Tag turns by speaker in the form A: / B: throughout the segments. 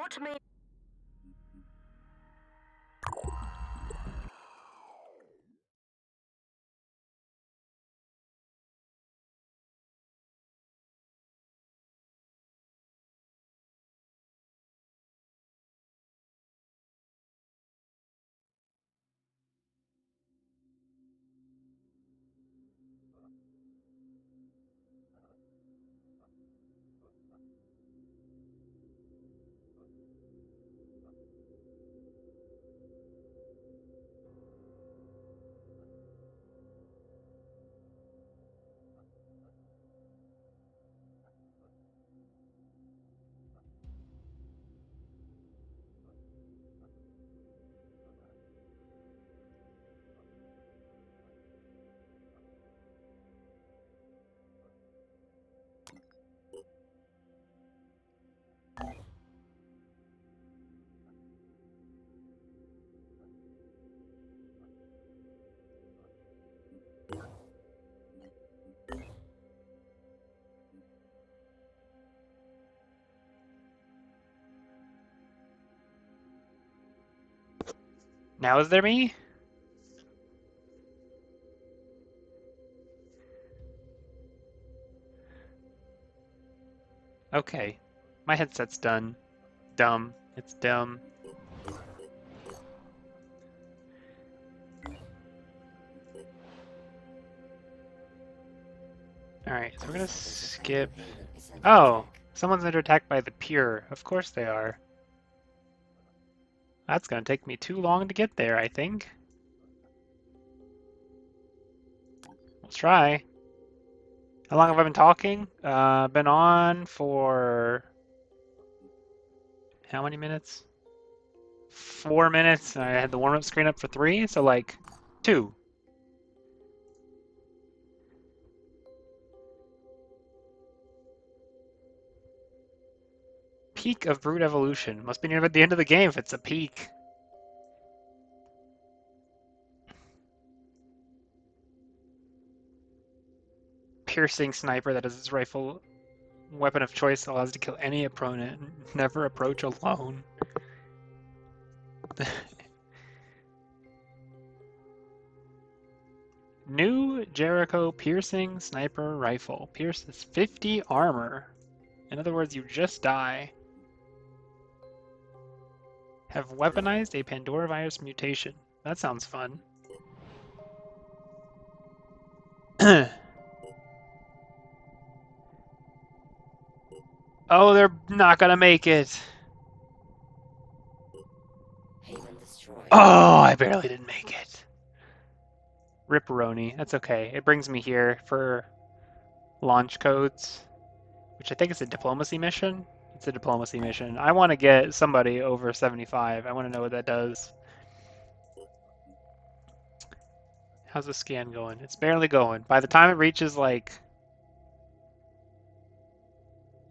A: What may...
B: Now is there me? Okay. My headset's done. Dumb. It's dumb. Alright, so we're gonna skip... Oh! Someone's under attack by the Pure. Of course they are. That's gonna take me too long to get there, I think. Let's try. How long have I been talking? Been on for... How many minutes? 4 minutes. I had the warm-up screen up for 3, so like 2. Peak of Brute Evolution. Must be near the end of the game if it's a peak. Piercing sniper that is his rifle weapon of choice, allows to kill any opponent. Never approach alone. New Jericho piercing sniper rifle. Pierces 50 armor. In other words, you just die. Have weaponized a Pandora virus mutation. That sounds fun. Oh, they're not gonna make it. Oh, I barely didn't make it. Ripperoni. That's okay. It brings me here for launch codes, which I think is a diplomacy mission. It's a diplomacy mission. I want to get somebody over 75. I want to know what that does. How's the scan going? It's barely going. By the time it reaches like...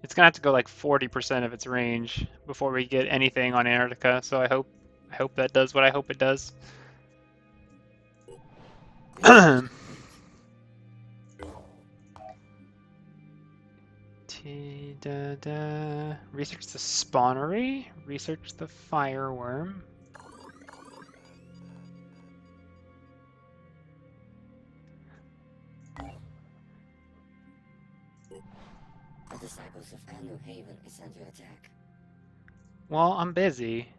B: It's gonna have to go like 40% of its range before we get anything on Antarctica, so I hope that does what I hope it does. Research the spawnery. Research the fireworm.
C: The disciples of Anu Haven is under attack.
B: Well, I'm busy.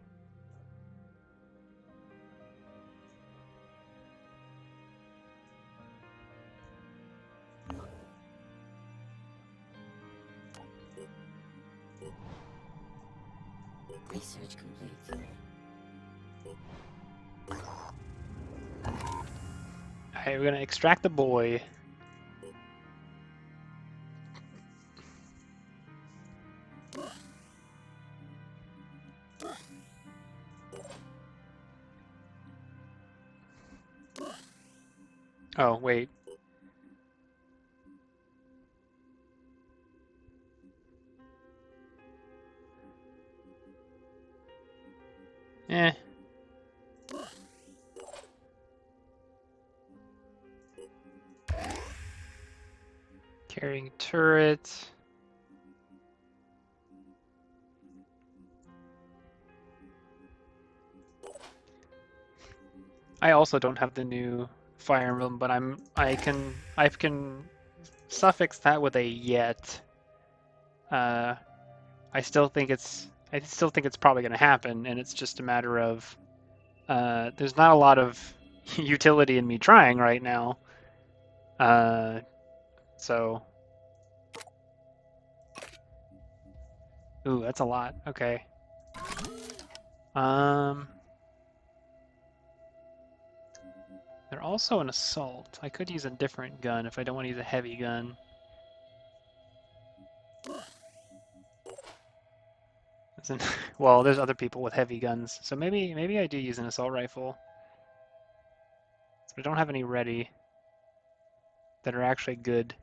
C: Research complete.
B: Alright, we're gonna extract the boy. Oh, wait. Eh. Carrying turret. I also don't have the new Fire Emblem, but I can suffix that with a yet. Uh, I still think it's probably going to happen, and it's just a matter of there's not a lot of utility in me trying right now. So, ooh, that's a lot. Okay. They're also an assault. I could use a different gun if I don't want to use a heavy gun. Well, there's other people with heavy guns, so maybe I do use an assault rifle. But I don't have any ready that are actually good.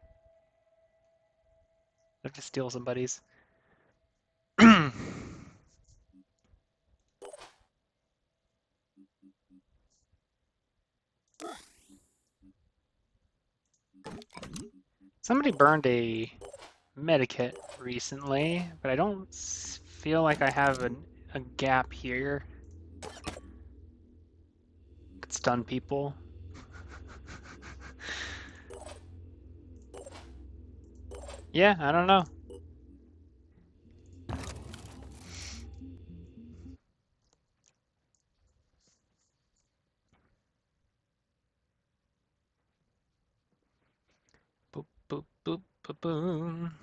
B: I have to steal somebody's. Somebody burned a medikit recently, but I don't feel like I have a gap here. Could stun people. Yeah, I don't know. Boop, boop, boop, boop, boom.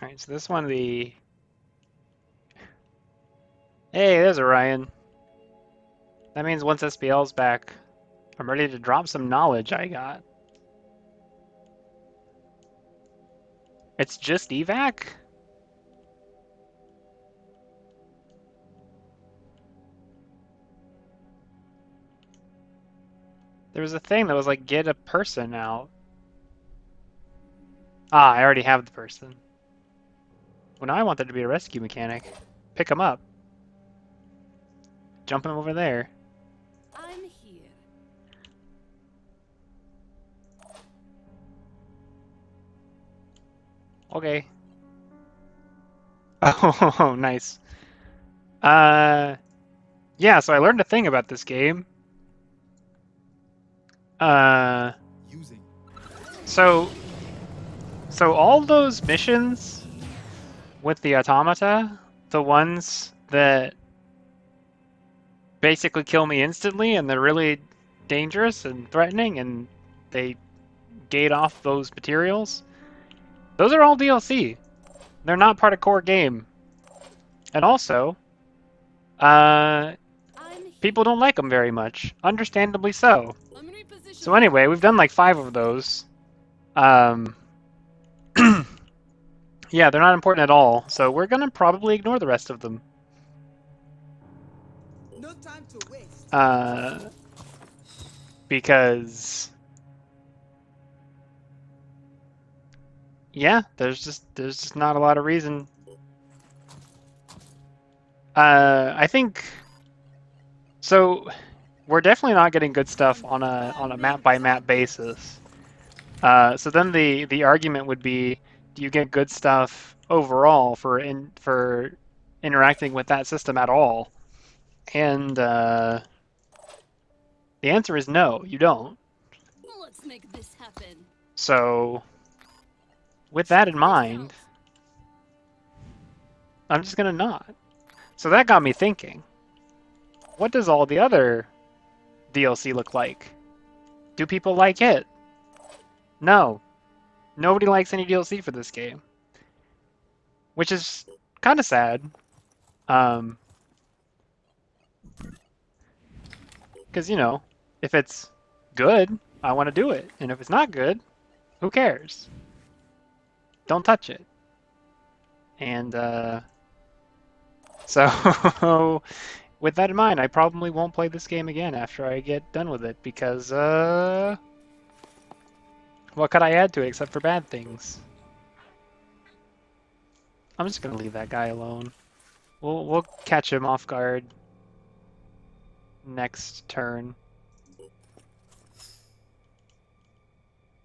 B: Alright, so this one, Hey, there's Orion. That means once SPL's back, I'm ready to drop some knowledge I got. It's just evac? There was a thing that was like, get a person out. Ah, I already have the person. Well, now I want there to be a rescue mechanic. Pick him up. Jump him over there.
A: I'm here.
B: Okay. Oh, nice. Yeah, so I learned a thing about this game. So all those missions with the automata, the ones that basically kill me instantly and they're really dangerous and threatening and they gate off those materials, those are all DLC. They're not part of core game. And also, people don't like them very much. Understandably so. So anyway, we've done like 5 of those. Yeah, they're not important at all, so we're gonna probably ignore the rest of them.
D: No time to waste.
B: Because yeah, there's just not a lot of reason. I think so. We're definitely not getting good stuff on a map by map basis. So then the argument would be, do you get good stuff overall for interacting with that system at all? And the answer is no, you don't.
A: Let's make this happen.
B: So with that in mind, I'm just gonna not. So that got me thinking, what does all the other DLC look like? Do people like it? No. Nobody likes any DLC for this game. Which is kind of sad. Because, you know, if it's good, I want to do it. And if it's not good, who cares? Don't touch it. And, so, with that in mind, I probably won't play this game again after I get done with it, because, what could I add to it except for bad things? I'm just gonna leave that guy alone. We'll catch him off guard next turn.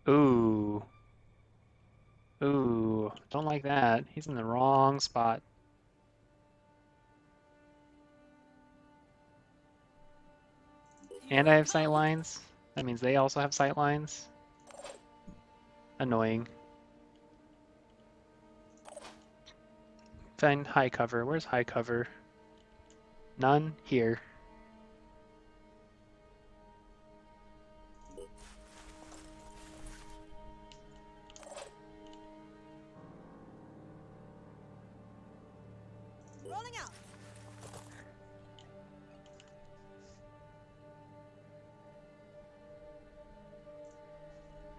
B: Ooh. Ooh, don't like that. He's in the wrong spot. And I have sight lines. That means they also have sight lines. Annoying. Find high cover. Where's high cover? None here.
D: Rolling out.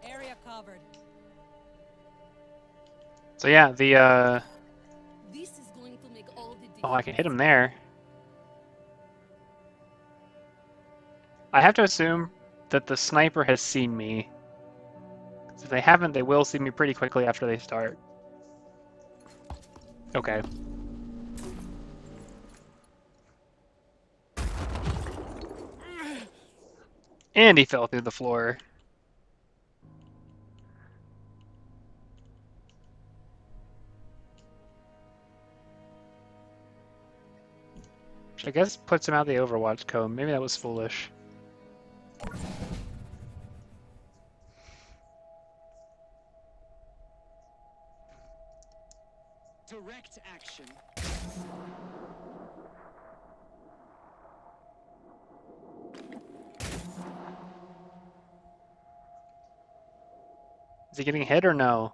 E: Area covered.
B: So yeah,
A: This is going to make all the difference.
B: oh, I can hit him there. I have to assume that the sniper has seen me. 'Cause if they haven't, they will see me pretty quickly after they start. Okay. And he fell through the floor. Which I guess puts him out the Overwatch code. Maybe that was foolish.
F: Direct action.
B: Is he getting hit or no?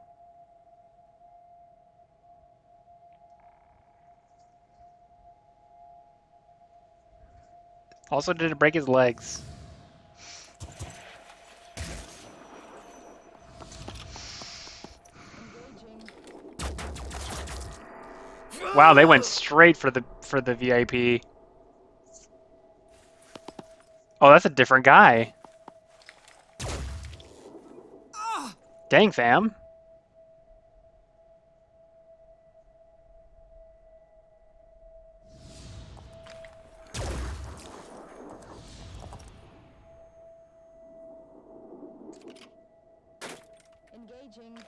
B: Also, did it break his legs? Wow, they went straight for the VIP. Oh, that's a different guy. Dang, fam.
E: Engaging.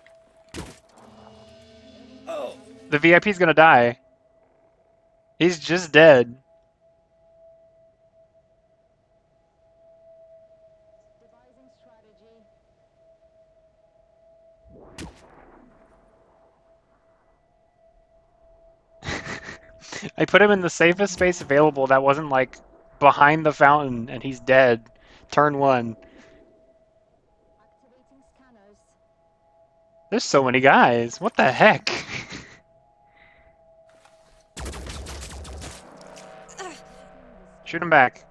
B: The VIP's gonna die. He's just dead.
E: Devising strategy.
B: I put him in the safest space available that wasn't like behind the fountain and he's dead. Turn 1.
E: Activating scanners.
B: There's so many guys. What the heck? Shoot him back.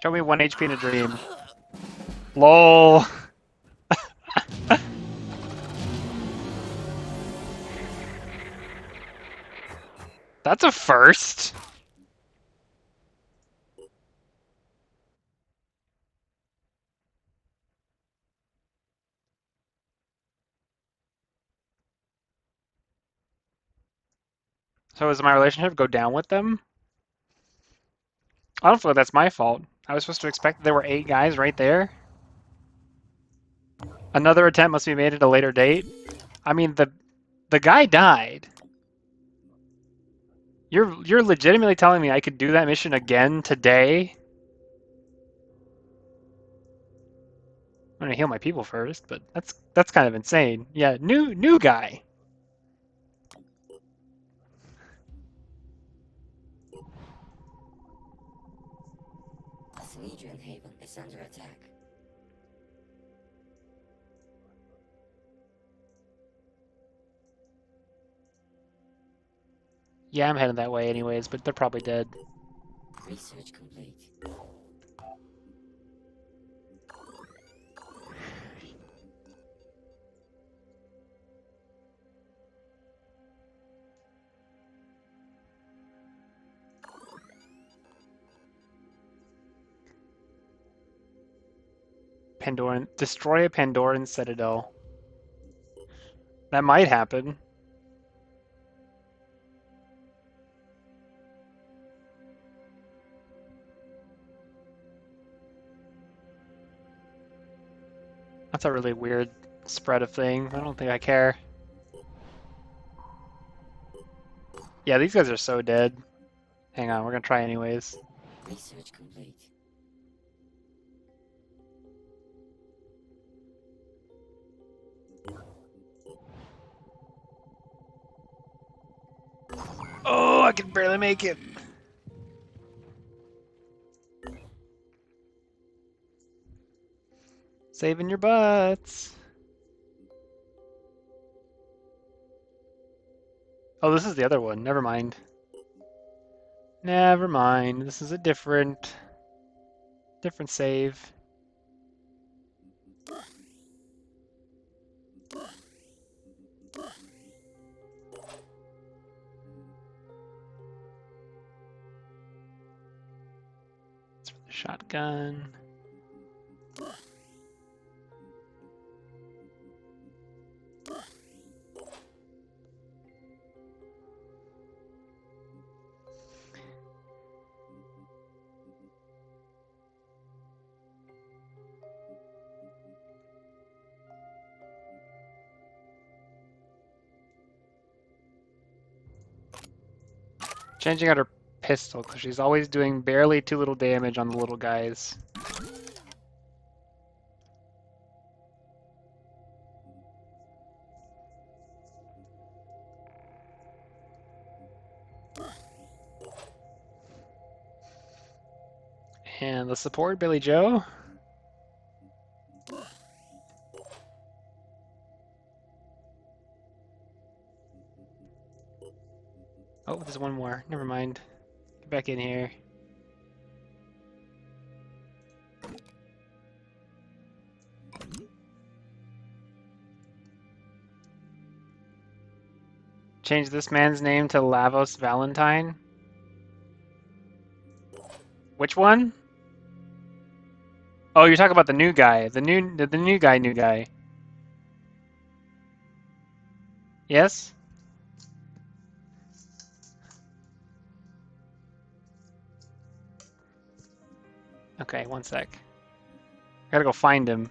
B: Show me 1 HP in a dream. LOL. That's a first. So is my relationship go down with them? I don't feel like that's my fault. I was supposed to expect there were 8 guys right there. Another attempt must be made at a later date. I mean, the guy died. You're legitimately telling me I could do that mission again today? I'm gonna heal my people first, but that's kind of insane. Yeah, new guy.
C: Ascension Haven is under attack.
B: Yeah, I'm heading that way anyways, but they're probably dead.
C: Research complete.
B: Pandoran, destroy a Pandoran citadel. That might happen. That's a really weird spread of thing. I don't think I care. Yeah, these guys are so dead. Hang on, we're gonna try anyways.
C: Research complete.
B: Oh, I can barely make it. Saving your butts. Oh, this is the other one. Never mind. Never mind. This is a different save. It's for the shotgun. Changing out her pistol because she's always doing barely too little damage on the little guys. And the support, Billy Joe. Oh, there's one more. Never mind. Get back in here. Change this man's name to Lavos Valentine. Which one? Oh, you're talking about the new guy. The new guy. Yes? Okay, one sec. Gotta go find him.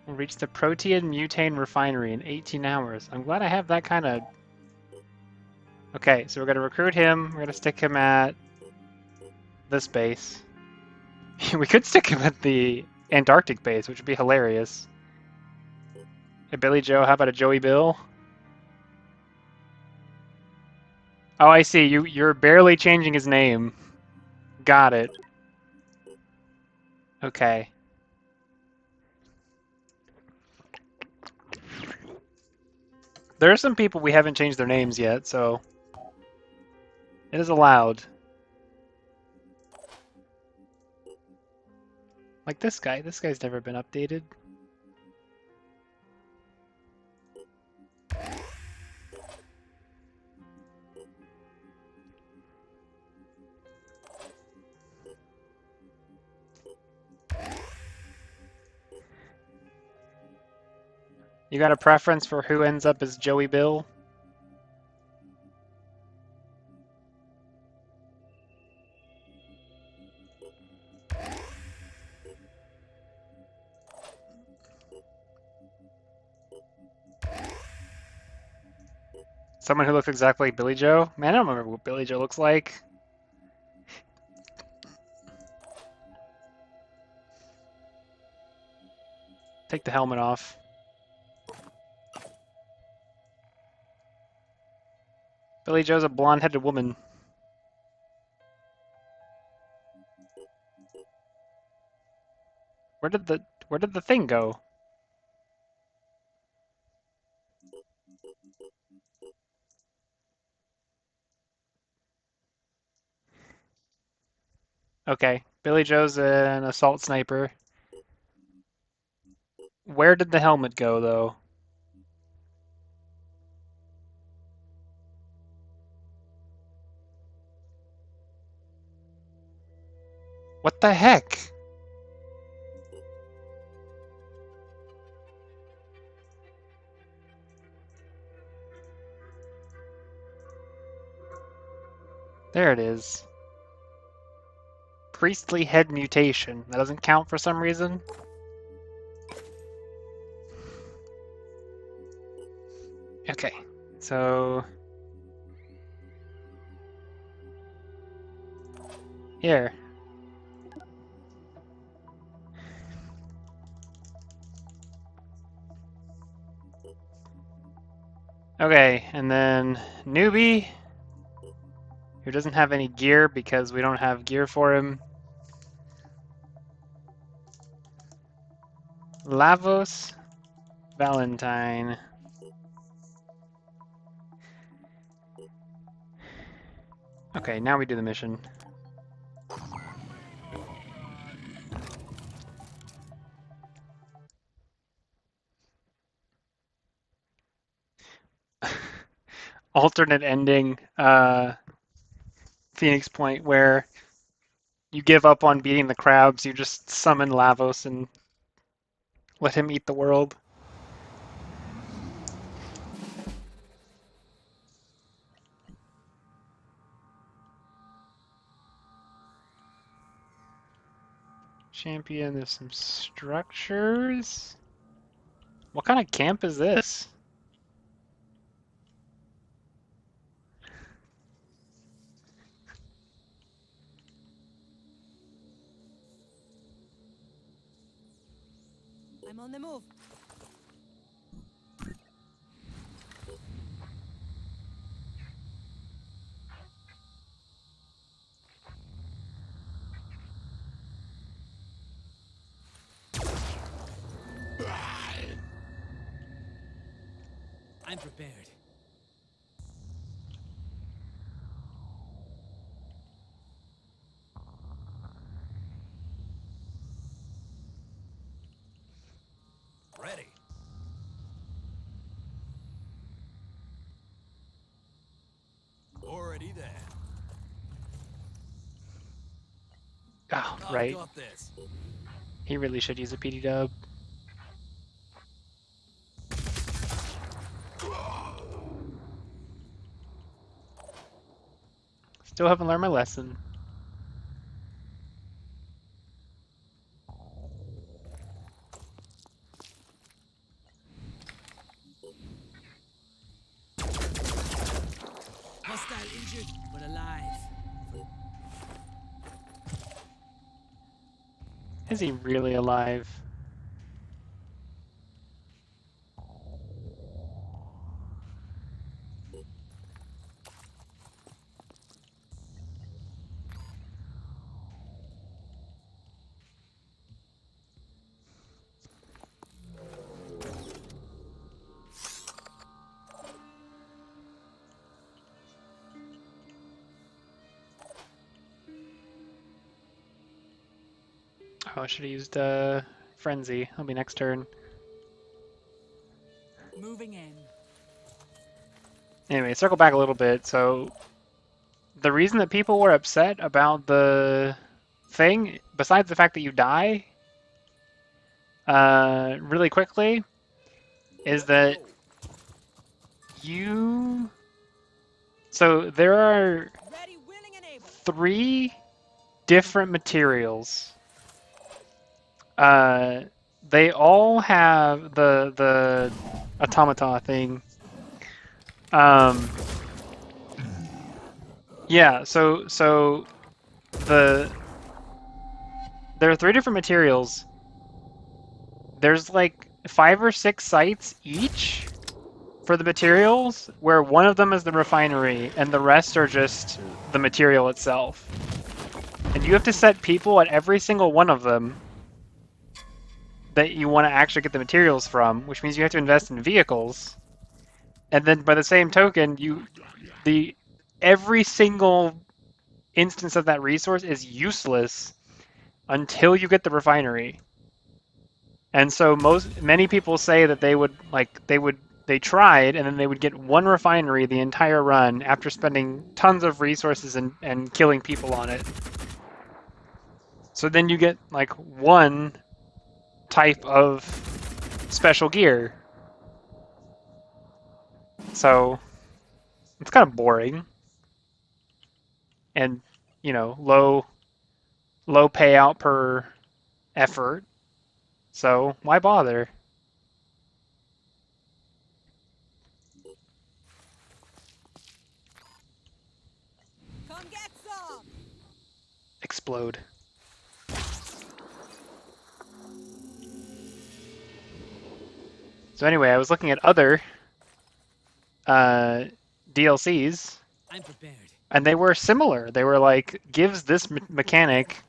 B: We'll reach the Protean Mutane Refinery in 18 hours. I'm glad I have that kind of... Okay, so we're gonna recruit him. We're gonna stick him at this base. We could stick him at the Antarctic base, which would be hilarious. Hey, Billy Joe, how about a Joey Bill? Oh, I see. You're barely changing his name. Got it. Okay. There are some people we haven't changed their names yet, so it is allowed. Like this guy. This guy's never been updated. You got a preference for who ends up as Joey Bill? Someone who looks exactly like Billy Joe? Man, I don't remember what Billy Joe looks like. Take the helmet off. Billy Joe's a blonde-headed woman. Where did the thing go? Okay, Billy Joe's an assault sniper. Where did the helmet go, though? What the heck? There it is. priestly head mutation. That doesn't count for some reason. Okay, so here. Okay, and then newbie, who doesn't have any gear because we don't have gear for him. Lavos Valentine. Okay, now we do the mission. Alternate ending, Phoenix Point, where you give up on beating the crabs, you just summon Lavos and let him eat the world. Champion, there's some structures. What kind of camp is this?
D: I'm on the move.
F: I'm prepared. Ready. Already there.
B: Oh,
F: I've
B: right.
F: got this.
B: He really should use a PD dub. Still haven't learned my lesson.
F: Hostile injured, but alive.
B: Is he really alive? Oh, I should have used Frenzy. That'll be next turn.
F: Moving in.
B: Anyway, circle back a little bit. So, the reason that people were upset about the thing, besides the fact that you die really quickly, is that you... So, there are
D: Ready, willing, and able.
B: 3 different materials. They all have the automata thing. Yeah, so there are 3 different materials. There's like 5 or 6 sites each for the materials, where one of them is the refinery and the rest are just the material itself. And you have to set people at every single one of them that you want to actually get the materials from, which means you have to invest in vehicles. And then by the same token, every single instance of that resource is useless until you get the refinery. And so many people say that they tried and then they would get one refinery the entire run after spending tons of resources and killing people on it. So then you get like one type of special gear. So it's kind of boring. And, you know, low low payout per effort. So why bother?
D: Come get some!
B: Explode. So anyway, I was looking at other DLCs,
F: I'm prepared.
B: and they were similar. They were like, gives this mechanic,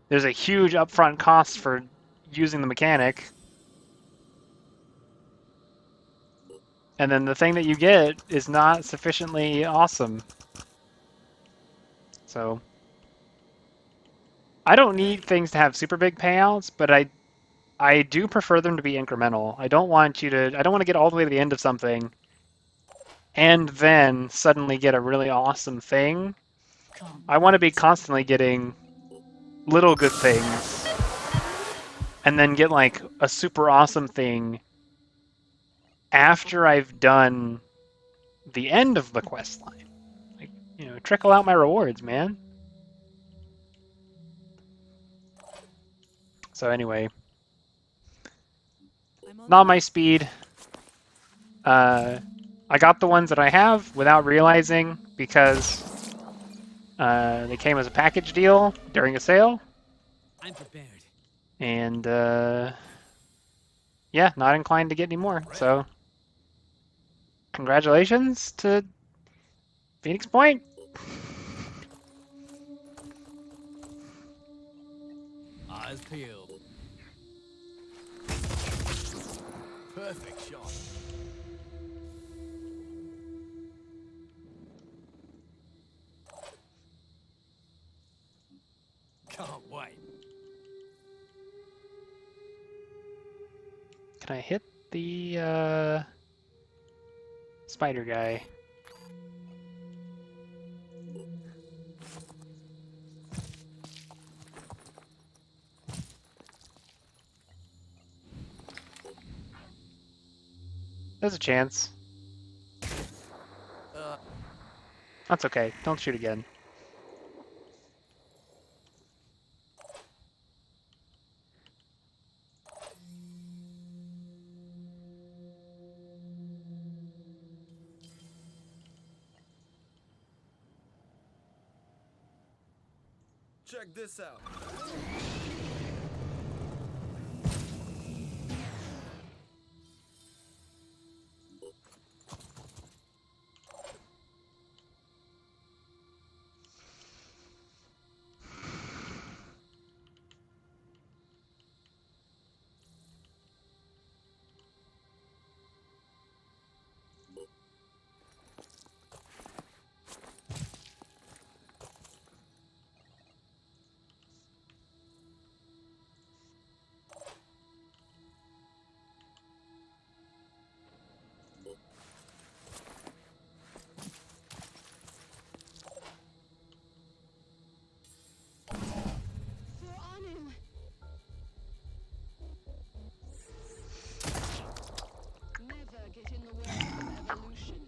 B: there's a huge upfront cost for using the mechanic, and then the thing that you get is not sufficiently awesome. So I don't need things to have super big payouts, but I do prefer them to be incremental. I don't want to get all the way to the end of something and then suddenly get a really awesome thing. I want to be constantly getting little good things and then get like a super awesome thing after I've done the end of the quest line. Like, trickle out my rewards, man. So anyway,
D: I'm on
B: not
D: the
B: my
D: way.
B: speed. I got the ones that I have without realizing because they came as a package deal during a sale.
F: I'm prepared.
B: And yeah, not inclined to get any more. So congratulations to Phoenix Point.
F: Eyes peeled. Perfect shot. Can't wait.
B: Can I hit the spider guy? There's a chance. That's okay. Don't shoot again.
G: Check this out.
E: For Anu. Never get in the way of evolution.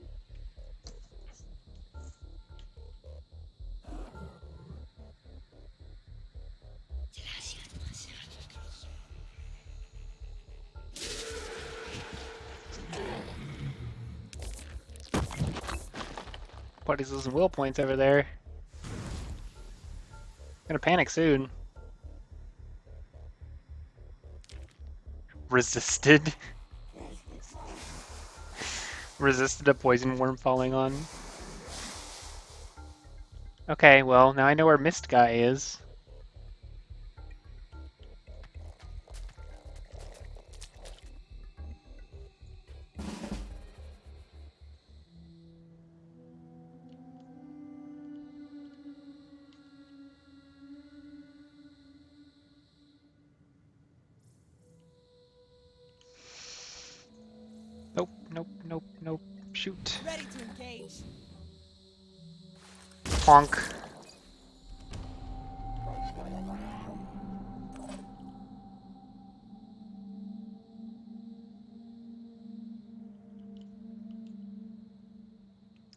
B: Buddy's losing will points over there. Gonna panic soon. Resisted. Resisted a poison worm falling on. Okay, well, now I know where Mist Guy is. Nope, nope, nope, nope. Shoot.
D: Ready to engage.
B: Honk.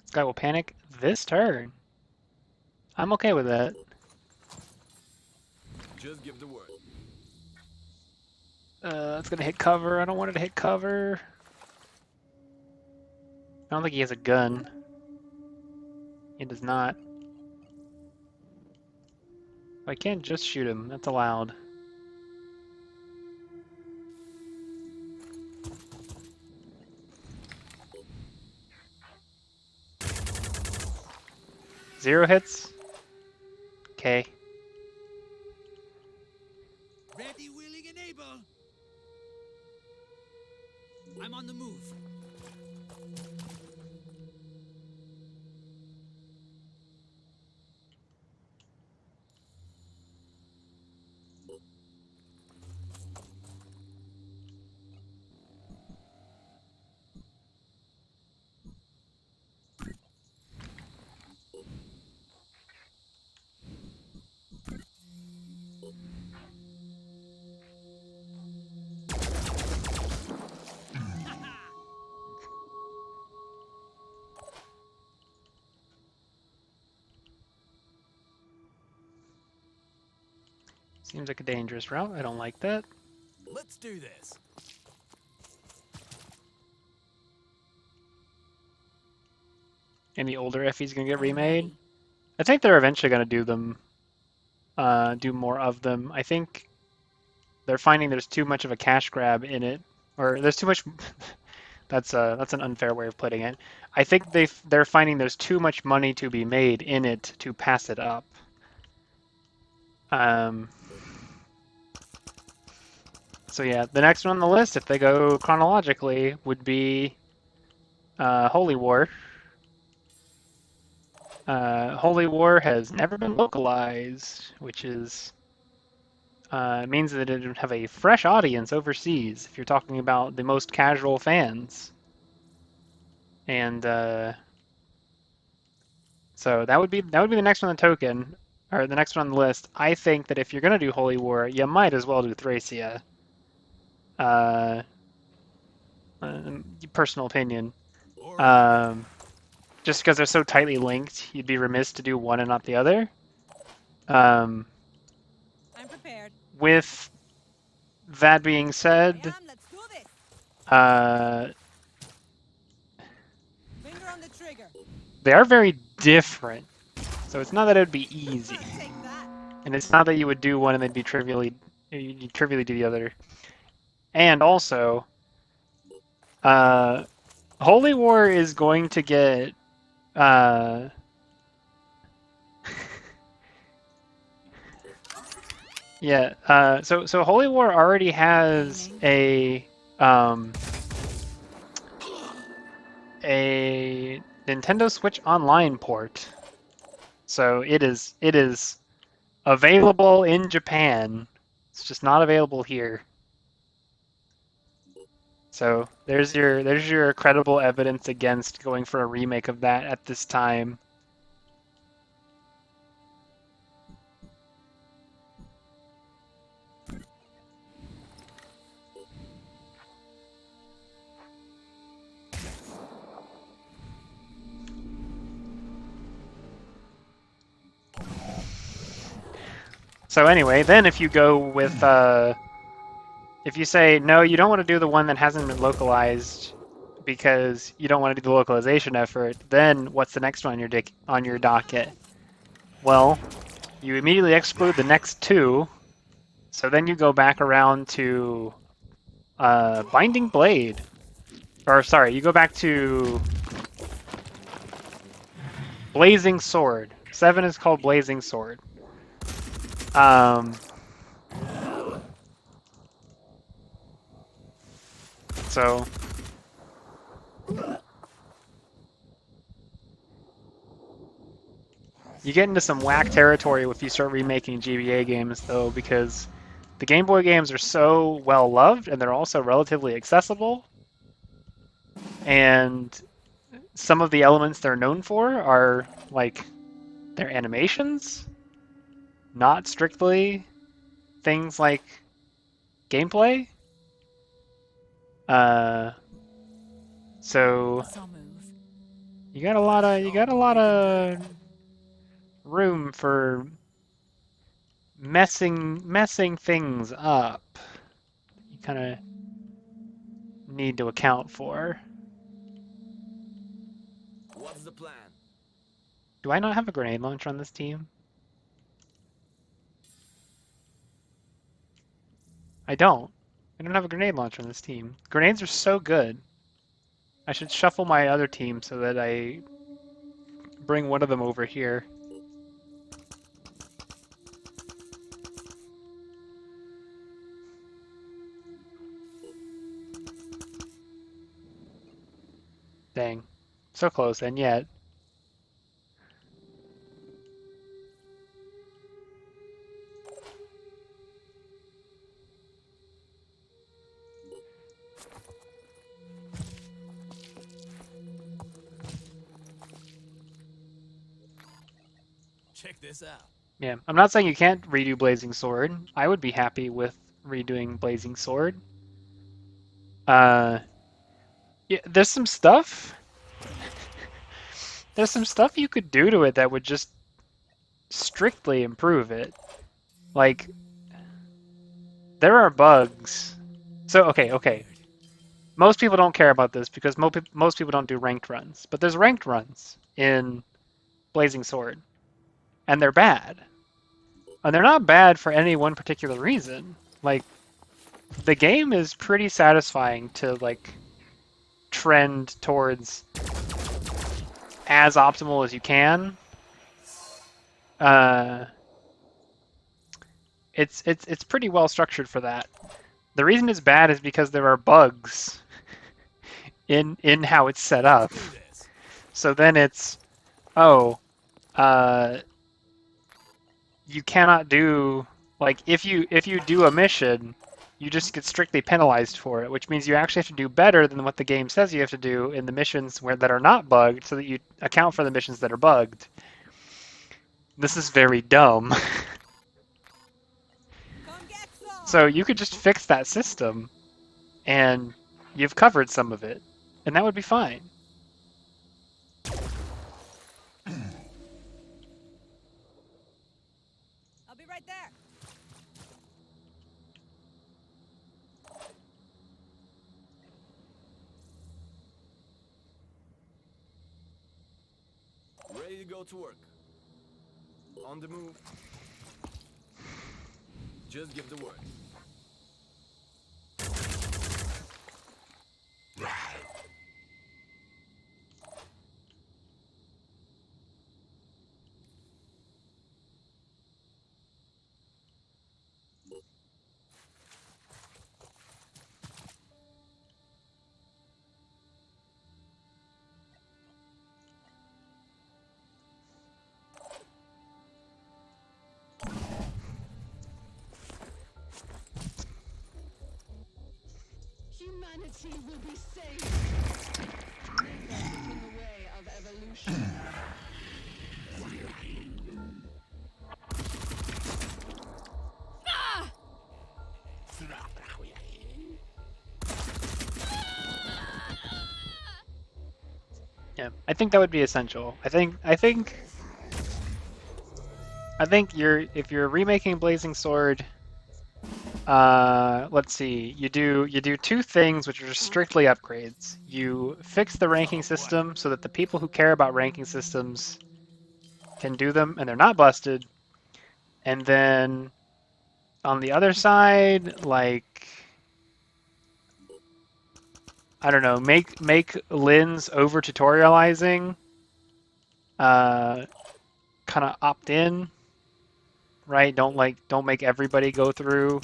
B: This guy will panic this turn. I'm okay with that.
G: Just give the word.
B: It's gonna hit cover. I don't want it to hit cover. I don't think he has a gun. He does not. I can't just shoot him. That's allowed. Zero hits? Okay.
F: Ready, willing, and able. I'm on the move.
B: Seems like a dangerous route. I don't like that.
F: Let's do this.
B: Any older Effie's gonna get remade? I think they're eventually gonna do them. Do more of them. I think they're finding there's too much of a cash grab in it, or there's too much. That's an unfair way of putting it. I think they're finding there's too much money to be made in it to pass it up. So yeah, the next one on the list, if they go chronologically, would be Holy War. Holy War has never been localized, which is means that it would have a fresh audience overseas if you're talking about the most casual fans. And so that would be the next one on the token, or the next one on the list. I think that if you're gonna do Holy War, you might as well do Thracia. Personal opinion. Just because they're so tightly linked, you'd be remiss to do one and not the other.
D: I'm prepared.
B: With that being said,
D: Let's do this. Finger on the trigger.
B: they are very different. So it's not that it would be easy.
D: Take that.
B: And it's not that you would do one and then be you'd trivially do the other. And also, Holy War is going to get yeah, so Holy War already has a Nintendo Switch Online port. So it is available in Japan. It's just not available here. So there's your credible evidence against going for a remake of that at this time. So anyway, then if you go with if you say, no, you don't want to do the one that hasn't been localized because you don't want to do the localization effort, then what's the next one on your docket? Well, you immediately exclude the next two, so then you go back around to Binding Blade. Or, sorry, you go back to Blazing Sword. 7 is called Blazing Sword. So you get into some whack territory if you start remaking GBA games, though, because the Game Boy games are so well loved and they're also relatively accessible. And some of the elements they're known for are like their animations, not strictly things like gameplay. So you got a lot of room for messing things up. You kind of need to account for.
G: What's the plan?
B: Do I not have a grenade launcher on this team? I don't. I don't have a grenade launcher on this team. Grenades are so good. I should shuffle my other team so that I bring one of them over here. Dang. So close, and yet.
F: Check this out.
B: Yeah, I'm not saying you can't redo Blazing Sword. I would be happy with redoing Blazing Sword. Yeah, there's some stuff. There's some stuff you could do to it that would just strictly improve it. Like, there are bugs. So, okay. Most people don't care about this because most people don't do ranked runs. But there's ranked runs in Blazing Sword. And they're bad. And they're not bad for any one particular reason. Like, the game is pretty satisfying to, like, trend towards as optimal as you can. It's pretty well structured for that. The reason it's bad is because there are bugs in how it's set up.
F: Let's do this.
B: So then it's, you cannot do, like, if you do a mission, you just get strictly penalized for it, which means you actually have to do better than what the game says you have to do in the missions that are not bugged, so that you account for the missions that are bugged. This is very dumb.
D: Come get some.
B: So you could just fix that system, and you've covered some of it, and that would be fine.
D: I'll be right there.
G: Ready to go to work. On the move. Just give the word.
E: Humanity will be saved. Never get in the way of evolution.
B: Yeah, I think that would be essential. I think if you're remaking Blazing Sword, let's see, you do two things which are strictly upgrades. You fix the ranking system so that the people who care about ranking systems can do them and they're not busted. And then on the other side, like, I don't know, make Lynn's over tutorializing kind of opt in, right? Don't make everybody go through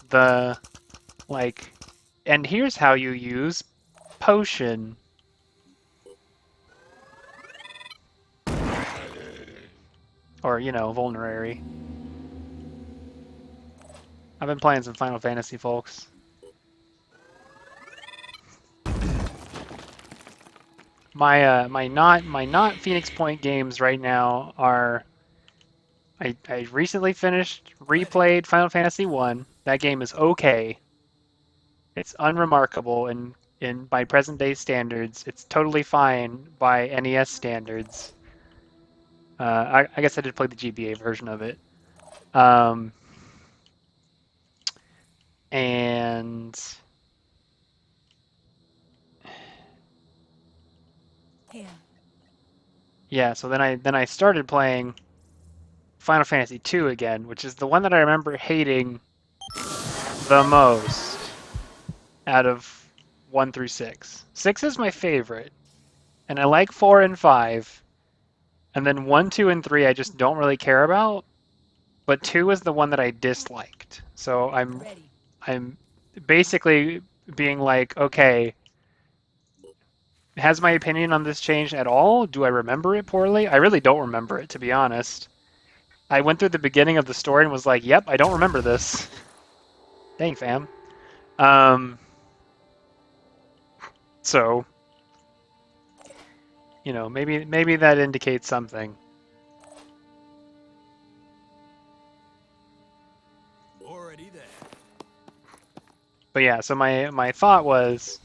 B: the, like, and here's how you use potion. Or, you know, vulnerary. I've been playing some Final Fantasy, folks. My not Phoenix Point games right now are, I recently replayed Final Fantasy 1. That game is okay. It's unremarkable by present day standards. It's totally fine by NES standards. I guess I did play the GBA version of it. Um, and
D: Here.
B: yeah, so then I started playing Final Fantasy II again, which is the one that I remember hating the most out of 1 through 6. 6 is my favorite, and I like 4 and 5. And then 1, 2, and 3 I just don't really care about, but 2 is the one that I disliked. So
D: Ready.
B: I'm basically being like, okay, has my opinion on this changed at all? Do I remember it poorly? I really don't remember it, to be honest. I went through the beginning of the story and was like, yep, I don't remember this. Dang, fam. So, you know, maybe that indicates something.
F: Already there.
B: But yeah, so my thought was,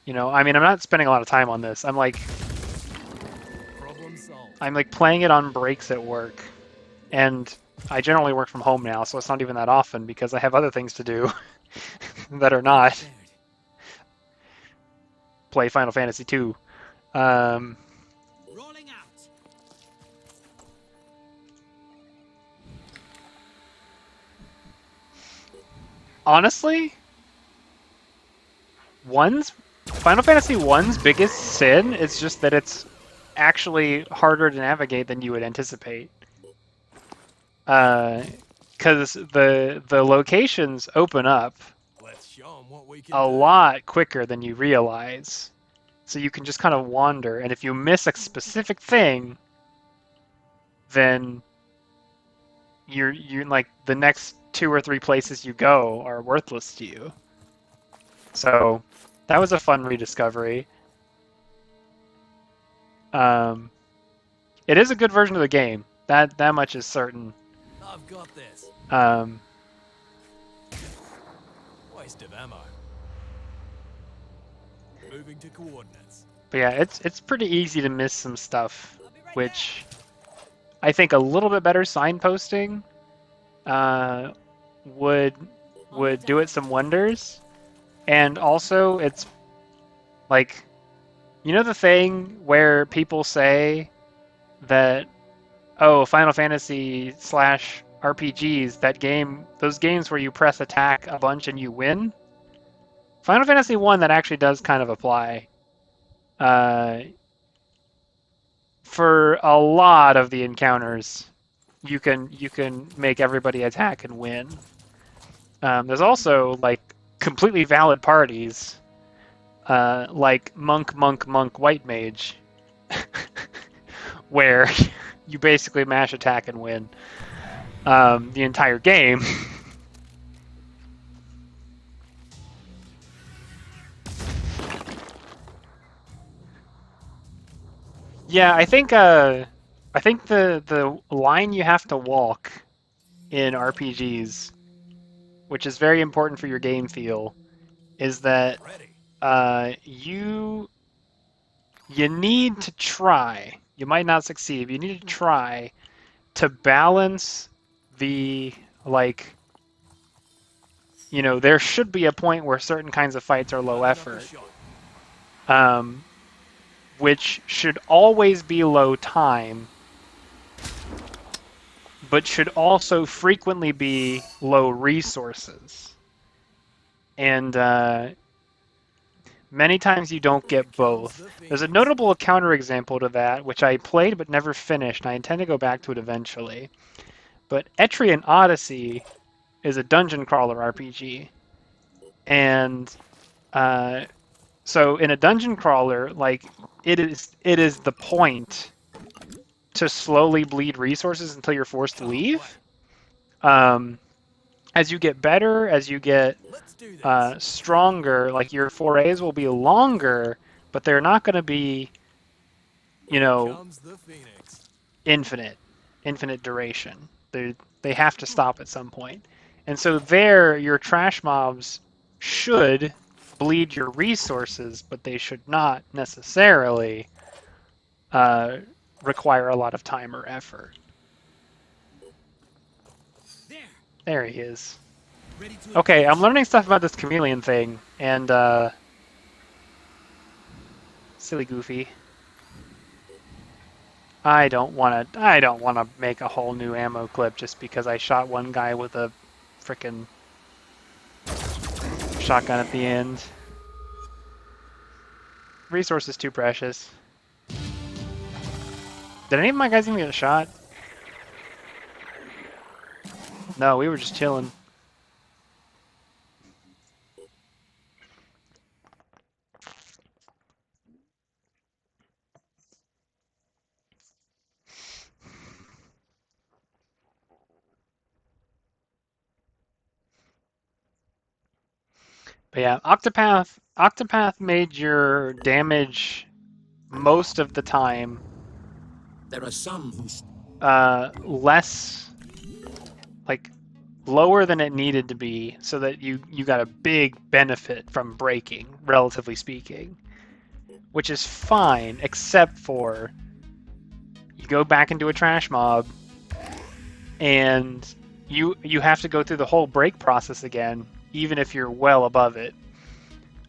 B: you know, I mean, I'm not spending a lot of time on this. I'm like
F: Problem solved.
B: playing it on breaks at work, and I generally work from home now, so it's not even that often because I have other things to do that are not
F: Prepared.
B: play Final Fantasy II.
F: Rolling out.
B: Honestly, Final Fantasy I's biggest sin is just that it's actually harder to navigate than you would anticipate. Because the locations open up
F: Let's show 'em what we can
B: a
F: do.
B: lot quicker than you realize. So you can just kind of wander, and if you miss a specific thing, then you're like the next 2 or 3 places you go are worthless to you. So that was a fun rediscovery. It is a good version of the game. That much is certain.
F: I've got this. Waste of ammo. Moving to coordinates.
B: But yeah, it's pretty easy to miss some stuff,
D: I'll be right
B: which I think a little bit better signposting would do it some wonders. And also, it's like, you know the thing where people say that, oh, Final Fantasy / RPGs, those games where you press attack a bunch and you win? Final Fantasy 1, that actually does kind of apply. For a lot of the encounters, you can make everybody attack and win. There's also like completely valid parties, like monk white mage, where you basically mash attack and win the entire game. Yeah, I think the line you have to walk in RPGs, which is very important for your game feel, is that
F: Ready.
B: you need to try. You might not succeed, but you need to try to balance the, like, you know, there should be a point where certain kinds of fights are low
F: Lining up a
B: effort,
F: shot.
B: which should always be low time, but should also frequently be low resources. And many times you don't get both. There's a notable counterexample to that, which I played but never finished, and I intend to go back to it eventually. But Etrian Odyssey is a dungeon crawler RPG. And so in a dungeon crawler, like, it is the point to slowly bleed resources until you're forced to leave. As you get better, as you get
F: Let's do this.
B: stronger, like, your forays will be longer, but they're not going to be, you know,
F: Comes the Phoenix.
B: infinite duration. They have to stop at some point. And so there, your trash mobs should bleed your resources, but they should not necessarily require a lot of time or effort. There he is.
G: Ready to
B: Okay, I'm
G: engage.
B: learning stuff about this chameleon thing, and silly Goofy. I don't wanna make a whole new ammo clip just because I shot one guy with a frickin' shotgun at the end. Resource is too precious. Did any of my guys even get shot? No, we were just chilling. But yeah, Octopath made your damage most of the time
H: There are some who
B: less, like, lower than it needed to be, so that you got a big benefit from breaking, relatively speaking, which is fine, except for you go back into a trash mob and you have to go through the whole break process again, even if you're well above it.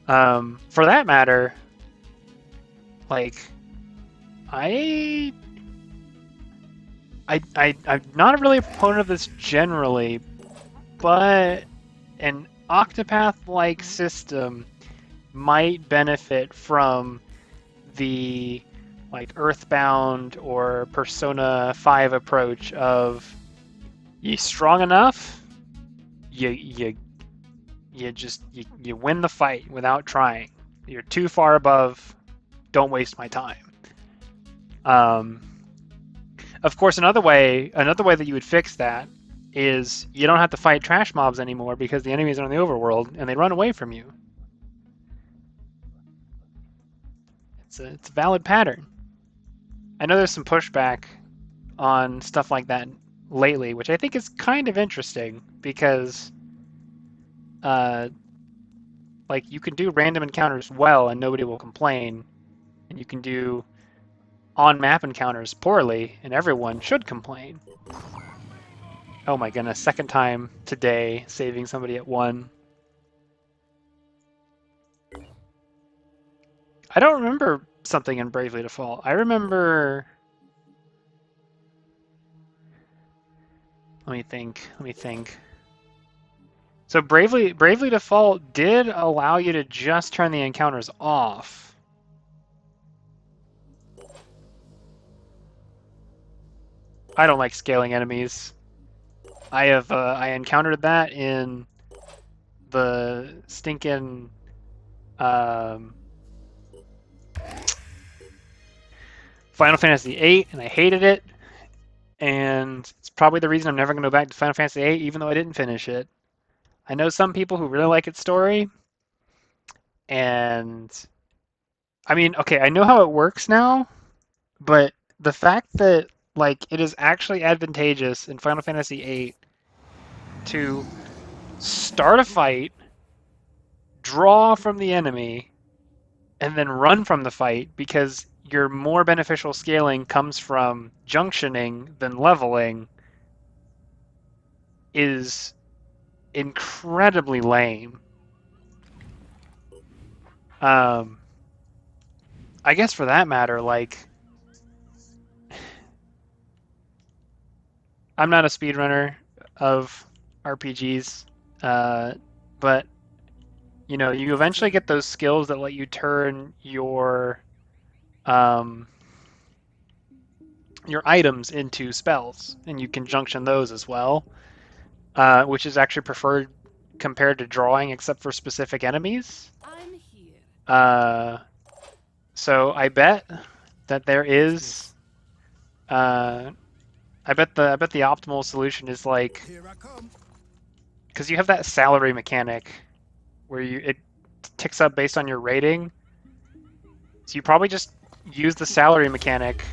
B: For that matter, like, I'm not really a proponent of this generally, but an Octopath-like system might benefit from the like Earthbound or Persona 5 approach of you strong enough, you win the fight without trying. You're too far above, don't waste my time. Of course, another way that you would fix that is you don't have to fight trash mobs anymore because the enemies are in the overworld and they run away from you. It's a valid pattern. I know there's some pushback on stuff like that lately, which I think is kind of interesting because, like, you can do random encounters well and nobody will complain, and you can do on-map encounters poorly and everyone should complain. Oh my goodness, second time today saving somebody at 1. I don't remember something in Bravely Default. I remember... Let me think. So Bravely Default did allow you to just turn the encounters off. I don't like scaling enemies. I encountered that in the stinking Final Fantasy VIII, and I hated it. And it's probably the reason I'm never going to go back to Final Fantasy VIII, even though I didn't finish it. I know some people who really like its story, and I mean, okay, I know how it works now, but the fact that like it is actually advantageous in Final Fantasy VIII to start a fight, draw from the enemy, and then run from the fight because your more beneficial scaling comes from junctioning than leveling is incredibly lame. I guess for that matter, like, I'm not a speedrunner of RPGs, but you know, you eventually get those skills that let you turn your items into spells, and you can junction those as well, which is actually preferred compared to drawing, except for specific enemies.
A: I'm here.
B: So I bet that there is. I bet the optimal solution is like,
H: Here I come.
B: because you have that salary mechanic where it ticks up based on your rating. So you probably just use the salary mechanic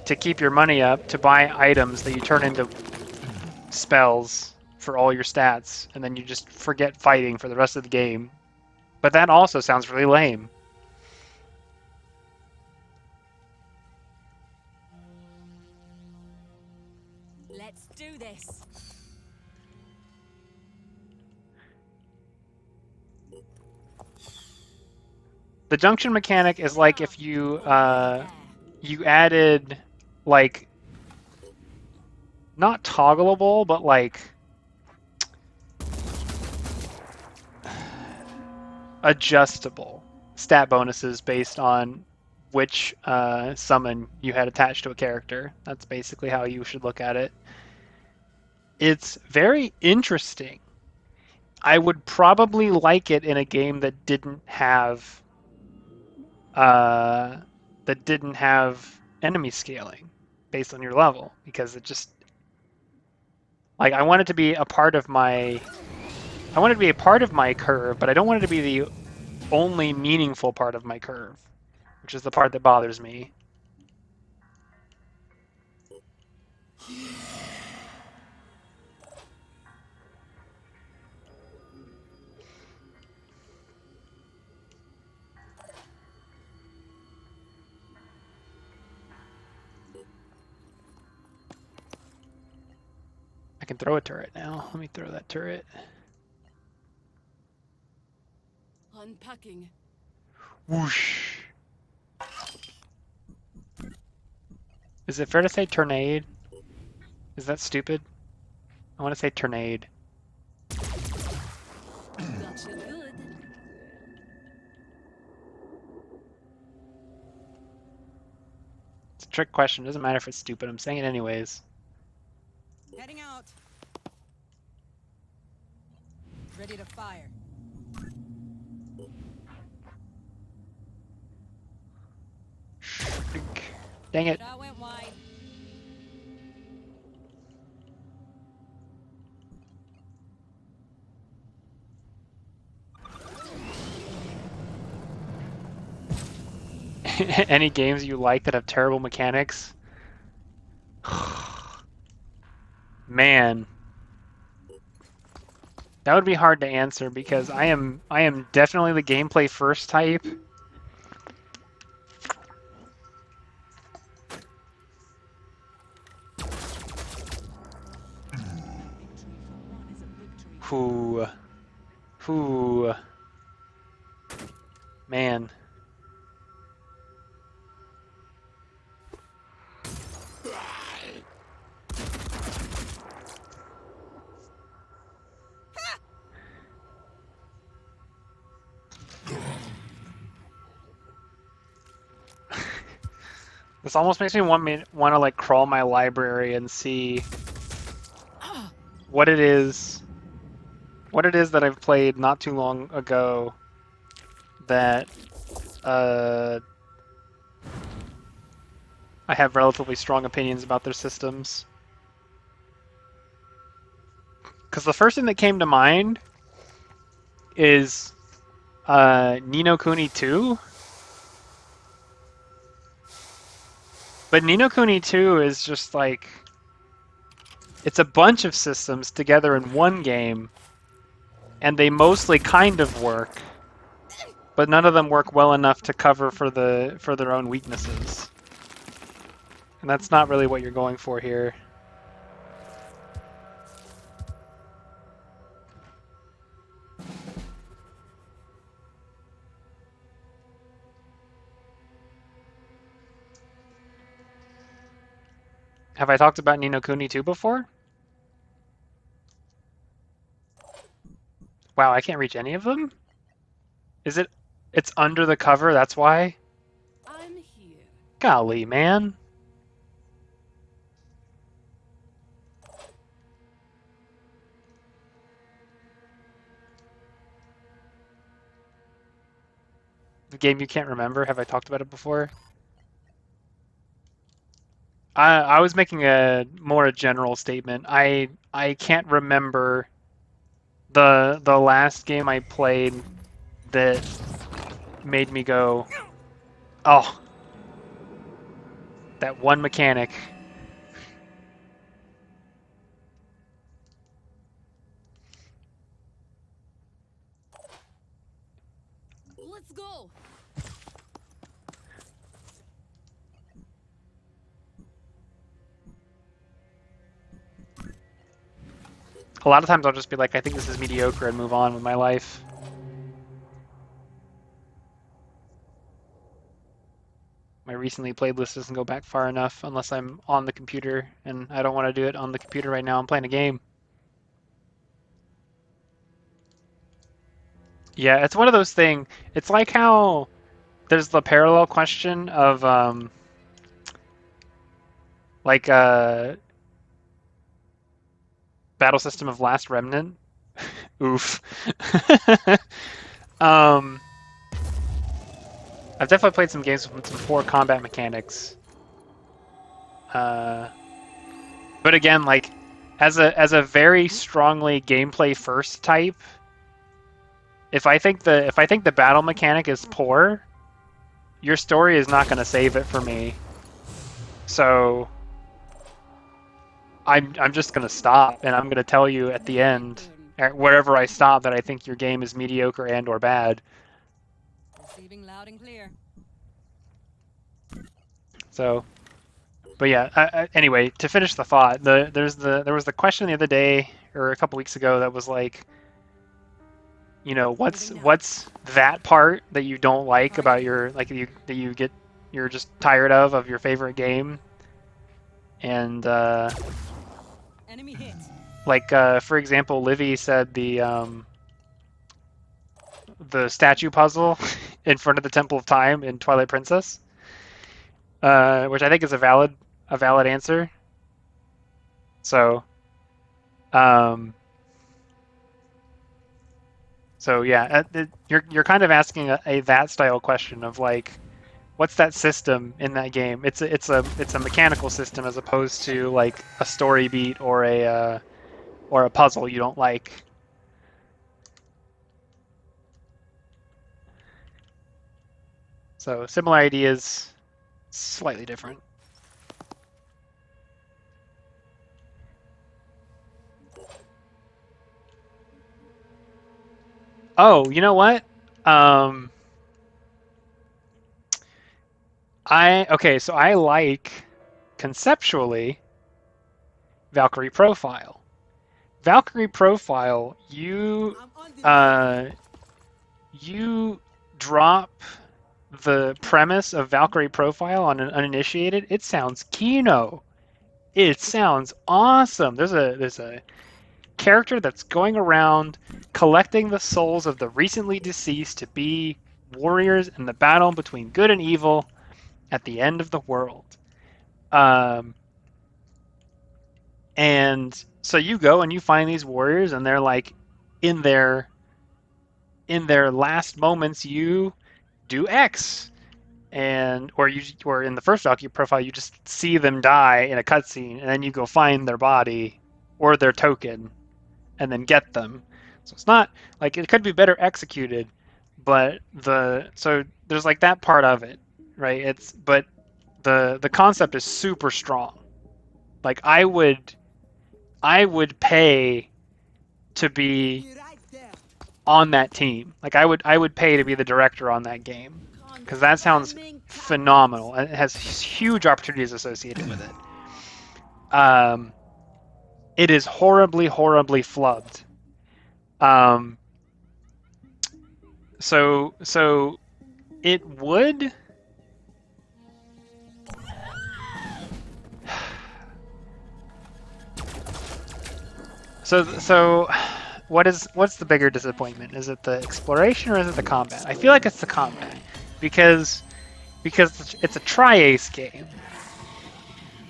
B: to keep your money up to buy items that you turn into spells for all your stats, and then you just forget fighting for the rest of the game. But that also sounds really lame.
D: Let's do this.
B: The junction mechanic is like if you you added like not toggleable, but like adjustable stat bonuses based on which summon you had attached to a character. That's basically how you should look at it. It's very interesting. I would probably like it in a game that didn't have enemy scaling based on your level, because it just like I want it to be a part of my curve, but I don't want it to be the only meaningful part of my curve, which is the part that bothers me. I can throw a turret now. Let me throw that turret.
A: Unpacking.
B: Whoosh. Is it fair to say tornade? Is that stupid? I want to say tornade.
A: Gotcha good.
B: It's a trick question. It doesn't matter if it's stupid. I'm saying it anyways.
D: Heading out. Ready to fire.
B: Dang it.
D: Shot went wide.
B: Any games you like that have terrible mechanics? Man. That would be hard to answer because I am definitely the gameplay first type. Who man. This almost makes me want to like crawl my library and see what it is that I've played not too long ago that I have relatively strong opinions about their systems. Because the first thing that came to mind is Ni no Kuni 2. But Ni no Kuni 2 is just like, it's a bunch of systems together in one game, and they mostly kind of work, but none of them work well enough to cover for their own weaknesses. And that's not really what you're going for here. Have I talked about Ni no Kuni 2 before? Wow, I can't reach any of them? Is it? It's under the cover, that's why?
A: I'm here.
B: Golly, man. The game you can't remember? Have I talked about it before? I was making a more general statement. I can't remember the last game I played that made me go, oh, that one mechanic.
A: Let's go.
B: A lot of times I'll just be like, I think this is mediocre and move on with my life. my recently played list doesn't go back far enough unless I'm on the computer, and I don't want to do it on the computer right now. I'm playing a game. Yeah, it's one of those things. It's like how there's the parallel question of like Battle System of Last Remnant. Oof. I've definitely played some games with some poor combat mechanics. But again, like as a very strongly gameplay first type, if I think the battle mechanic is poor, your story is not going to save it for me. So I'm just going to stop, and I'm going to tell you at the end, wherever I stop, that I think your game is mediocre and or bad.
D: Receiving loud and clear.
B: So, but yeah. Anyway, to finish the thought, there was the question the other day or a couple weeks ago that was like, you know, what's that part that you don't like about your you're just tired of your favorite game, and
D: Enemy hit.
B: like for example, Livy said the statue puzzle in front of the Temple of Time in Twilight Princess, which I think is a valid answer. So, so yeah, you're kind of asking a that style question of like, what's that system in that game? It's a mechanical system as opposed to like a story beat or a puzzle you don't like. So similar ideas, slightly different. Oh, you know what? So I like conceptually Valkyrie Profile. Valkyrie Profile, you drop the premise of Valkyrie Profile on an uninitiated. It sounds kino. It sounds awesome. There's a character that's going around collecting the souls of the recently deceased to be warriors in the battle between good and evil at the end of the world. And so you go and you find these warriors, and they're like in their last moments you do X, or in the first Valkyrie Profile you just see them die in a cutscene, and then you go find their body or their token and then get them. So it's not like it could be better executed, but so there's like that part of it, right? But the concept is super strong. Like I would pay to be on that team. Like I would pay to be the director on that game, because that sounds phenomenal. It has huge opportunities associated with it. It is horribly flubbed. So it would. So what's the bigger disappointment? Is it the exploration or is it the combat? I feel like it's the combat, because it's a Tri-Ace game,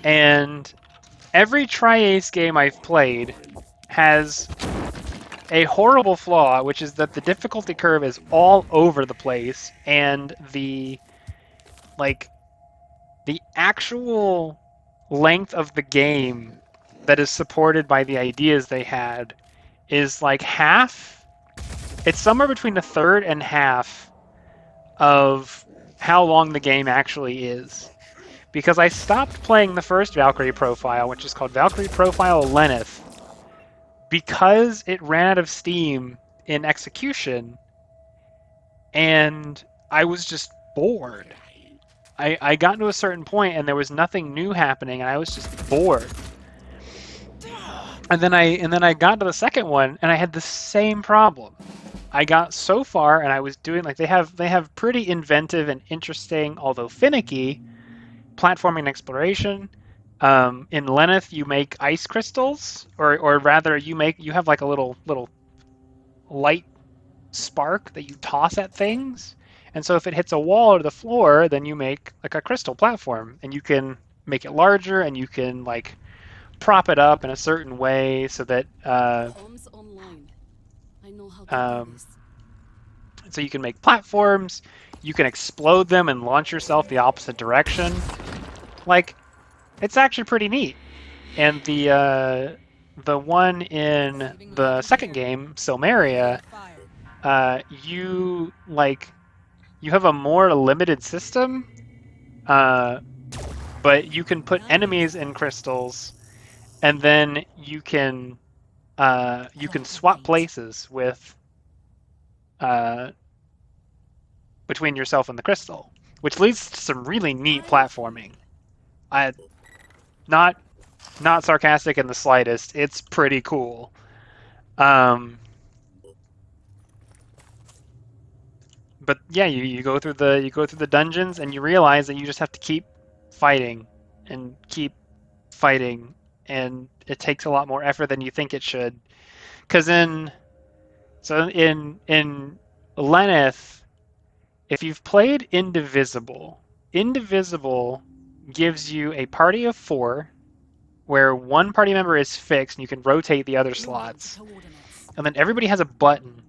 B: and every Tri-Ace game I've played has a horrible flaw, which is that the difficulty curve is all over the place, and the actual length of the game that is supported by the ideas they had is like half. It's somewhere between a third and half of how long the game actually is. Because I stopped playing the first Valkyrie Profile, which is called Valkyrie Profile Lenneth, because it ran out of steam in execution, and I was just bored. I got to a certain point and there was nothing new happening, and I was just bored. And then I got to the second one and I had the same problem. I got so far, and I was doing like they have pretty inventive and interesting, although finicky, platforming and exploration. In Lenneth, you make ice crystals, or rather, you have like a little light spark that you toss at things, and so if it hits a wall or the floor, then you make like a crystal platform, and you can make it larger, and you can like prop it up in a certain way so that
A: Comms online. I know how to do this.
B: so you can make platforms, you can explode them and launch yourself the opposite direction. Like, it's actually pretty neat. And the one in the second game, Silmeria,
D: Fire.
B: you have a more limited system, but you can put enemies in crystals, and then you can swap places with between yourself and the crystal, which leads to some really neat platforming. Not sarcastic in the slightest. It's pretty cool. But yeah, you go through the dungeons, and you realize that you just have to keep fighting and keep fighting, and it takes a lot more effort than you think it should. Because in Lenneth, if you've played Indivisible, Indivisible gives you a party of 4, where one party member is fixed, and you can rotate the other slots, and then everybody has a button,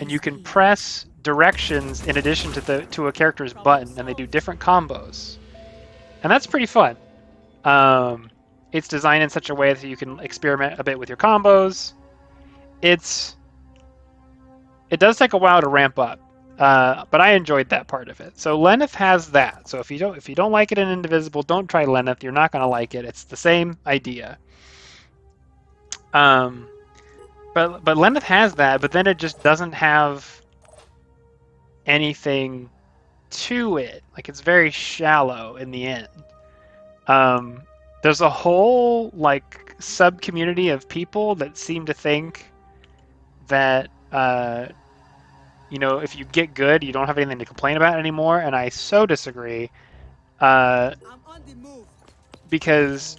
B: and you can press directions in addition to a character's button, and they do different combos, and that's pretty fun. It's designed in such a way that you can experiment a bit with your combos. It does take a while to ramp up, but I enjoyed that part of it. So Lenneth has that. So if you don't like it in Indivisible, don't try Lenneth. You're not going to like it. It's the same idea. But Lenneth has that, but then it just doesn't have anything to it. Like, it's very shallow in the end. There's a whole like sub community of people that seem to think that if you get good, you don't have anything to complain about anymore, and I so disagree.
D: I'm on the move.
B: Because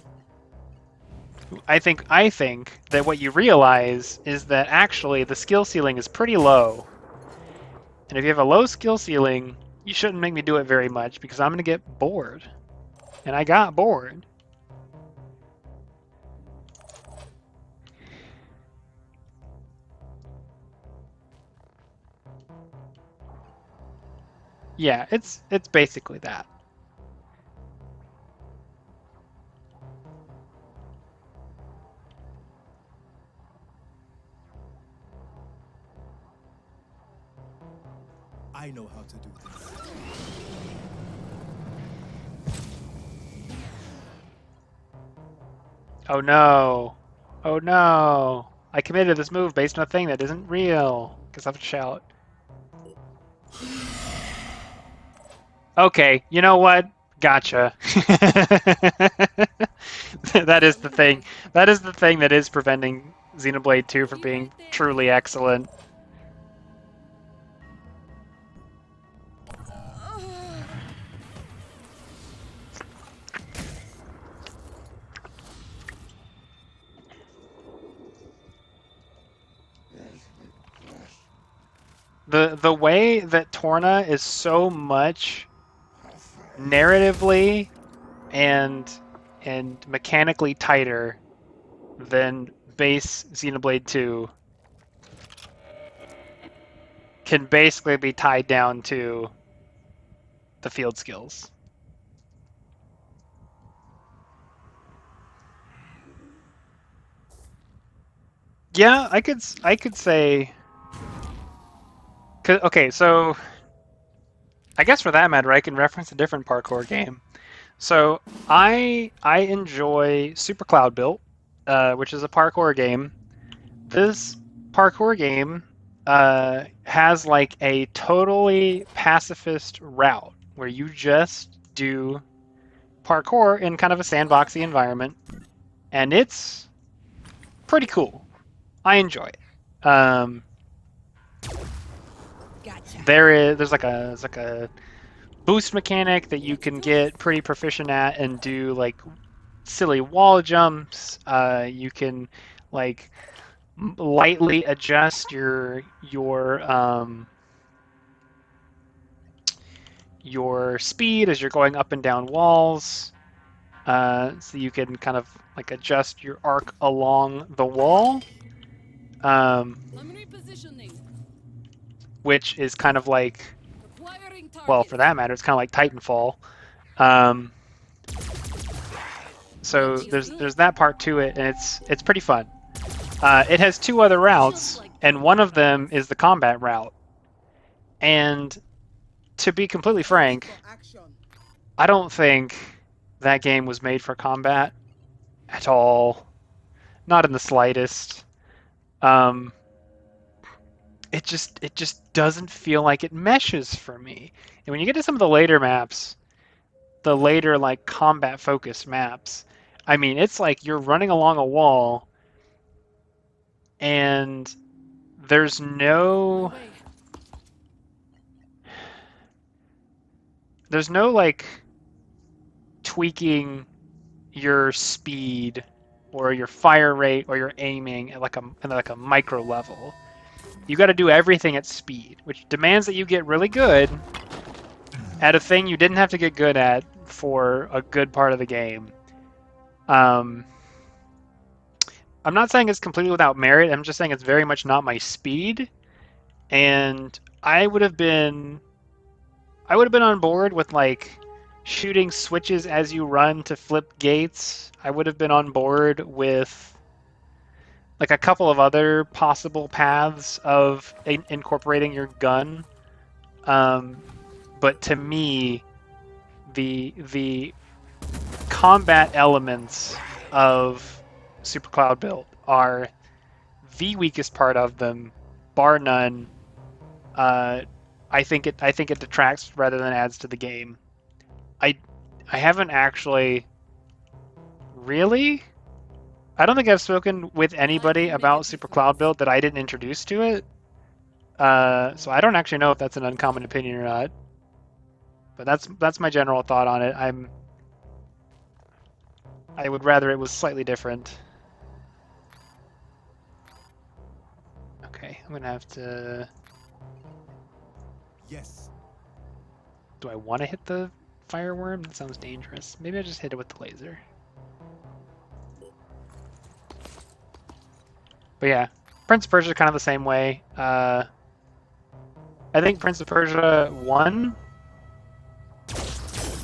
B: I think that what you realize is that actually the skill ceiling is pretty low. And if you have a low skill ceiling, you shouldn't make me do it very much, because I'm going to get bored. And I got bored. Yeah, it's basically that.
F: I know how to do this.
B: Oh no. Oh no. I committed this move based on a thing that isn't real. Guess I have to shout. Okay, you know what? Gotcha. That is the thing. That is the thing that is preventing Xenoblade 2 from being truly excellent. The way that Torna is so much narratively and mechanically tighter than base Xenoblade 2 can basically be tied down to the field skills. Yeah, I could say. Okay, so I guess for that matter, I can reference a different parkour game. So I enjoy Super Cloud Built, which is a parkour game. This parkour game has like a totally pacifist route where you just do parkour in kind of a sandboxy environment, and it's pretty cool. I enjoy it.
E: Gotcha.
B: there's like a boost mechanic that you can get pretty proficient at and do like silly wall jumps. You can like lightly adjust your speed as you're going up and down walls. So you can kind of like adjust your arc along the wall,
A: I'm repositioning.
B: which is kind of like,
A: Acquiring target.
B: well, for that matter, it's kind of like Titanfall. Um, so there's that part to it, and it's pretty fun. It has two other routes, and one of them is the combat route. And to be completely frank,
D: For action.
B: I don't think that game was made for combat at all. Not in the slightest. It just doesn't feel like it meshes for me. And when you get to some of the later maps, the later like combat focused maps, I mean, it's like you're running along a wall and there's no like tweaking your speed or your fire rate or your aiming at like a micro level. You got to do everything at speed, which demands that you get really good at a thing you didn't have to get good at for a good part of the game. I'm not saying it's completely without merit. I'm just saying it's very much not my speed, and I would have been on board with like shooting switches as you run to flip gates. I would have been on board with like a couple of other possible paths of incorporating your gun. But to me, the combat elements of Super Cloud Build are the weakest part of them, bar none. I think it detracts rather than adds to the game. I haven't actually really. I don't think I've spoken with anybody about Super Cloud Build that I didn't introduce to it. So I don't actually know if that's an uncommon opinion or not. But that's my general thought on it. I would rather it was slightly different. Okay, I'm gonna have to.
F: Yes.
B: Do I want to hit the fireworm? That sounds dangerous. Maybe I just hit it with the laser. But yeah, Prince of Persia is kind of the same way. I think Prince of Persia 1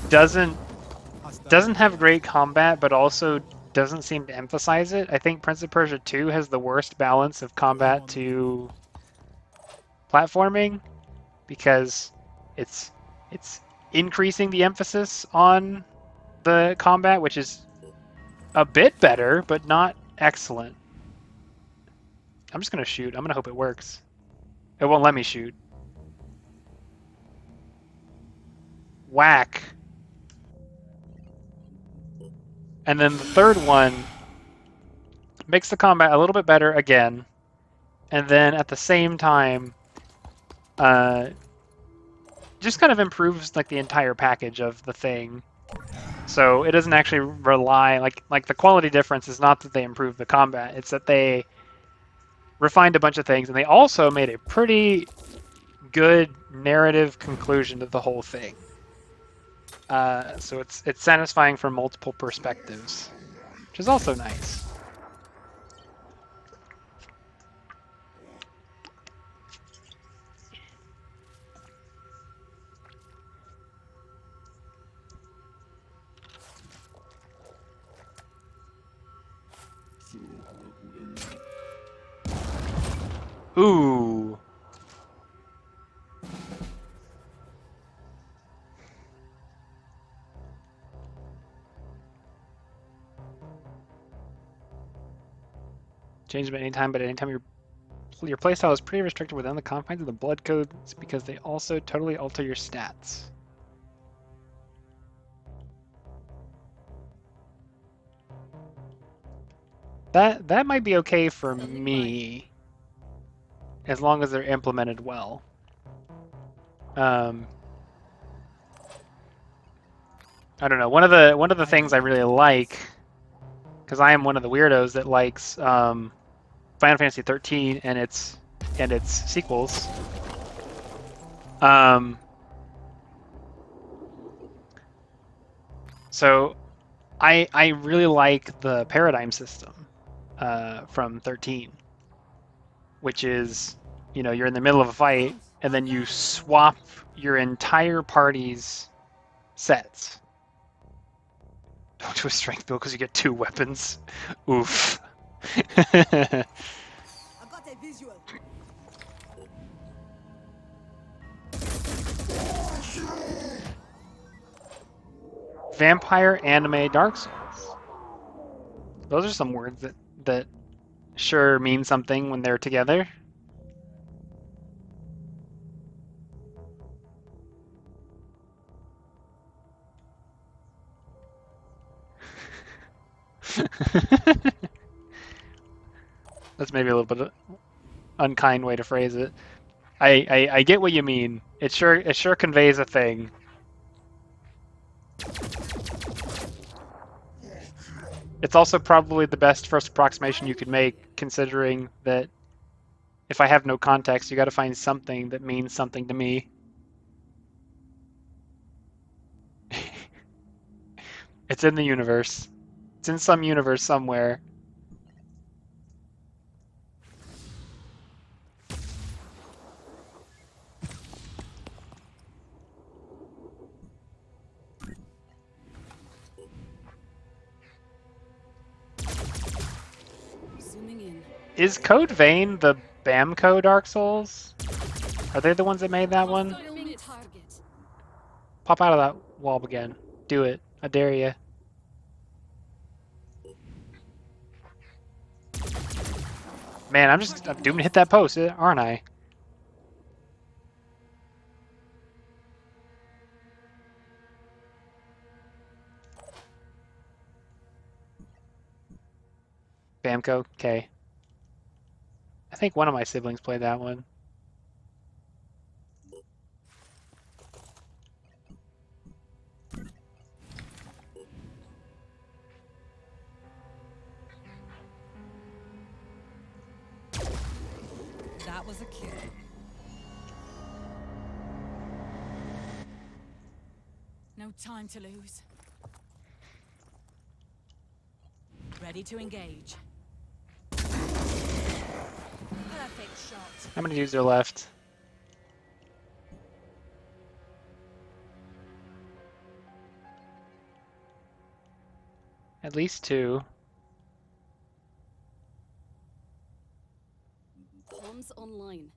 B: doesn't have great combat, but also doesn't seem to emphasize it. I think Prince of Persia 2 has the worst balance of combat to platforming because it's increasing the emphasis on the combat, which is a bit better, but not excellent. I'm just gonna shoot. I'm gonna hope it works. It won't let me shoot. Whack. And then the third one makes the combat a little bit better again, and then at the same time, just kind of improves like the entire package of the thing. So it doesn't actually rely like the quality difference is not that they improved the combat; it's that they refined a bunch of things, and they also made a pretty good narrative conclusion to the whole thing. So it's satisfying from multiple perspectives, which is also nice. Ooh. Change them at any time, but at any time your playstyle is pretty restricted within the confines of the blood codes because they also totally alter your stats. That might be okay for me. as long as they're implemented well. I don't know. One of the things I really like, because I am one of the weirdos that likes Final Fantasy 13 and its sequels. So I really like the paradigm system from 13, which is, you know, you're in the middle of a fight and then you swap your entire party's sets. Don't do a strength build because you get 2 weapons. Oof.
D: I got a visual.
B: Vampire, anime, Dark Souls. Those are some words that sure mean something when they're together. That's maybe a little bit of unkind way to phrase it. I get what you mean. It sure conveys a thing. It's also probably the best first approximation you could make, considering that if I have no context, you got to find something that means something to me. It's in the universe. It's in some universe somewhere.
A: Zooming in.
B: Is Code Vein the Bamco Dark Souls? Are they the ones that made that one?
A: Confirming target.
B: Pop out of that wall again. Do it. I dare you. Man, I'm doomed to hit that post, aren't I? Bamco, okay. I think one of my siblings played that one.
E: That was a kill. No time to lose. Ready to engage. Perfect shot.
B: How many dudes are left? At least 2.
A: Comms online.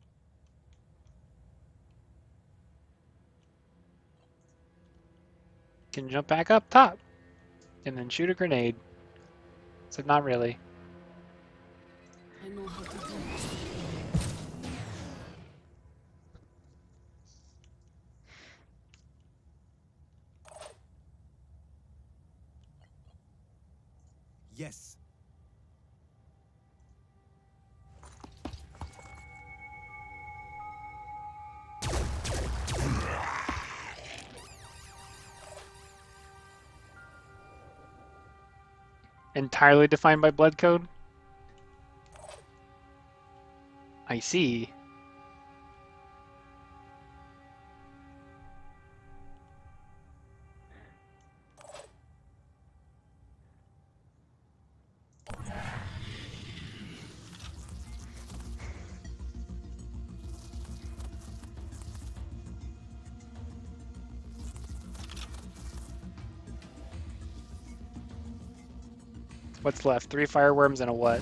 B: Can jump back up top and then shoot a grenade. So not really.
A: I know how to do this.
G: Yes.
B: Entirely defined by blood code? I see. What's left? 3 fireworms and a what?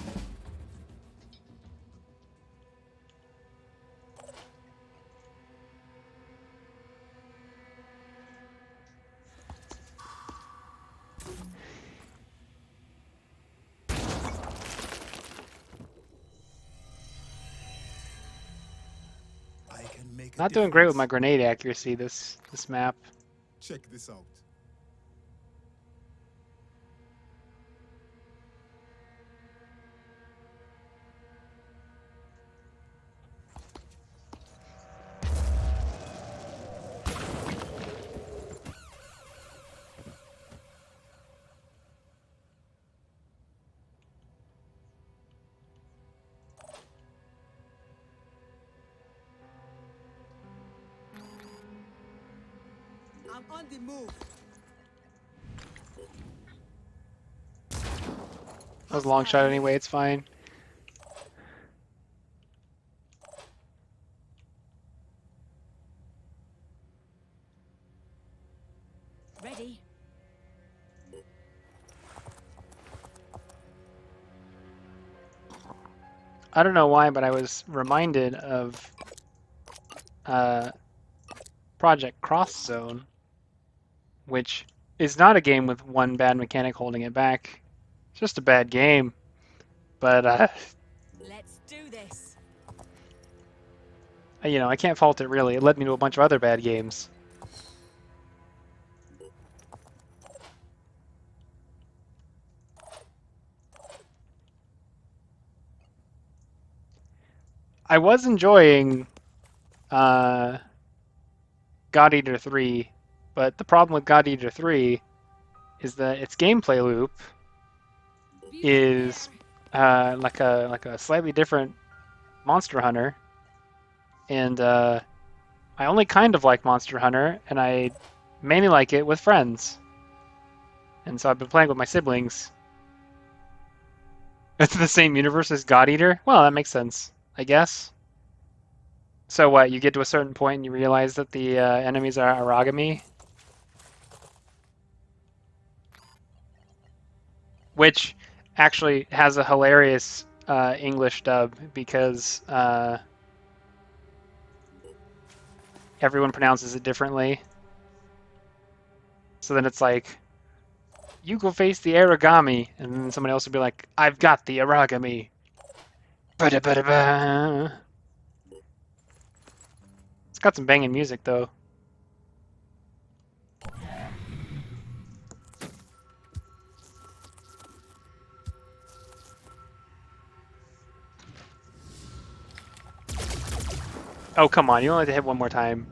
G: I can make
B: Not doing great with my grenade accuracy this map.
G: Check this out.
D: I'm on the move.
B: That was a long shot anyway, it's fine.
A: Ready?
B: I don't know why, but I was reminded of Project Cross Zone, which is not a game with one bad mechanic holding it back. It's just a bad game. But,
A: Let's do this.
B: you know, I can't fault it really. It led me to a bunch of other bad games. I was enjoying God Eater 3, but the problem with God Eater 3 is that its gameplay loop is like a slightly different Monster Hunter, and I only kind of like Monster Hunter, and I mainly like it with friends, and so I've been playing with my siblings. It's the same universe as God Eater? Well, that makes sense, I guess. So what, you get to a certain point and you realize that the enemies are Aragami? Which actually has a hilarious English dub because everyone pronounces it differently. So then it's like, you go face the Aragami, and then somebody else will be like, I've got the Aragami. Ba-da-ba-da-ba. It's got some banging music though. Oh, come on, you only have to hit one more time.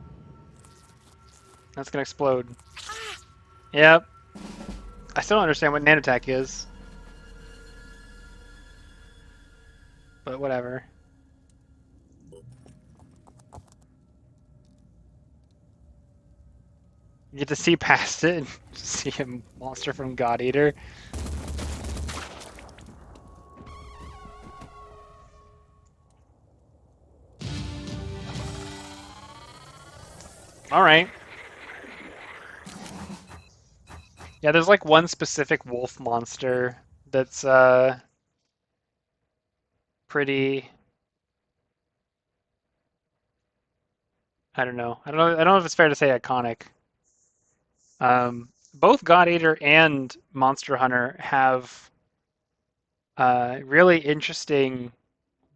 B: That's gonna explode. Yep. I still don't understand what Nanotack is. But whatever. You get to see past it and see a monster from God Eater. Alright. Yeah, there's like one specific wolf monster that's pretty, I don't know. I don't know if it's fair to say iconic. Both God Eater and Monster Hunter have really interesting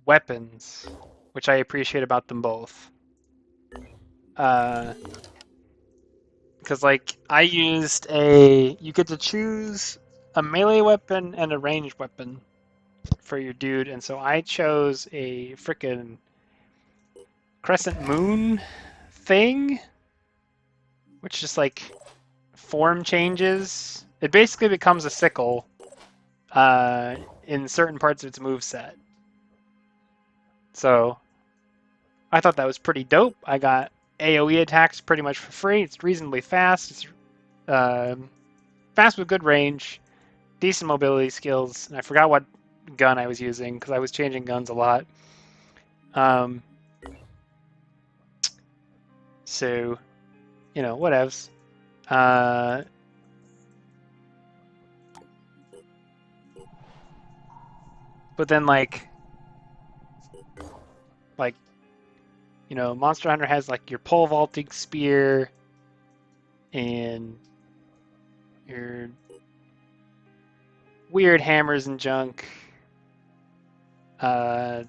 B: weapons, which I appreciate about them both. Because like I used you get to choose a melee weapon and a ranged weapon for your dude, and so I chose a frickin' crescent moon thing, which just like form changes. It basically becomes a sickle in certain parts of its moveset. So I thought that was pretty dope. I got AoE attacks pretty much for free. It's reasonably fast. It's fast with good range, decent mobility skills, and I forgot what gun I was using because I was changing guns a lot. So, you know, whatevs. But then like, you know, Monster Hunter has like your pole vaulting spear and your weird hammers and junk. Like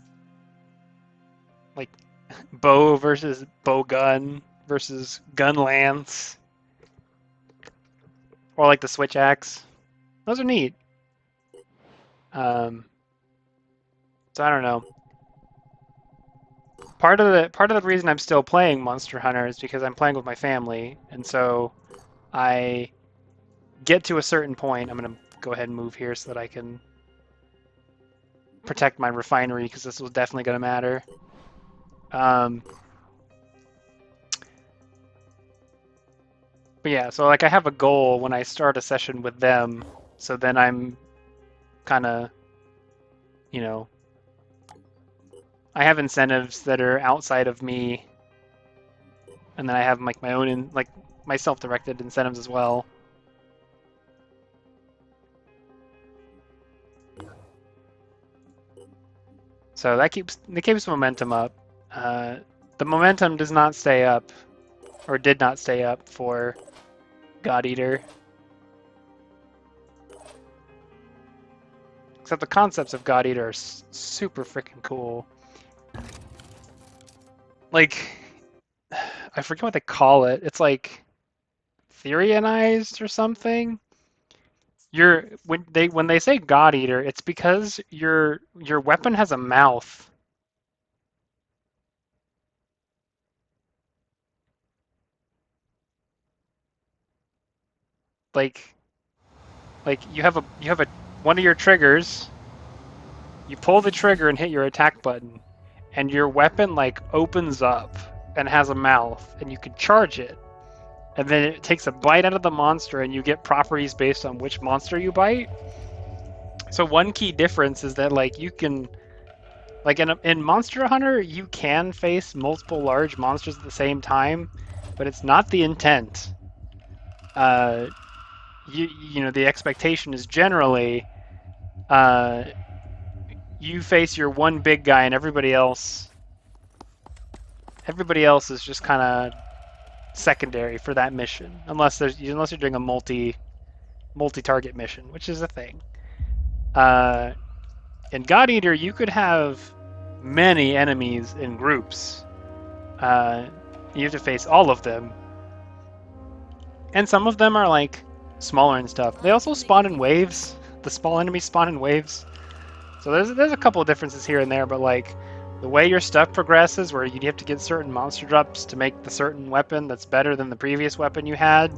B: bow versus bow gun versus gun lance. Or like the switch axe. Those are neat. So I don't know. Part of the reason I'm still playing Monster Hunter is because I'm playing with my family, and so I get to a certain point. I'm gonna go ahead and move here so that I can protect my refinery because this was definitely gonna matter. But yeah, so like I have a goal when I start a session with them, so then I'm kind of, you know, I have incentives that are outside of me, and then I have like my own like my self-directed incentives as well. So that keeps momentum up. The momentum does not stay up, or did not stay up for God Eater. Except the concepts of God Eater are super freaking cool. Like, I forget what they call it. It's like Therianized or something. When they say God Eater, it's because your weapon has a mouth. Like you have a one of your triggers. You pull the trigger and hit your attack button, and your weapon like opens up and has a mouth, and you can charge it. And then it takes a bite out of the monster, and you get properties based on which monster you bite. So one key difference is that like you can, like in Monster Hunter, you can face multiple large monsters at the same time, but it's not the intent. You know, the expectation is generally you face your one big guy, and everybody else is just kind of secondary for that mission, unless you're doing a multi-target mission, which is a thing. In God Eater, you could have many enemies in groups. You have to face all of them, and some of them are like smaller and stuff. They also spawn in waves. The small enemies spawn in waves. So there's a couple of differences here and there, but like the way your stuff progresses, where you have to get certain monster drops to make the certain weapon that's better than the previous weapon you had,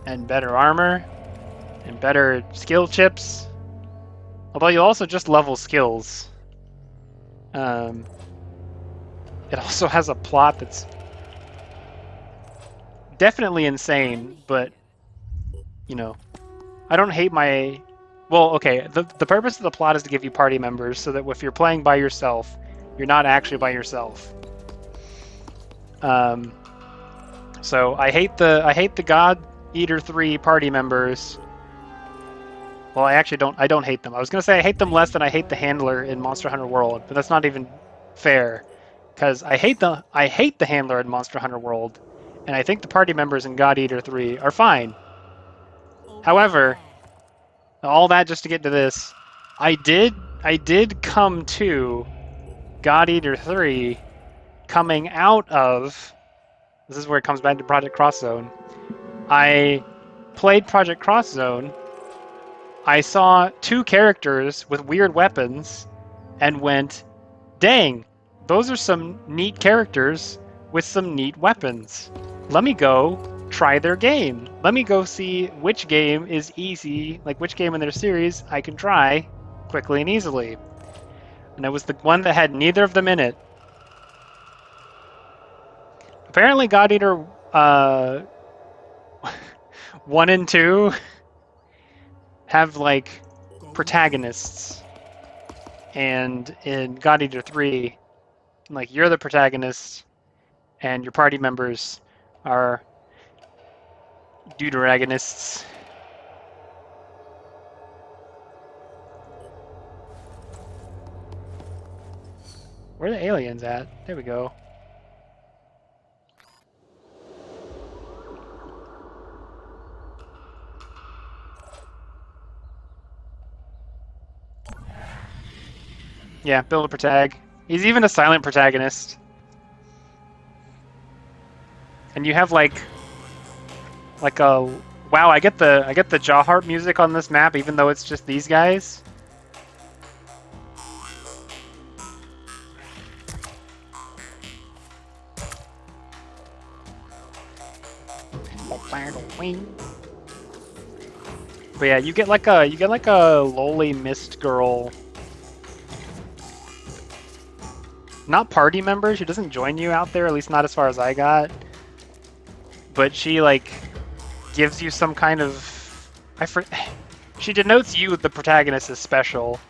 B: and better armor, and better skill chips. Although you'll also just level skills. It also has a plot that's definitely insane, but you know, I don't hate my... Well, okay, the purpose of the plot is to give you party members, so that if you're playing by yourself, you're not actually by yourself. So I hate the God Eater 3 party members. Well, I don't hate them. I was gonna say I hate them less than I hate the handler in Monster Hunter World, but that's not even fair, because I hate the handler in Monster Hunter World, and I think the party members in God Eater 3 are fine. However, all that just to get to this, I did come to God Eater 3 coming out of... This is where it comes back to Project Cross Zone. I played Project Cross Zone. I saw two characters with weird weapons and went, dang, those are some neat characters with some neat weapons. Let me go try their game. Let me go see which game is easy, like which game in their series I can try quickly and easily. And it was the one that had neither of them in it. Apparently God Eater 1 and 2 have like protagonists. And in God Eater 3, like you're the protagonist and your party members are deuteragonists. Where are the aliens at? There we go. Yeah, build a protag. He's even a silent protagonist. And you have like a... Wow, I get the Jawheart music on this map even though it's just these guys. But yeah, you get like a lowly mist girl. Not party member, she doesn't join you out there, at least not as far as I got. But she like gives you some kind of she denotes you, the protagonist, as special.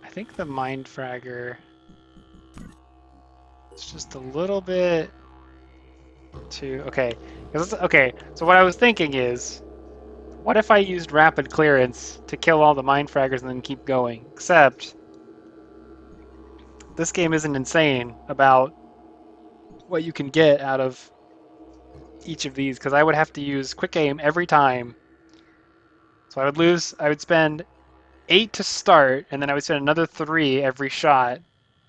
B: I think the Mind Fragger is just a little bit too... Okay. Okay, so what I was thinking is, what if I used Rapid Clearance to kill all the Mind Fraggers and then keep going? Except, this game isn't insane about what you can get out of each of these, because I would have to use Quick Aim every time. So I would spend 8 to start, and then I would spend another 3 every shot,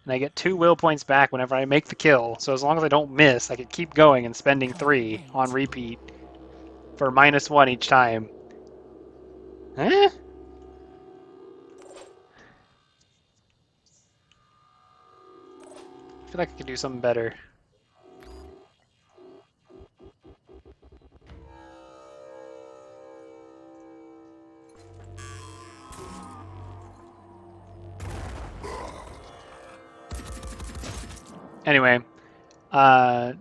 B: and I get 2 will points back whenever I make the kill. So as long as I don't miss, I could keep going and spending 3 on repeat for -1 each time. Eh? I feel like I could do something better. Anyway, I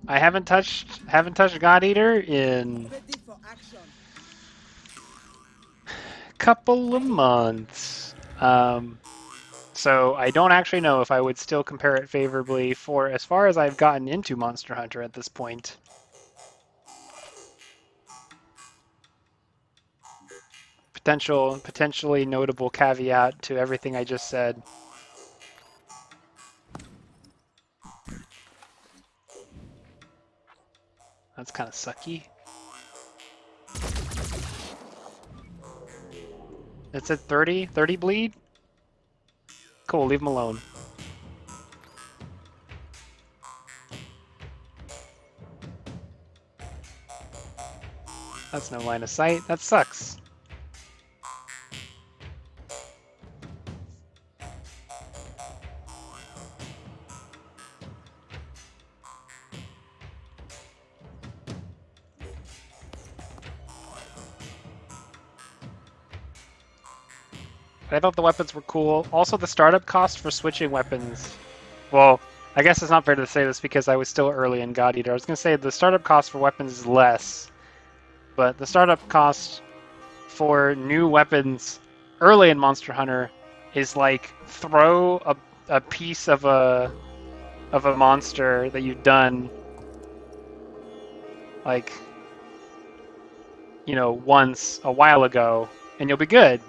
B: haven't touched God Eater in
D: Ready for action.
B: a couple of months. So I don't actually know if I would still compare it favorably for as far as I've gotten into Monster Hunter at this point. Potentially notable caveat to everything I just said. That's kind of sucky. It's at 30 bleed? Cool, leave him alone. That's no line of sight. That sucks. I thought the weapons were cool. Also, the startup cost for switching weapons. Well, I guess it's not fair to say this because I was still early in God Eater. I was going to say the startup cost for weapons is less, but the startup cost for new weapons early in Monster Hunter is like throw a piece of a monster that you've done like, you know, once a while ago, and you'll be good.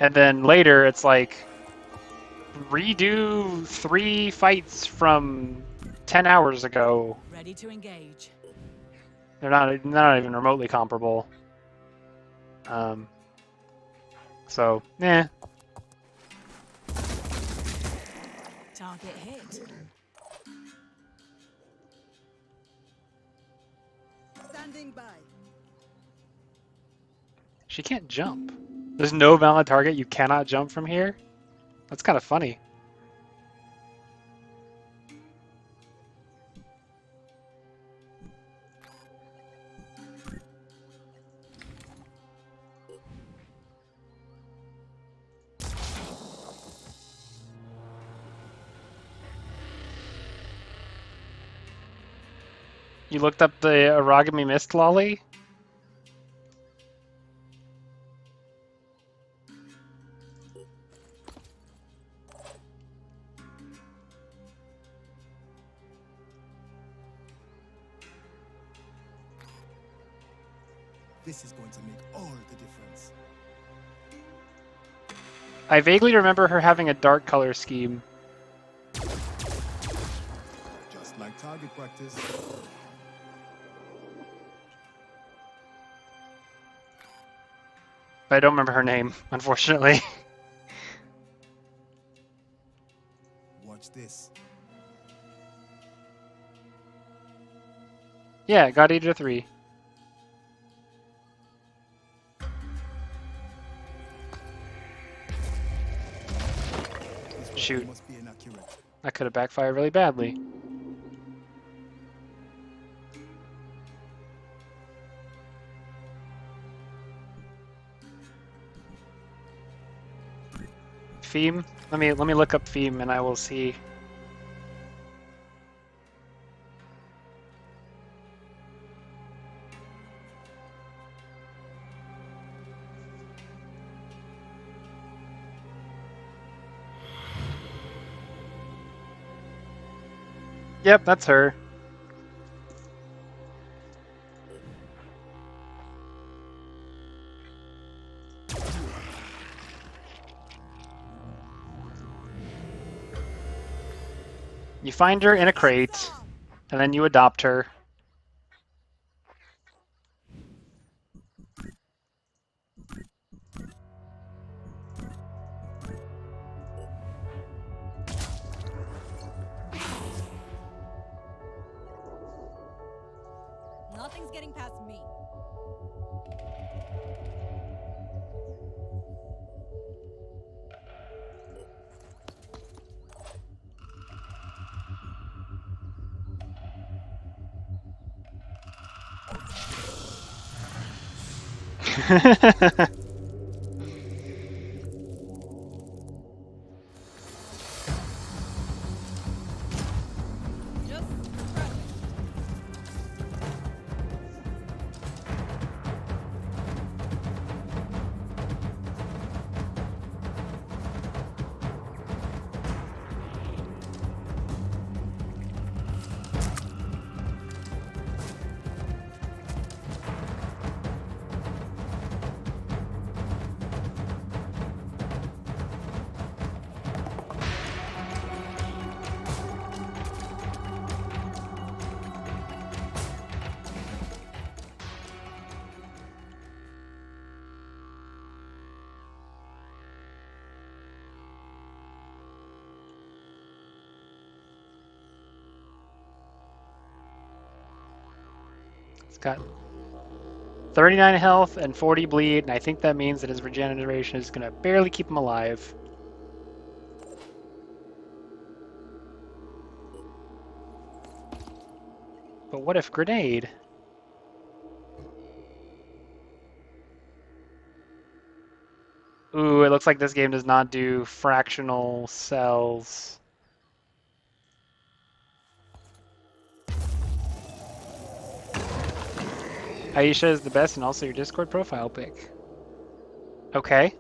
B: And then later, it's like, redo 3 fights from 10 hours ago.
D: Ready to engage.
B: They're not even remotely comparable. So, eh.
D: Target hit. Standing by.
B: She can't jump. There's no valid target. You cannot jump from here? That's kind of funny. You looked up the Origami Mist lolly?
I: This is going to make all the difference.
B: I vaguely remember her having a dark color scheme.
I: Just like target practice.
B: But I don't remember her name, unfortunately.
I: Watch this.
B: Yeah, God Eater 3. Shoot,
I: Must be inaccurate.
B: that could have backfired really badly. Theme? Let me look up theme and I will see. Yep, that's her. You find her in a crate, and then you adopt her.
D: Nothing's getting past me. Just perfect.
B: It's got 39 health and 40 bleed, and I think that means that his regeneration is gonna barely keep him alive. But what if grenade? Ooh, it looks like this game does not do fractional cells. Aisha is the best and also your Discord profile pic. Okay.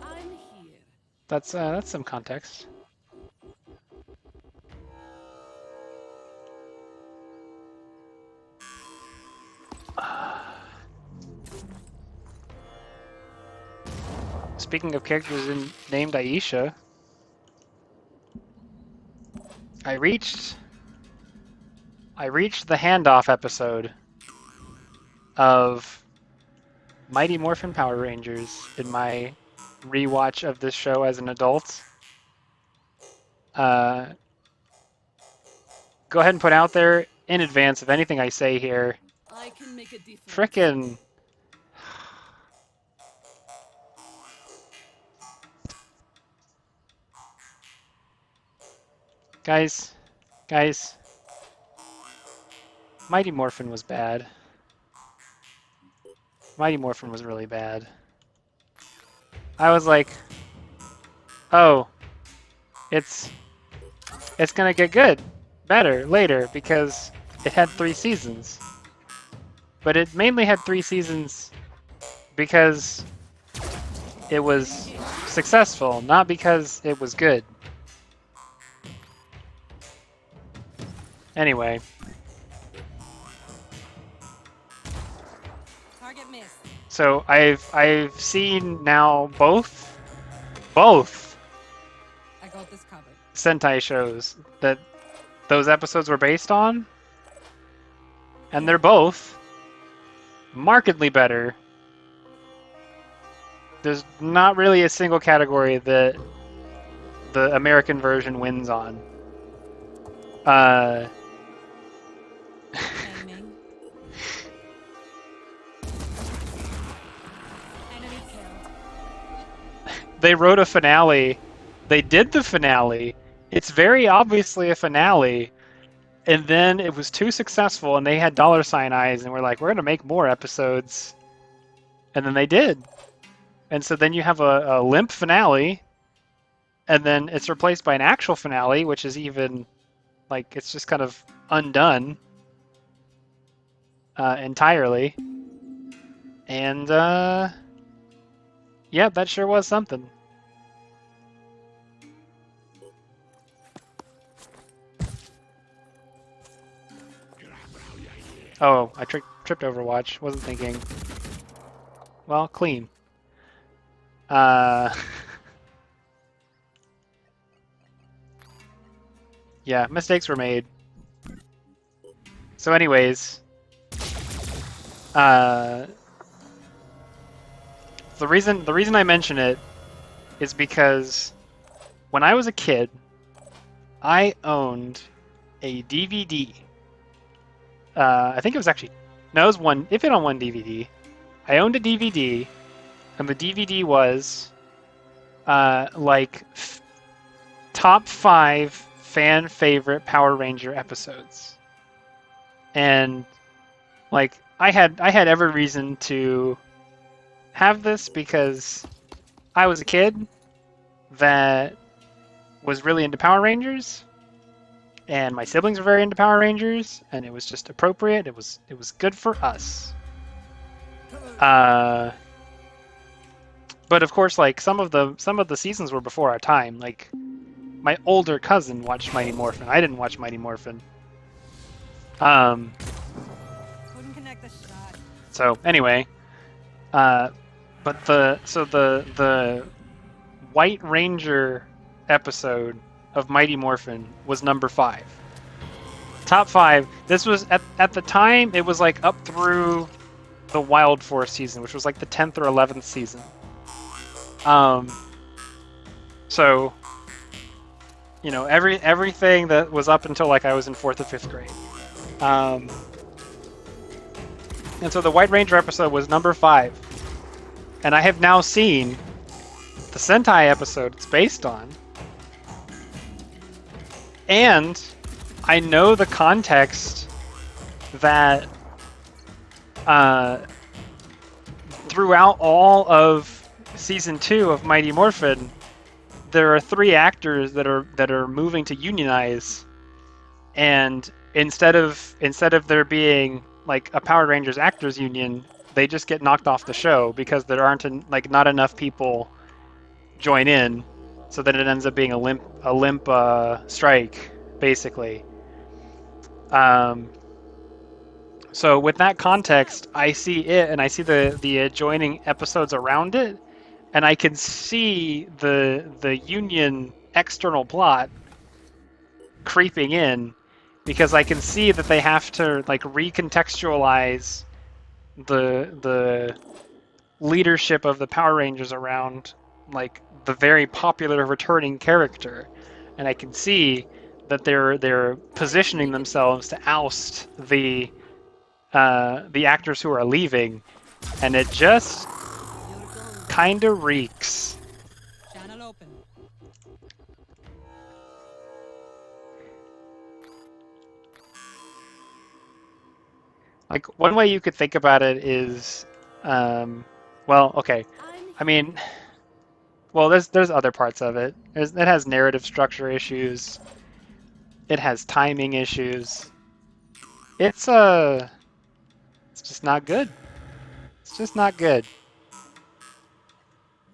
A: I'm here.
B: That's some context. Speaking of characters named Aisha, I reached the handoff episode of Mighty Morphin Power Rangers in my rewatch of this show as an adult. Go ahead and put out there in advance of anything I say here.
A: I can make a difference.
B: Frickin' guys, Mighty Morphin was bad. Mighty Morphin was really bad. I was like, oh, it's gonna get better later because it had 3 seasons. But it mainly had 3 seasons because it was successful, not because it was good. Anyway.
D: Target missed.
B: So I've seen now both
D: I got this covered.
B: Sentai shows that those episodes were based on, and they're both markedly better. There's not really a single category that the American version wins on.
D: Aiming.
B: they wrote a finale. They did the finale. It's very obviously a finale. And then it was too successful, and they had $ eyes, and we're like, we're going to make more episodes. And then they did. And so then you have a limp finale, and then it's replaced by an actual finale, which is even, like, it's just kind of undone entirely. And, yeah, that sure was something. Oh, I tripped Overwatch. Wasn't thinking. Well, clean. Yeah, mistakes were made. So anyways, the reason I mention it is because when I was a kid, I owned a DVD. I think it was actually, no, it was one, if it on one DVD. I owned a DVD, and the DVD was like top 5 fan favorite Power Ranger episodes. And like I had every reason to have this because I was a kid that was really into Power Rangers, and my siblings were very into Power Rangers, and it was just appropriate. It was good for us. But of course, like some of the seasons were before our time. Like my older cousin watched Mighty Morphin. I didn't watch Mighty Morphin.
D: Couldn't connect the shot.
B: So anyway, but the White Ranger episode of Mighty Morphin was number 5. Top 5. This was at the time it was like up through the Wild Force season, which was like the 10th or 11th season. So you know, everything that was up until like I was in 4th or 5th grade. And so the White Ranger episode was number 5. And I have now seen the Sentai episode it's based on. And I know the context that throughout all of season 2 of Mighty Morphin, there are 3 actors that are moving to unionize, and instead of there being like a Power Rangers actors union, they just get knocked off the show because there aren't not enough people join in, so that it ends up being a limp strike basically. So with that context, I see it, and I see the adjoining episodes around it, and I can see the union external plot creeping in, because I can see that they have to like recontextualize the leadership of the Power Rangers around like the very popular returning character, and I can see that they're positioning themselves to oust the actors who are leaving, and it just kind of reeks.
D: Channel open.
B: Like, one way you could think about it is, well, okay. I mean, well, there's other parts of it. It has narrative structure issues. It has timing issues. It's just not good. It's just not good.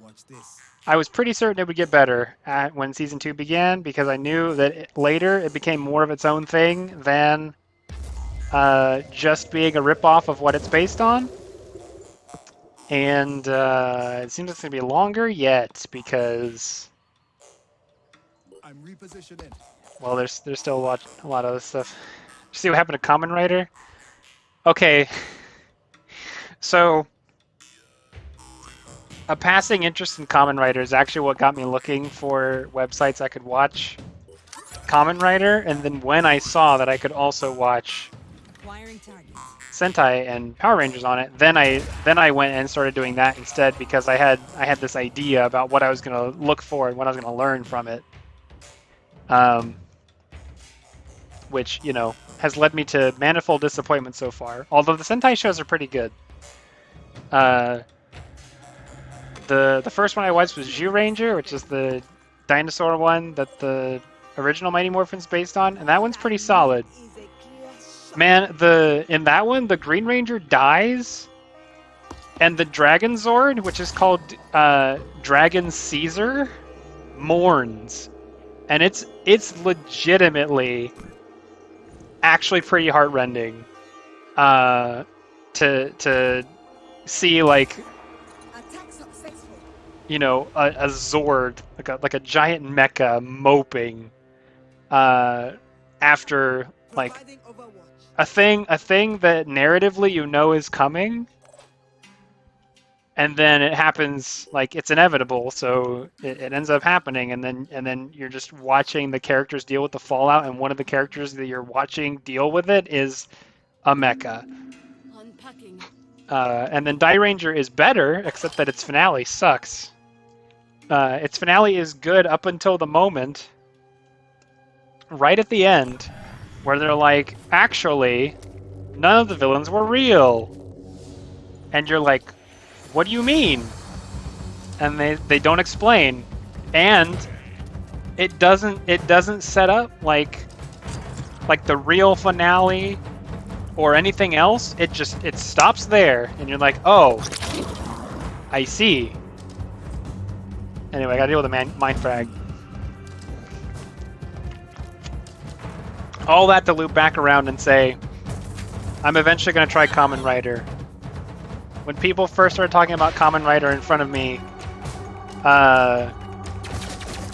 I: Watch this.
B: I was pretty certain it would get better when season 2 began, because I knew that later it became more of its own thing than just being a ripoff of what it's based on. And it seems it's going to be longer yet, because,
I: I'm repositioning.
B: well, there's still a lot of other stuff. See what happened to Kamen Rider? Okay, so a passing interest in Kamen Rider is actually what got me looking for websites I could watch Kamen Rider, and then when I saw that I could also watch
D: Acquiring targets.
B: Sentai and Power Rangers on it, then I went and started doing that instead because I had this idea about what I was gonna look for and what I was gonna learn from it, which has led me to manifold disappointment so far. Although the Sentai shows are pretty good. The first one I watched was Zyuranger, which is the dinosaur one that the original Mighty Morphin's based on, and that one's pretty solid. Man, in that one, the Green Ranger dies, and the Dragon Zord, which is called Dragon Caesar, mourns, and it's legitimately actually pretty heartrending to see like a Zord, like a giant mecha moping after like a thing that narratively is coming, and then it happens, like it's inevitable, so it ends up happening, and then you're just watching the characters deal with the fallout, and one of the characters that you're watching deal with it is a mecha.
A: Unpacking.
B: And then Die Ranger is better, except that its finale sucks. Its finale is good up until the moment, right at the end, where they're like, actually, none of the villains were real. And you're like, what do you mean? And they don't explain. And it doesn't set up like the real finale or anything else. It stops there, and you're like, oh, I see. Anyway, I gotta deal with a mind frag. All that to loop back around and say, I'm eventually gonna try Kamen Rider. When people first started talking about Kamen Rider in front of me,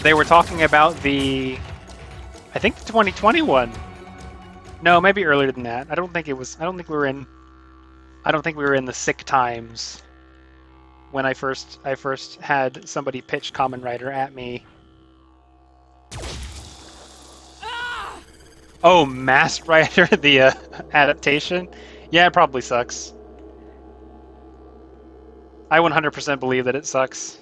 B: they were talking about I think the 2021. No, maybe earlier than that. I don't think we were in the sick times when I first had somebody pitch Kamen Rider at me. Oh, Masked Rider, the adaptation? Yeah, it probably sucks. I 100% believe that it sucks.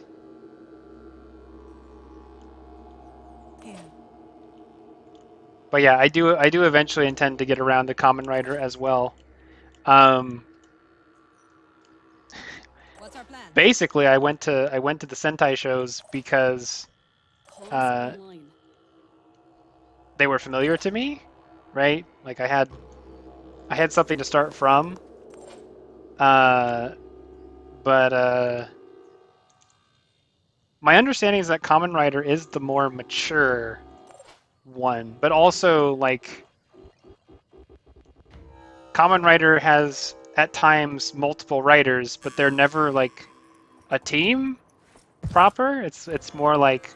D: Yeah.
B: But yeah, I do eventually intend to get around to Kamen Rider as well.
D: What's our plan?
B: Basically, I went to the Sentai shows because
A: Calls online.
B: they were familiar to me, right? Like I had something to start from. But my understanding is that Kamen Rider is the more mature one, but also like Kamen Rider has at times multiple writers, but they're never like a team proper. It's more like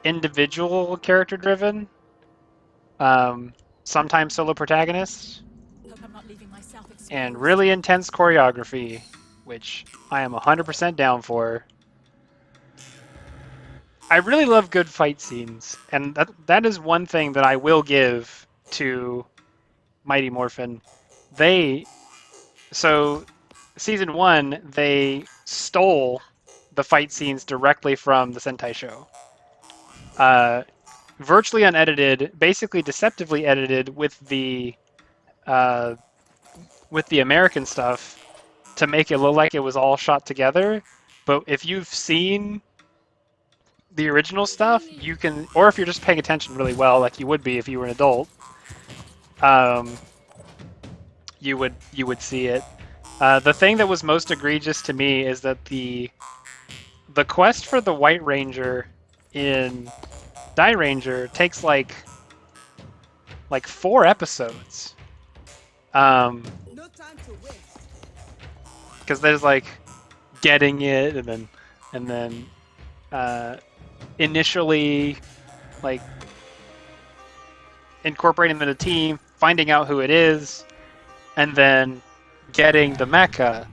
B: individual character driven. Sometimes solo protagonists.
D: Hope I'm not leaving myself exposed.
B: And really intense choreography, which I am 100% down for. I really love good fight scenes, and that is one thing that I will give to Mighty Morphin. So season 1, they stole the fight scenes directly from the Sentai show. Virtually unedited, basically deceptively edited with the American stuff to make it look like it was all shot together. But if you've seen the original stuff, you can, or if you're just paying attention really well, like you would be if you were an adult, you would see it. The thing that was most egregious to me is that the quest for the White Ranger in Die Ranger takes like 4 episodes.
E: No time to waste.
B: Because there's like getting it, and then initially like incorporating them in a team, finding out who it is, and then getting the mecha.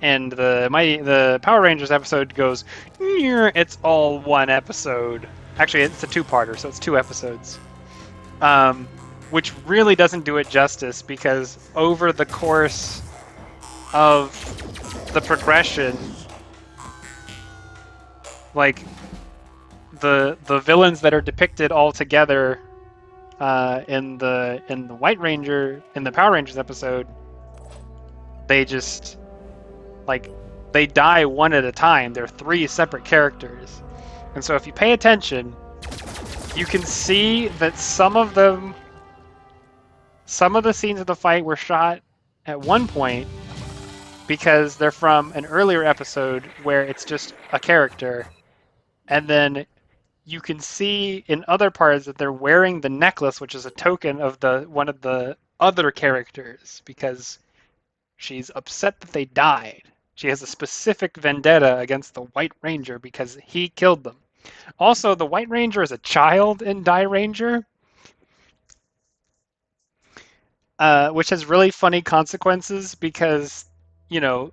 B: And the Power Rangers episode goes, it's all one episode. Actually, it's a 2-parter, so it's 2 episodes. which really doesn't do it justice because over the course of the progression, like the villains that are depicted all together in the White Ranger in the Power Rangers episode, they just like they die one at a time. They're 3 separate characters, and so if you pay attention, you can see that some of the scenes of the fight were shot at one point because they're from an earlier episode where it's just a character, and then you can see in other parts that they're wearing the necklace, which is a token of one of the other characters, because she's upset that they died. She has a specific vendetta against the White Ranger because he killed them. Also, the White Ranger is a child in Die Ranger, which has really funny consequences because, you know,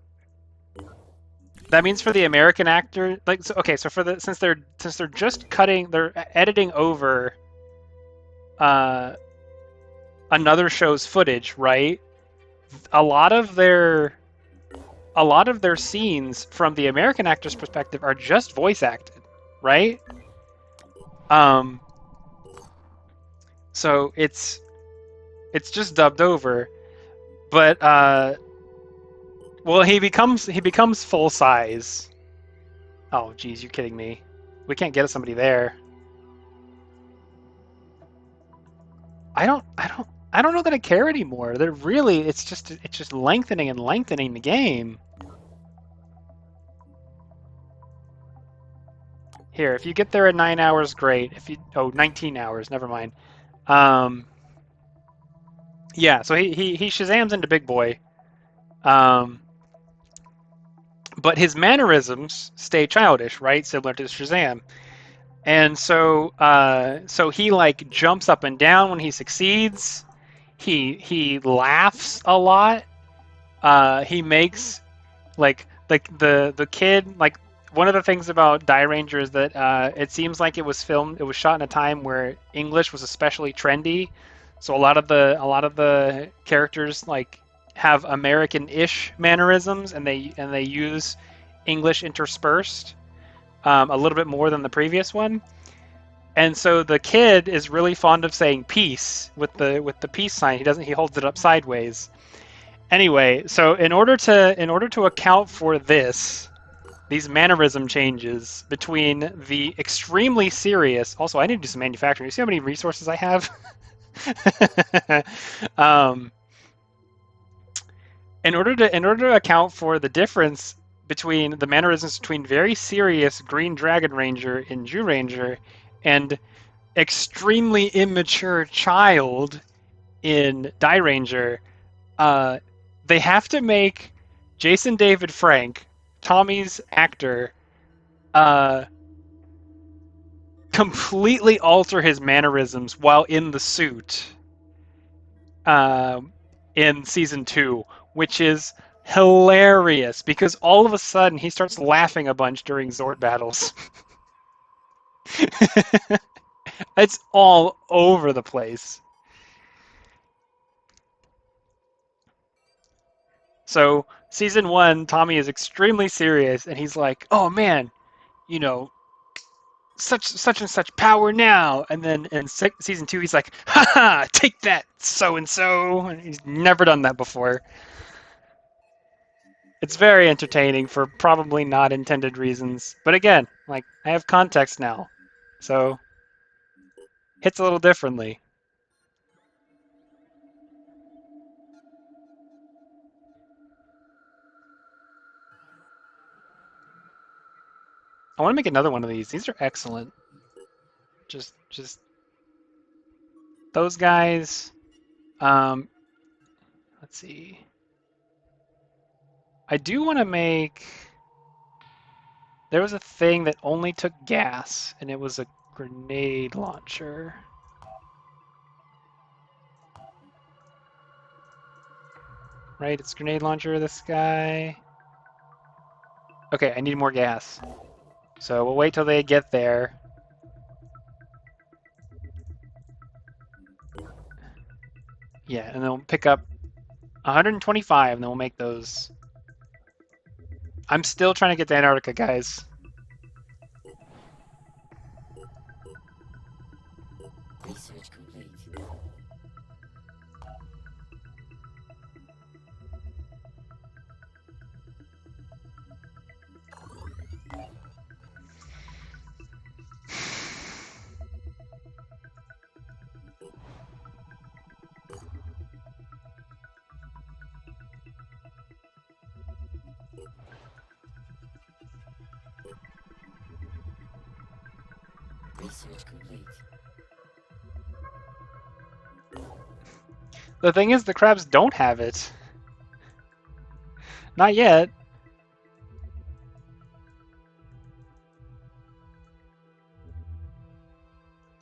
B: that means for the American actor, like, so, okay, so for the since they're just they're editing over another show's footage, right? A lot of their scenes from the American actor's perspective are just voice acted, right? So it's just dubbed over, but well, he becomes full size. Oh, geez, you're kidding me. We can't get somebody there. I don't know that I care anymore. They're really, it's just lengthening and lengthening the game. Here, if you get there in 9 hours, great. If you 19 hours, never mind. Yeah, so he Shazams into Big Boy. But his mannerisms stay childish, right? Similar to Shazam. And so he like jumps up and down when he succeeds. He laughs a lot. He makes like the kid, like, one of the things about Die Ranger is that it seems like it was shot in a time where English was especially trendy. So a lot of the characters like have American-ish mannerisms, and they use English interspersed a little bit more than the previous one. And so the kid is really fond of saying peace with the peace sign. He holds it up sideways. Anyway, so in order to account for these mannerism changes between the extremely serious. Also, I need to do some manufacturing. You see how many resources I have? In order to account for the difference between the mannerisms between very serious Green Dragon Ranger in Zyuranger and extremely immature child in Die Ranger, they have to make Jason David Frank, Tommy's actor, completely alter his mannerisms while in the suit in season 2, which is hilarious because all of a sudden he starts laughing a bunch during Zord battles. It's all over the place. So season 1, Tommy is extremely serious, and he's like, "Oh man, you know, such and such power now." And then in season 2, he's like, "Ha ha, take that, so and so." And he's never done that before. It's very entertaining for probably not intended reasons. But again, like, I have context now, so hits a little differently. I want to make another one of these. These are excellent. Just those guys. Let's see. I do want to make. There was a thing that only took gas, and it was a grenade launcher. Right, it's grenade launcher. This guy. Okay, I need more gas. So we'll wait till they get there. Yeah, and then we'll pick up 125, and then we'll make those. I'm still trying to get to Antarctica, guys.
C: Research complete. Research complete.
B: The thing is, the crabs don't have it. Not yet.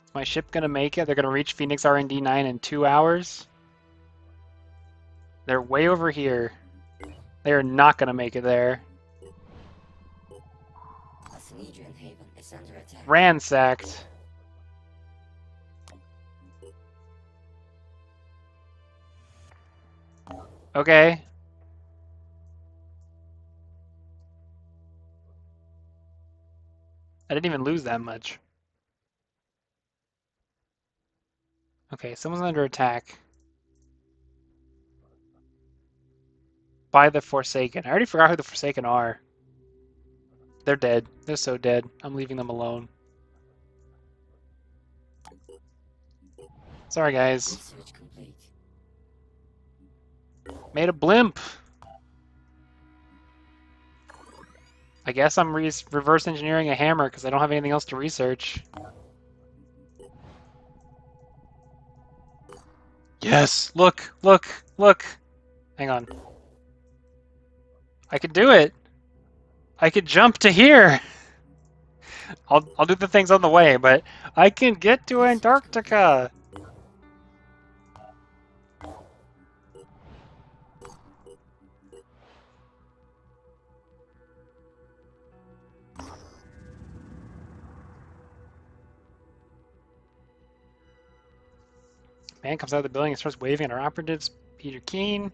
B: Is my ship gonna make it? They're gonna reach Phoenix RND 9 in 2 hours? They're way over here. They are not gonna make it there.
C: Ascenedrian Haven is under attack.
B: Ransacked. Okay. I didn't even lose that much. Okay, someone's under attack. By the Forsaken. I already forgot who the Forsaken are. They're dead. They're so dead. I'm leaving them alone. Sorry, guys.
C: Research complete.
B: Made a blimp. I guess I'm reverse engineering a hammer because I don't have anything else to research. Yes! Look! Look! Look! Hang on. I could do it! I could jump to here! I'll do the things on the way, but I can get to Antarctica! Man comes out of the building and starts waving at our operatives. Peter Keene.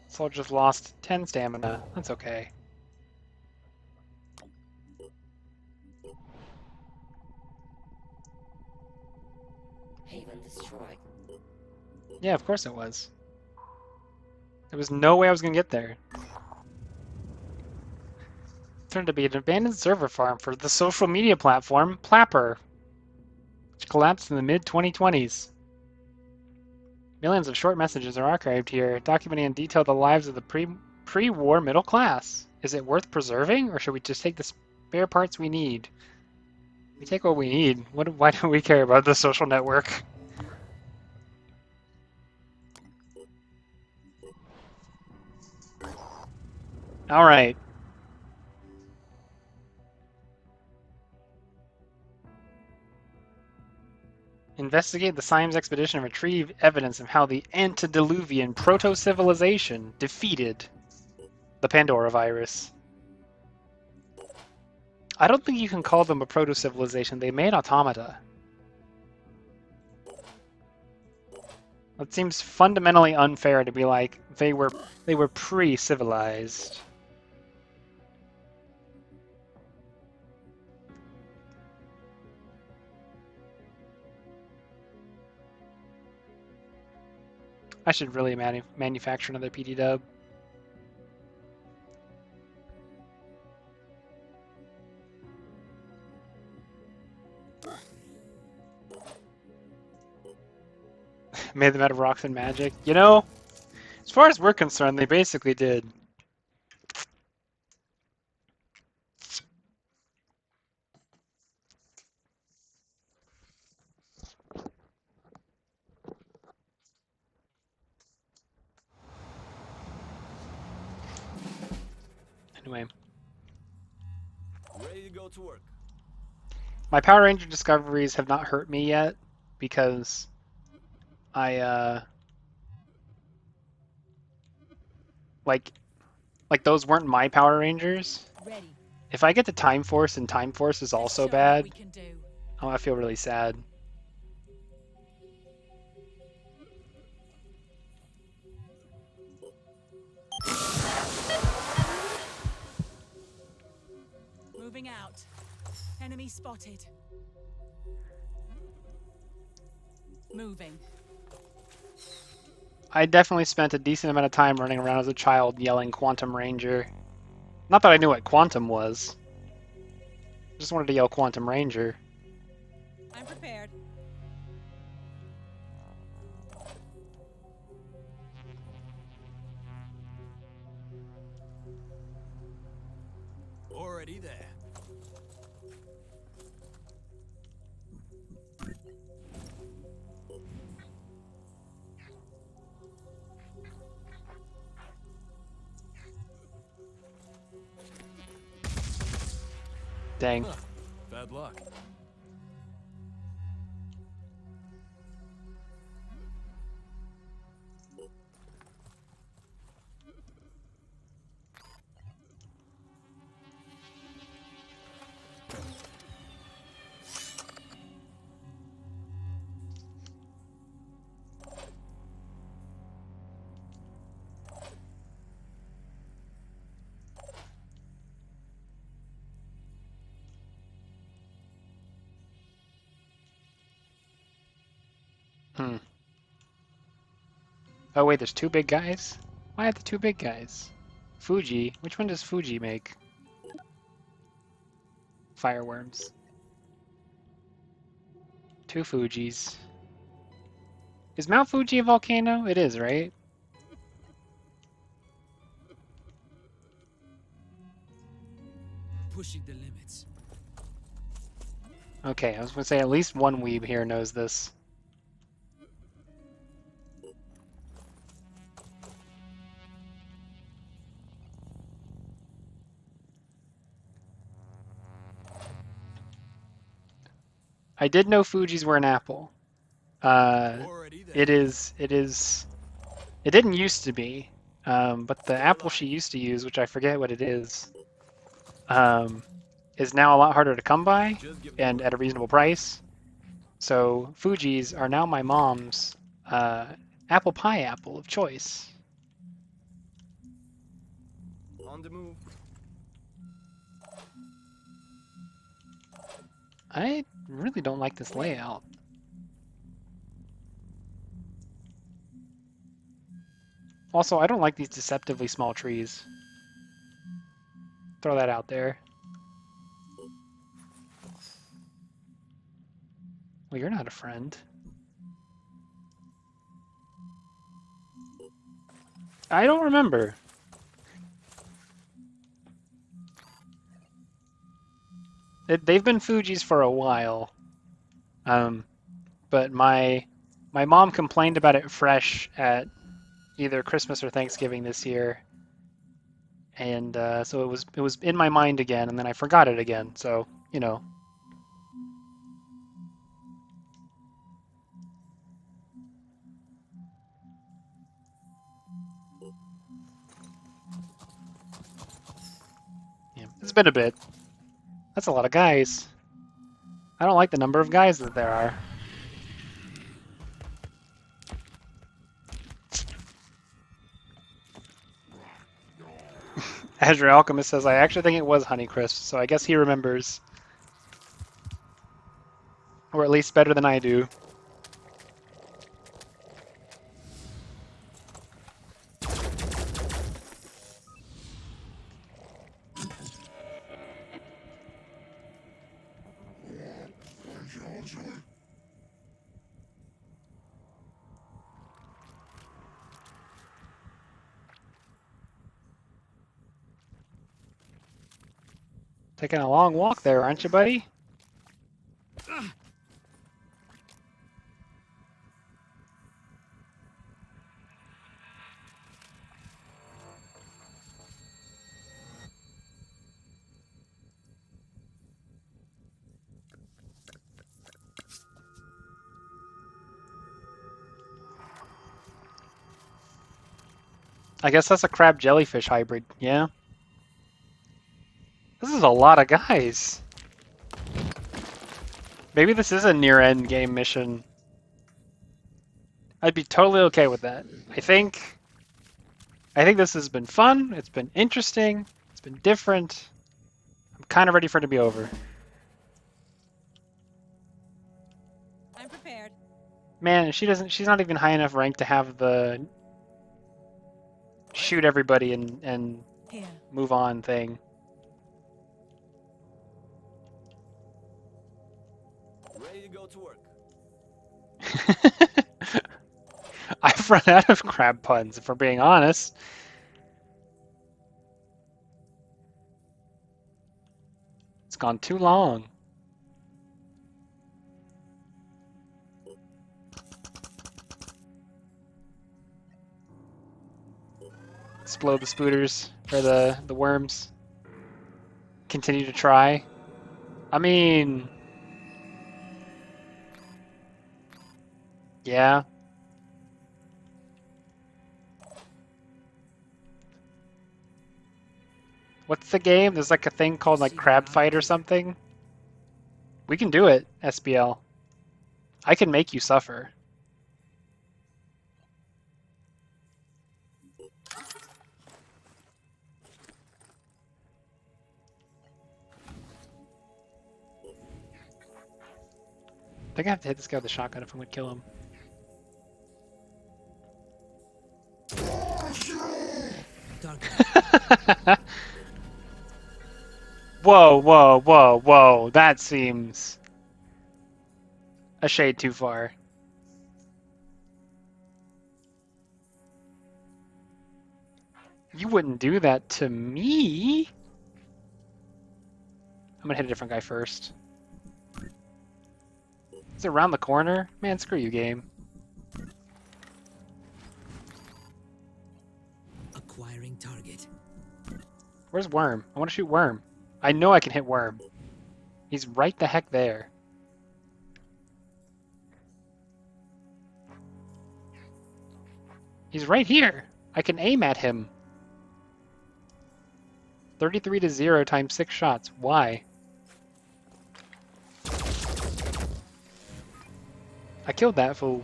B: Soldiers lost 10 stamina. That's okay.
C: Haven destroyed.
B: Yeah, of course it was. There was no way I was going to get there. Turned to be an abandoned server farm for the social media platform Plapper, which collapsed in the mid-2020s. Millions of short messages are archived here, documenting in detail the lives of the pre-war middle class. Is it worth preserving, or should we just take the spare parts we need? We take what we need. Why do we care about the social network? All right. Investigate the Symes expedition and retrieve evidence of how the antediluvian proto-civilization defeated the Pandora virus. I don't think you can call them a proto-civilization. They made automata. It seems fundamentally unfair to be like they were pre-civilized. I should really manufacture another PD dub. Made them out of rocks and magic. You know, as far as we're concerned, they basically did. Anyway.
G: Ready to go to work.
B: My Power Ranger discoveries have not hurt me yet because I like those weren't my Power Rangers.
D: Ready.
B: If I get to Time Force and Time Force is
D: Let's
B: also
D: show what
B: bad,
D: we can do.
B: oh, I feel really sad.
D: Moving out. Enemy spotted. Moving.
B: I definitely spent a decent amount of time running around as a child yelling Quantum Ranger. Not that I knew what Quantum was. Just wanted to yell Quantum Ranger.
D: I'm prepared.
F: Already there.
B: Dang.
F: Huh. Bad luck.
B: Hmm. Oh wait, there's two big guys? Why are the two big guys? Fuji. Which one does Fuji make? Fireworms. Two Fujis. Is Mount Fuji a volcano? It is, right?
H: Pushing the limits.
B: Okay, I was gonna say at least one weeb here knows this. I did know Fujis were an apple.
F: Already there.
B: It didn't used to be, but the apple she used to use, which I forget what it is now a lot harder to come by
G: Just give me
B: and
G: a
B: at a reasonable price. So Fujis are now my mom's apple pie apple of choice.
G: on the move.
B: I really don't like this layout. Also, I don't like these deceptively small trees. Throw that out there. Well, you're not a friend. I don't remember. They've been Fujis for a while. But my mom complained about it fresh at either Christmas or Thanksgiving this year. And so it was in my mind again, and then I forgot it again. So, you know. Yeah, it's been a bit. That's a lot of guys. I don't like the number of guys that there are. Azure Alchemist says, I actually think it was Honeycrisp, so I guess he remembers. Or at least better than I do. Taking a long walk there, aren't you, buddy? I guess that's a crab jellyfish hybrid, yeah? This is a lot of guys. Maybe this is a near end game mission. I'd be totally okay with that. I think this has been fun. It's been interesting. It's been different. I'm kind of ready for it to be over.
D: I'm prepared.
B: Man, she's not even high enough rank to have the shoot everybody and
D: Here.
B: move on thing.
G: Ready to go to work.
B: I've run out of crab puns, if we're being honest. It's gone too long. Explode the spooters, or the worms. Continue to try. I mean... yeah. What's the game? There's like a thing called like Crab Fight or something. We can do it, SBL. I can make you suffer. I think I have to hit this guy with a shotgun if I'm gonna kill him. Whoa, whoa, whoa, whoa. That seems a shade too far. You wouldn't do that to me. I'm gonna hit a different guy first. Is it around the corner? Man, screw you, game.
H: Acquiring target.
B: Where's Worm? I want to shoot Worm. I know I can hit Worm. He's right the heck there. He's right here. I can aim at him. 33-0 times 6 shots. Why? I killed that fool.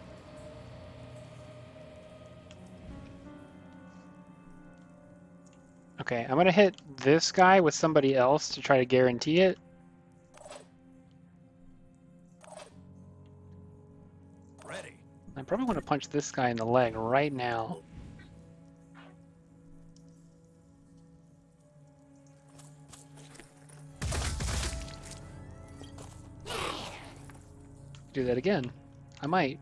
B: Okay, I'm gonna hit this guy with somebody else to try to guarantee it.
F: Ready.
B: I probably want to punch this guy in the leg right now. Do that again. I might.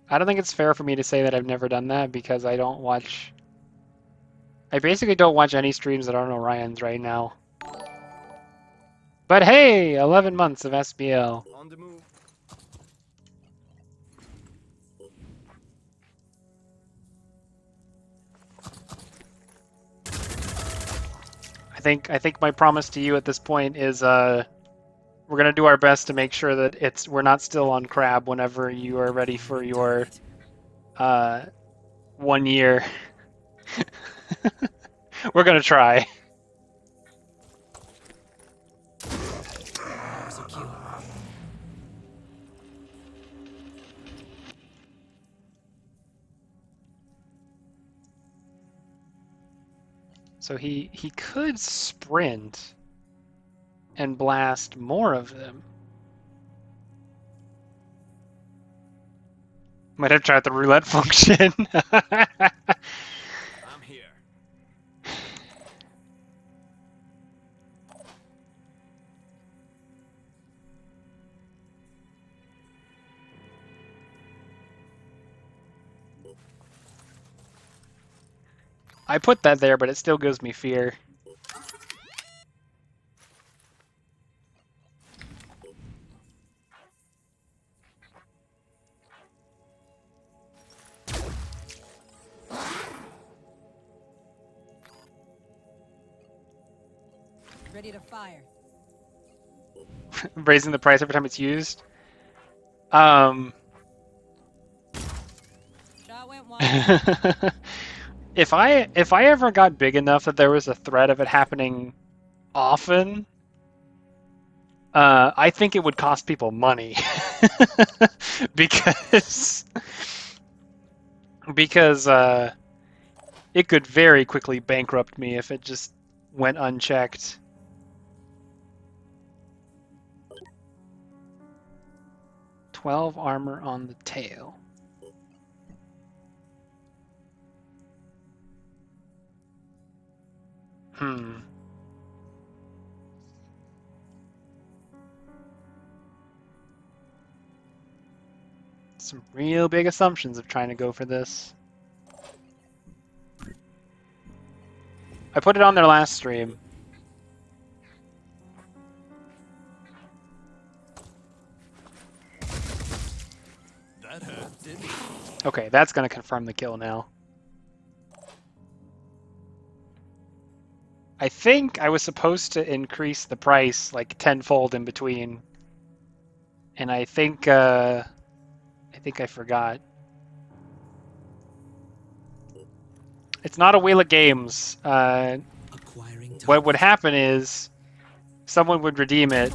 B: I don't think it's fair for me to say that I've never done that because I don't watch... I basically don't watch any streams that aren't Orion's right now. But hey, 11 months of SBL.
G: On the move.
B: I think my promise to you at this point is we're gonna do our best to make sure that we're not still on crab whenever you are ready for your 1 year. We're gonna try. So he could sprint and blast more of them. Might have tried the roulette function.
G: I'm here.
B: I put that there, but it still gives me fear.
D: Ready to fire.
B: raising the price every time it's used.
D: Shot went wide.
B: If I ever got big enough that there was a threat of it happening often, I think it would cost people money because it could very quickly bankrupt me if it just went unchecked. "12 armor on the tail." Some real big assumptions of trying to go for this. I put it on their last stream.
F: That hurt, didn't it?
B: Okay, that's gonna confirm the kill now. I think I was supposed to increase the price like tenfold in between, and I think I forgot. It's not a Wheel of Games.
H: Acquiring target.
B: What would happen is someone would redeem it.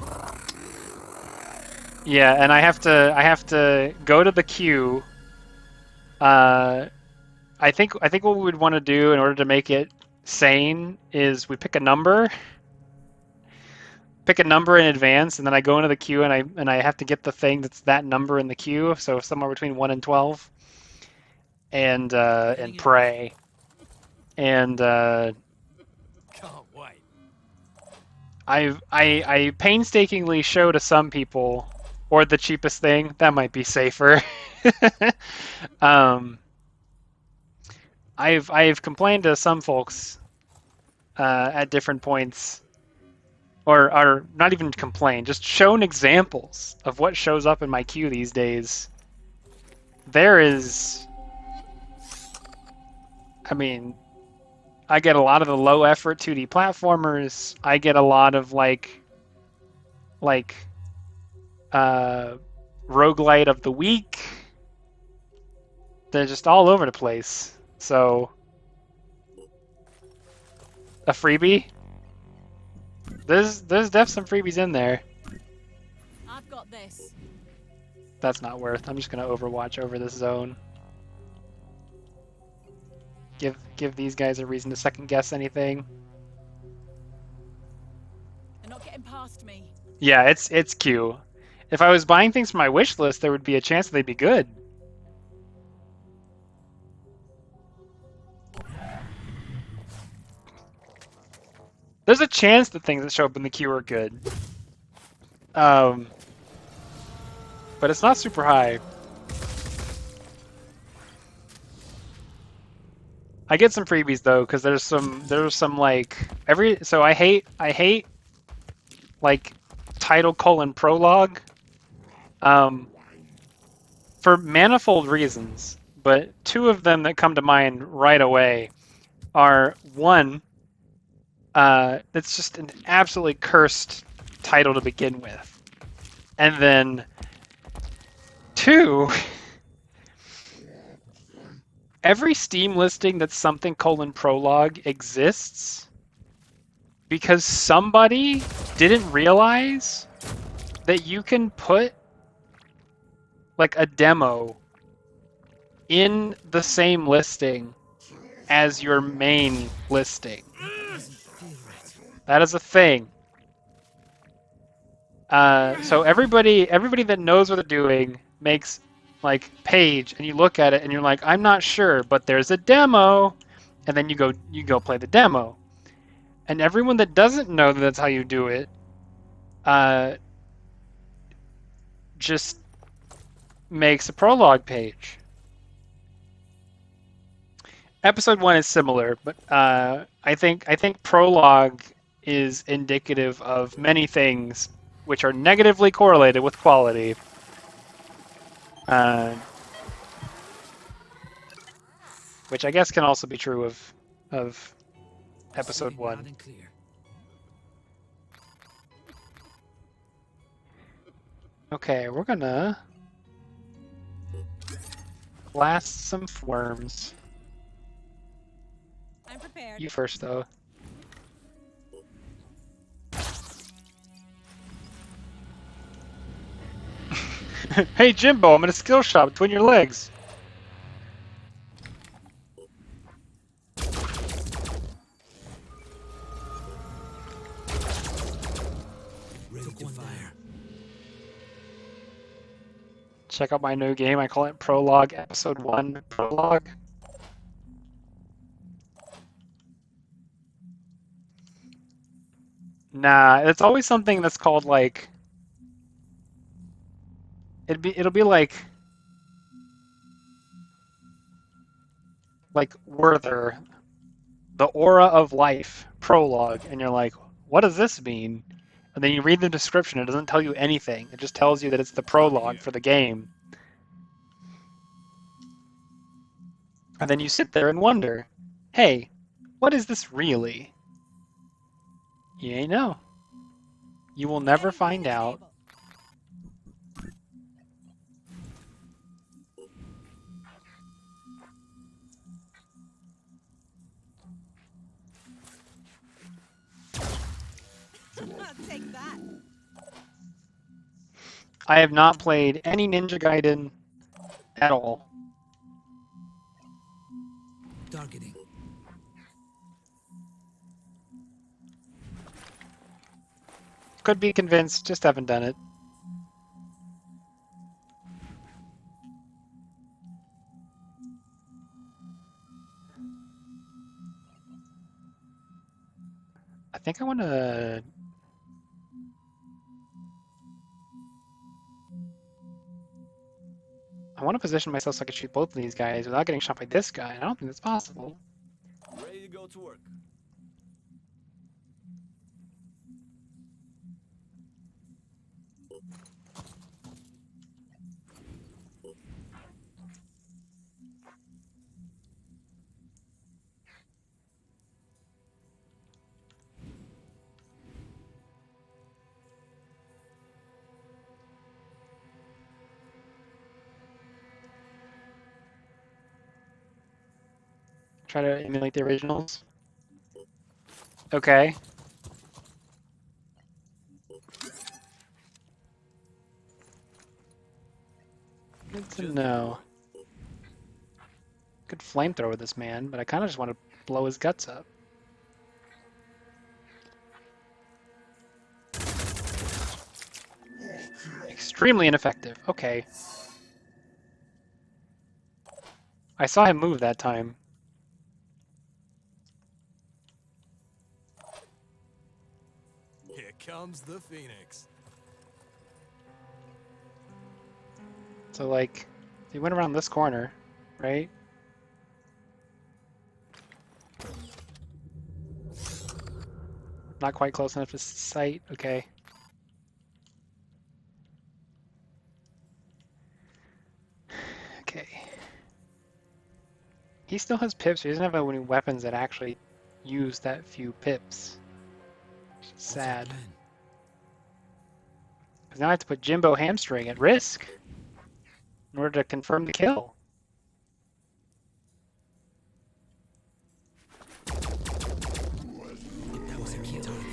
B: Yeah, and I have to go to the queue. I think what we would want to do in order to make it sane is we pick a number in advance, and then I go into the queue and I have to get the thing that's that number in the queue, so somewhere between 1 and 12, and pray. And
F: Can't wait.
B: I painstakingly show to some people, or the cheapest thing that might be safer. I've complained to some folks at different points, or not even complained, just shown examples of what shows up in my queue these days. There is, I mean, I get a lot of the low effort 2D platformers. I get a lot of like roguelite of the week. They're just all over the place. So a freebie? There's definitely some freebies in there.
D: I've got this.
B: That's not worth. I'm just gonna Overwatch over this zone. Give these guys a reason to second guess anything.
D: They're not getting past me.
B: Yeah, it's Q. If I was buying things from my wish list, there would be a chance that they'd be good. There's a chance that things that show up in the queue are good. But it's not super high. I get some freebies though, because there's some like so I hate like title : prologue for manifold reasons, but two of them that come to mind right away are, one, it's just an absolutely cursed title to begin with, and then two, every Steam listing that's something : prologue exists because somebody didn't realize that you can put like a demo in the same listing as your main listing. That is a thing. So everybody that knows what they're doing makes like page, and you look at it and you're like, I'm not sure, but there's a demo, and then you go play the demo. And everyone that doesn't know that that's how you do it, just makes a prologue page. Episode 1 is similar, but I think prologue is indicative of many things which are negatively correlated with quality. Which I guess can also be true of episode
H: Sitting
B: 1.
H: loud and clear.
B: Okay, we're gonna blast some worms.
D: I'm prepared.
B: You first, though. Hey Jimbo, I'm in a skill shop between your legs.
H: Ready to fire.
B: Check out my new game. I call it Prologue Episode 1 Prologue. Nah, it's always something that's called like it'll be like Werther, the Aura of Life Prologue, and you're like, what does this mean? And then you read the description, it doesn't tell you anything. It just tells you that it's the prologue for the game. And then you sit there and wonder, hey, what is this really? You ain't know. You will never
D: Anything
B: find
D: on the
B: out.
D: table? I'll take that.
B: I have not played any Ninja Gaiden at all.
H: Targeting.
B: Could be convinced, just haven't done it. I think I want to... I want to position myself so I can shoot both of these guys without getting shot by this guy. I don't think that's possible.
G: Ready to go to work.
B: Try to emulate the originals. Okay. Good to know. Could flamethrower this man, but I kind of just want to blow his guts up. Extremely ineffective. Okay. I saw him move that time.
F: Here comes the Phoenix.
B: So, like, he went around this corner, right? Not quite close enough to sight. Okay. Okay. He still has pips. He doesn't have any weapons that actually use that few pips.
H: What's our
B: Sad.
H: plan?
B: Because now I have to put Jimbo Hamstring at risk in order to confirm the kill.
H: That was a key target.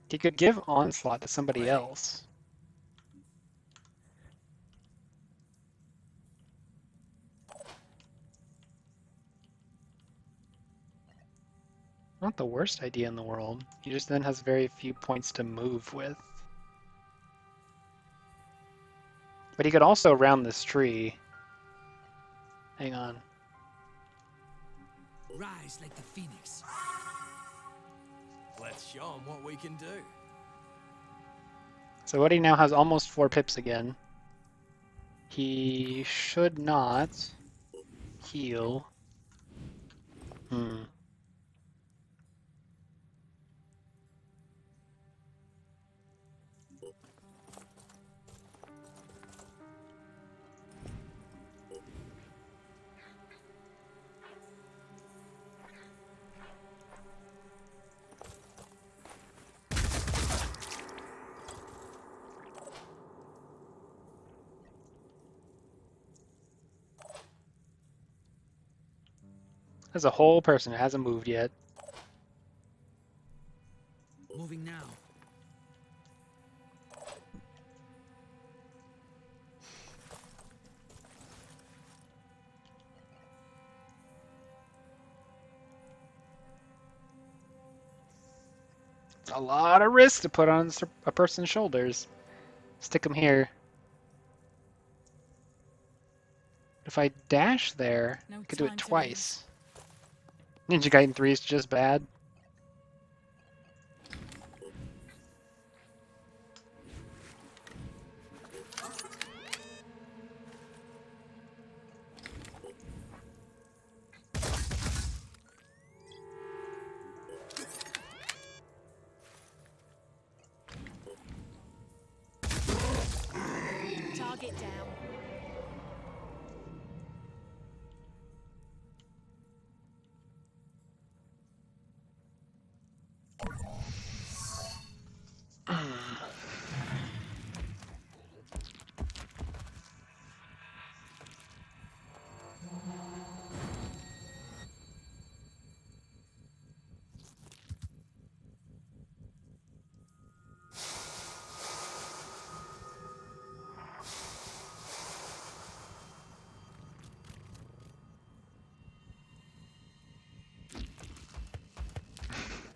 B: He could give Onslaught to somebody else. Not the worst idea in the world. He just then has very few points to move with. But he could also round this tree. Hang on.
H: Rise like the phoenix.
F: Let's show him what we can do.
B: So Woody now has almost 4 pips again. He should not heal. There's a whole person who hasn't moved yet.
H: Moving now.
B: It's a lot of risk to put on a person's shoulders. Stick them here. If I dash there, I could do it twice. Ninja Gaiden 3 is just bad.
A: Target down.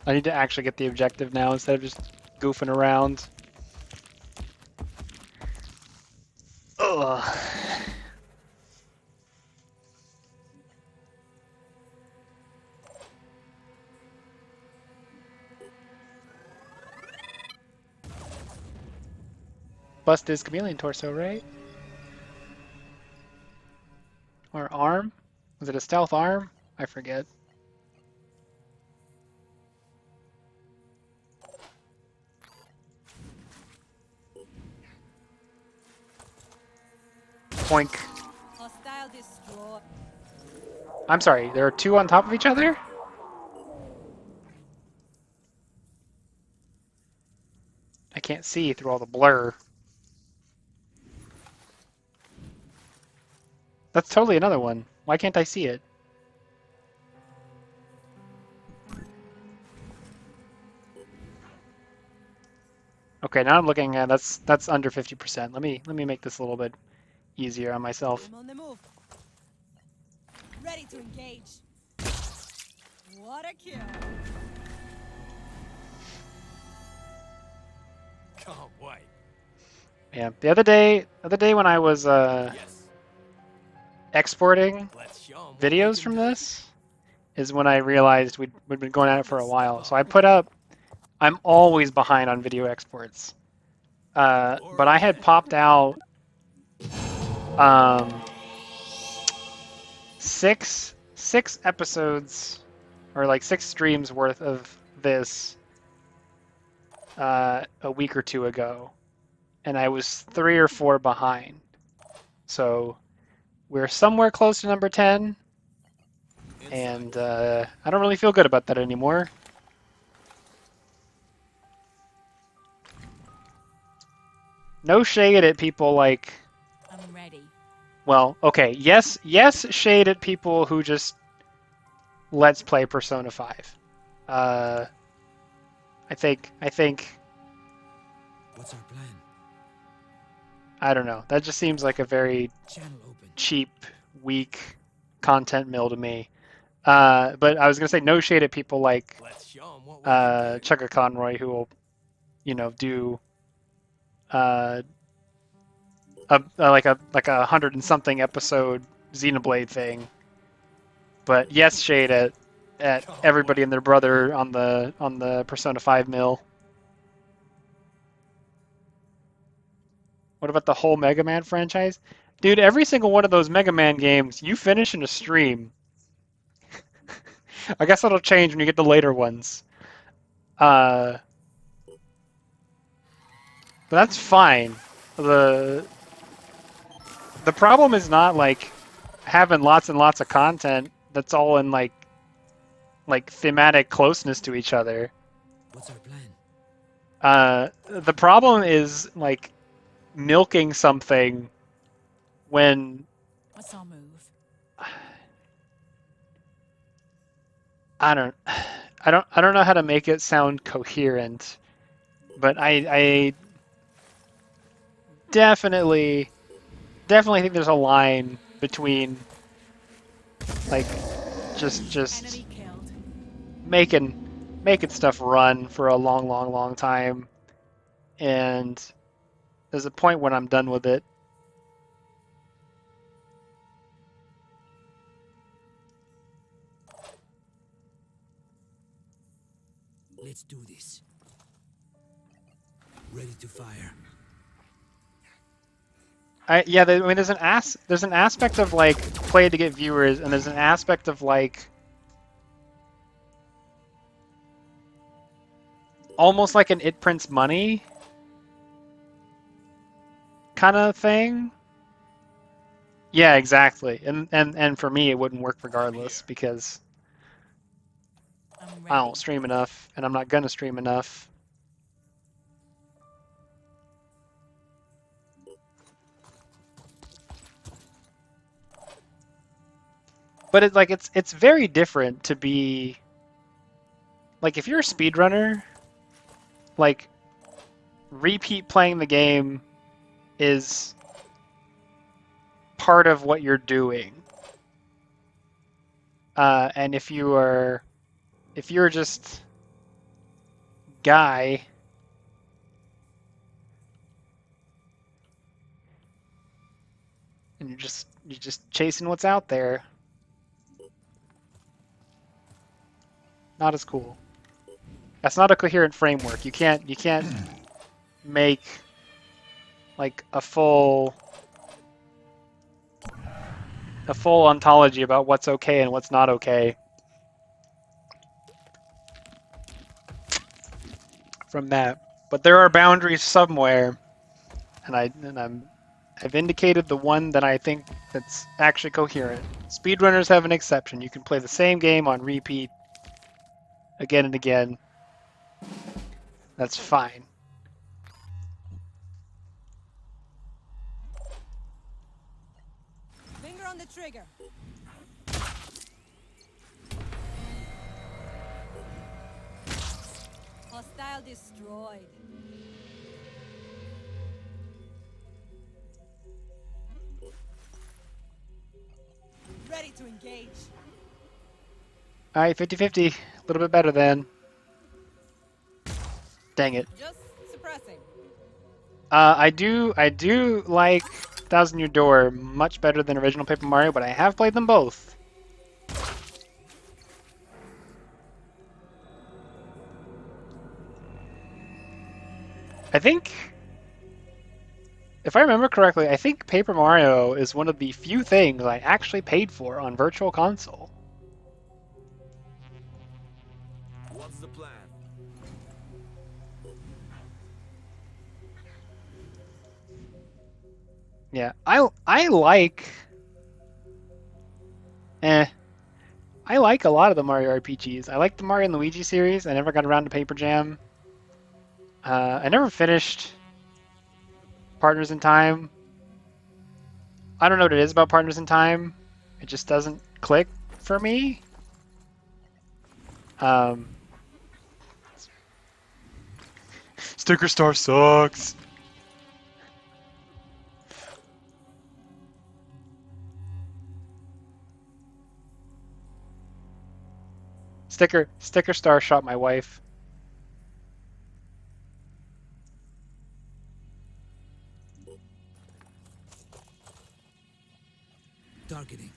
B: I need to actually get the objective now instead of just goofing around. Ugh. Bust his chameleon torso, right? Or arm? Was it a stealth arm? I forget. Poink.
D: Hostile destroy.
B: I'm sorry, there are two on top of each other? I can't see through all the blur. That's totally another one. Why can't I see it? Okay, now I'm looking at that's under 50%. Let me make this a little bit easier on myself.
D: I'm on the move. Ready to engage. What a kill.
F: Can't wait.
B: Yeah, the other day when I was
F: Yes.
B: exporting
F: Let's show 'em what we
B: videos
F: can
B: from
F: do.
B: this is when I realized we'd been going at it for a while. So I put up, I'm always behind on video exports. But I had popped out six episodes or like 6 streams worth of this a week or two ago, and I was 3 or 4 behind. So we're somewhere close to number 10, and I don't really feel good about that anymore. No shade at people like,
A: I'm ready.
B: well, okay, yes, shade at people who just let's play Persona 5. I think
H: What's our plan?
B: I don't know. That just seems like a very
H: Channel open.
B: cheap, weak content mill to me. But I was gonna say no shade at people like
F: Let's show 'em what we can do.
B: Chugga Conroy, who will, do like a 100 and something episode Xenoblade thing. But yes, shade at everybody and their brother on the Persona 5 mill. What about the whole Mega Man franchise? Dude, every single one of those Mega Man games you finish in a stream. I guess that'll change when you get the later ones. But that's fine. The problem is not like having lots and lots of content that's all in like thematic closeness to each other.
H: What's our plan?
B: The problem is like milking something when
A: What's our move?
B: I don't I don't know how to make it sound coherent, but I definitely think there's a line between like just
D: Enemy killed.
B: making stuff run for a long time, and there's a point when I'm done with it.
H: Let's do this. Ready to fire.
B: I mean, there's an aspect of like play to get viewers, and there's an aspect of like almost like an it prints money kind of thing. Yeah, exactly. And for me, it wouldn't work regardless because
D: I'm
B: I
D: ready.
B: don't stream enough, and I'm not gonna stream enough. But it's very different to be like if you're a speedrunner, like repeat playing the game is part of what you're doing. And if you're just guy, and you're just chasing what's out there, not as cool. That's not a coherent framework. You can't make like a full ontology about what's okay and what's not okay from that. But there are boundaries somewhere, and I've indicated the one that I think that's actually coherent. Speedrunners have an exception. You can play the same game on repeat again and again. That's fine.
D: Finger on the trigger. Hostile destroyed. Ready to engage.
B: Alright, 50-50. A little bit better then. Dang it.
D: Just suppressing.
B: I do like Thousand Year Door much better than original Paper Mario, but I have played them both. I think, if I remember correctly, I think Paper Mario is one of the few things I actually paid for on Virtual Console.
G: What's the plan?
B: Yeah, I like I like a lot of the Mario RPGs. I like the Mario and Luigi series. I never got around to Paper Jam. I never finished Partners in Time. I don't know what it is about Partners in Time. It just doesn't click for me. Sticker Star sucks. Sticker Star shot my wife.
H: Targeting.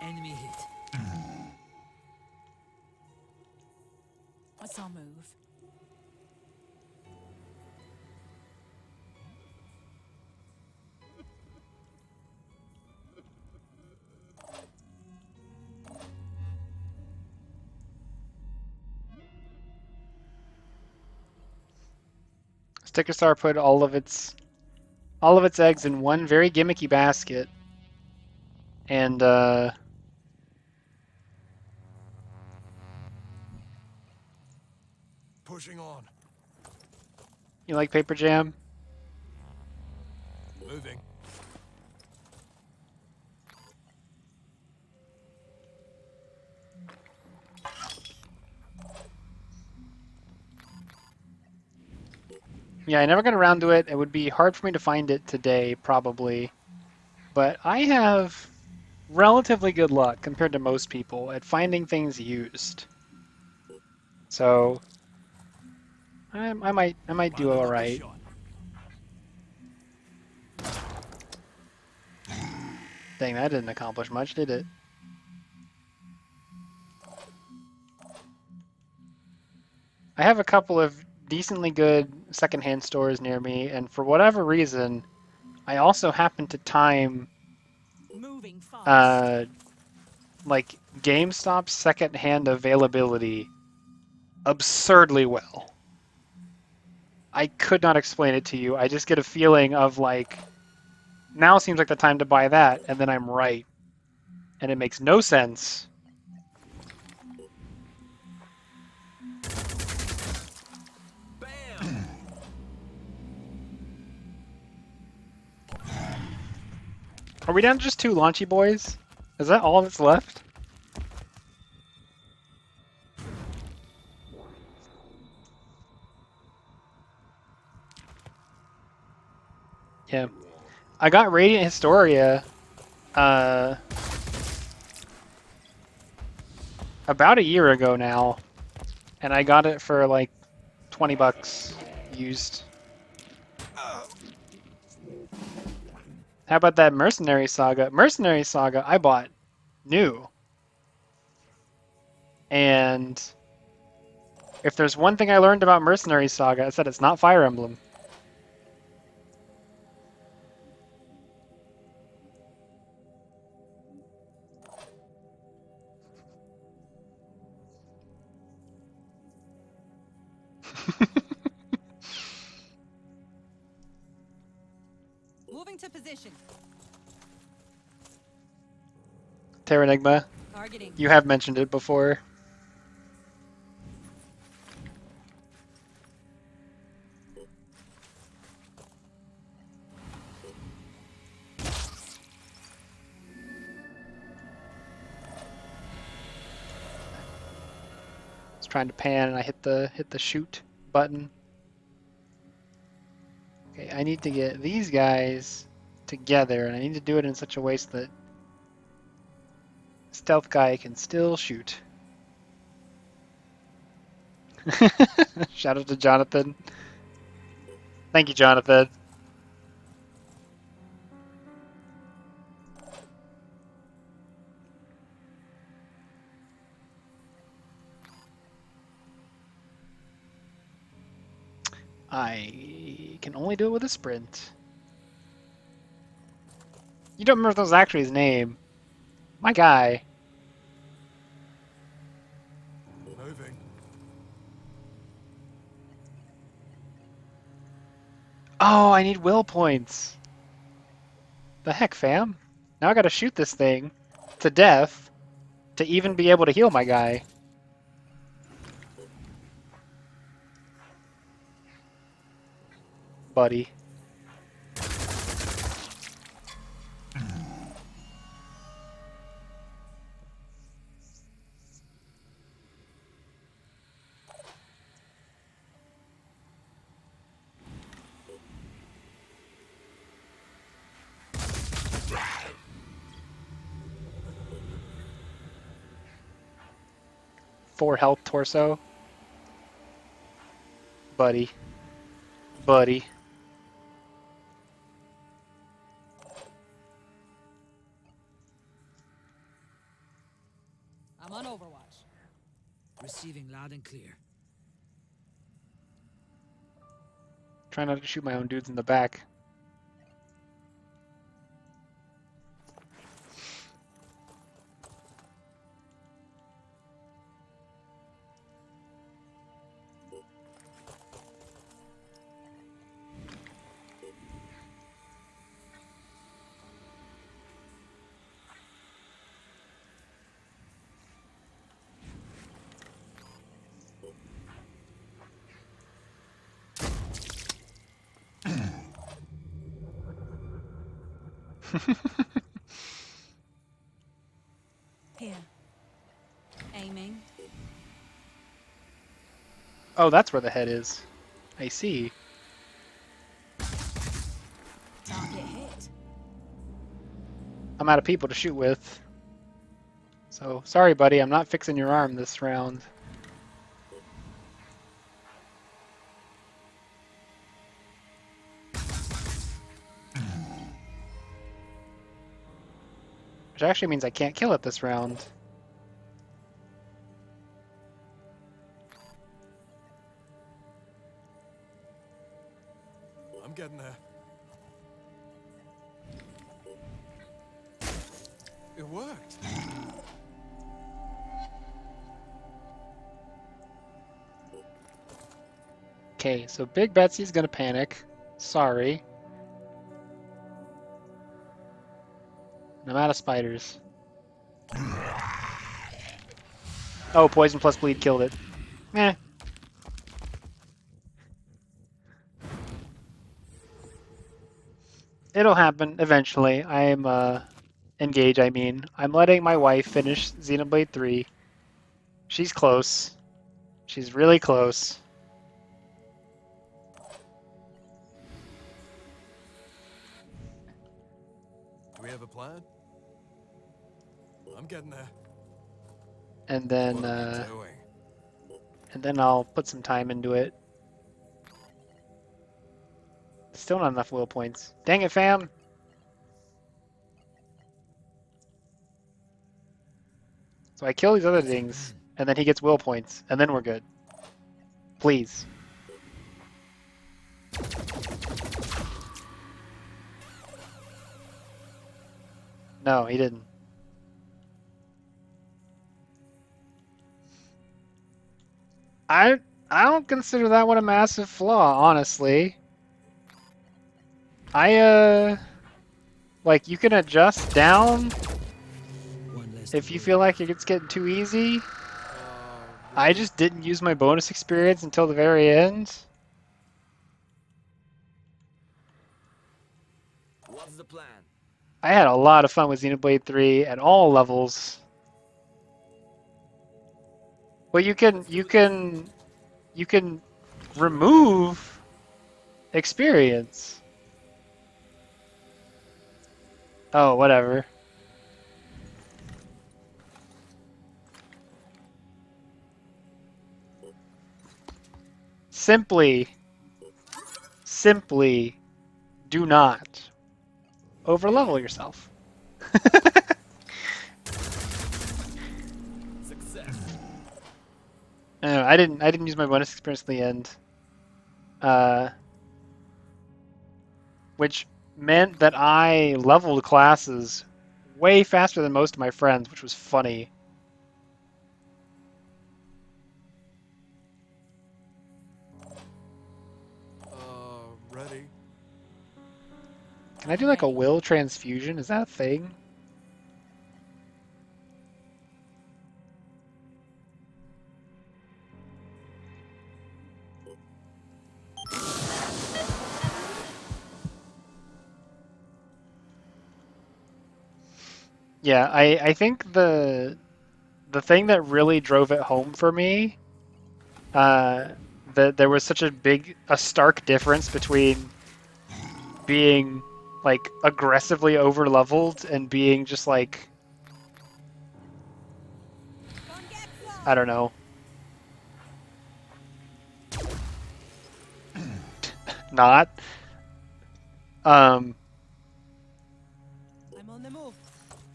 H: Enemy hit.
D: What's our move?
B: Sticker Star put all of its eggs in one very gimmicky basket, and
F: Pushing on.
B: you like Paper Jam?
F: Moving.
B: Yeah, I never got around to it. It would be hard for me to find it today, probably. But I have relatively good luck compared to most people at finding things used. So I might do
F: Finally
B: all
F: got the
B: right.
F: shot.
B: Dang, that didn't accomplish much, did it? I have a couple of decently good secondhand stores near me, and for whatever reason, I also happen to time
D: Moving fast.
B: like GameStop's secondhand availability absurdly well. I could not explain it to you. I just get a feeling of like, now seems like the time to buy that, and then I'm right. And it makes no sense.
G: Bam!
B: Are we down to just 2 launchy boys? Is that all that's left? Yeah. I got Radiant Historia about a year ago now, and I got it for like 20 bucks used. How about that Mercenary Saga? Mercenary Saga I bought new. And if there's one thing I learned about Mercenary Saga, it's that it's not Fire Emblem.
D: Moving to position.
B: Terranigma,
D: Targeting.
B: you have mentioned it before. I was trying to pan and I hit the shoot button. Okay, I need to get these guys together, and I need to do it in such a way so that stealth guy can still shoot. Shout out to Jonathan. Thank you, Jonathan. I can only do it with a sprint. You don't remember Zacchary's name. My guy.
F: Moving.
B: Oh, I need will points. The heck, fam? Now I gotta shoot this thing to death to even be able to heal my guy. Buddy. Four health torso. Buddy. Buddy.
D: I'm on Overwatch.
H: Receiving loud and clear.
B: Try not to shoot my own dudes in the back.
D: Here. Aiming.
B: Oh, that's where the head is. I see.
D: Target hit.
B: I'm out of people to shoot with. So, sorry buddy, I'm not fixing your arm this round. Which actually means I can't kill it this round.
F: I'm getting there. It worked.
B: Okay, so Big Betsy's gonna panic. Sorry. I'm out of spiders. Oh, poison plus bleed killed it. Meh. It'll happen eventually. I'm engaged, I mean. I'm letting my wife finish Xenoblade 3. She's close. She's really close.
F: Do we have a plan? I'm getting there.
B: And then
F: What are we doing?
B: I'll put some time into it. Still not enough will points. Dang it, fam! So I kill these other things, and then he gets will points, and then we're good. Please. No, he didn't. I don't consider that one a massive flaw, honestly. Like, you can adjust down
H: One less
B: if
H: to
B: you
H: worry
B: feel like
H: about.
B: it's getting too easy. I just didn't use my bonus experience until the very end.
G: What's the plan?
B: I had a lot of fun with Xenoblade 3 at all levels. Well, you can remove experience. Oh, whatever. Simply do not overlevel yourself.
G: Success.
B: I didn't use my bonus experience at the end. Which meant that I leveled classes way faster than most of my friends, which was funny.
F: Ready?
B: Can I do like a will transfusion? Is that a thing? Yeah, I think the thing that really drove it home for me, that there was such a stark difference between being like aggressively over leveled and being just like,
D: Come get some.
B: I don't know, not.
D: I'm on the move.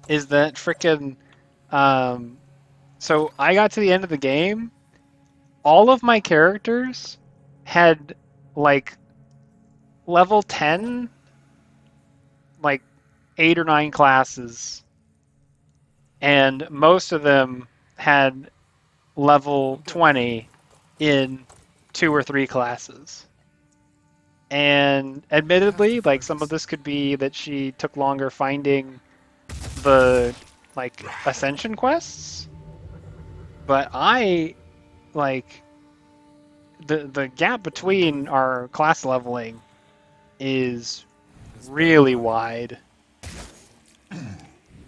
B: Is that frickin' so I got to the end of the game, all of my characters had like level 10, like 8 or 9 classes, and most of them had level 20 in 2 or 3 classes. And admittedly, like, some of this could be that she took longer finding the like ascension quests, but I like the gap between our class leveling is really wide,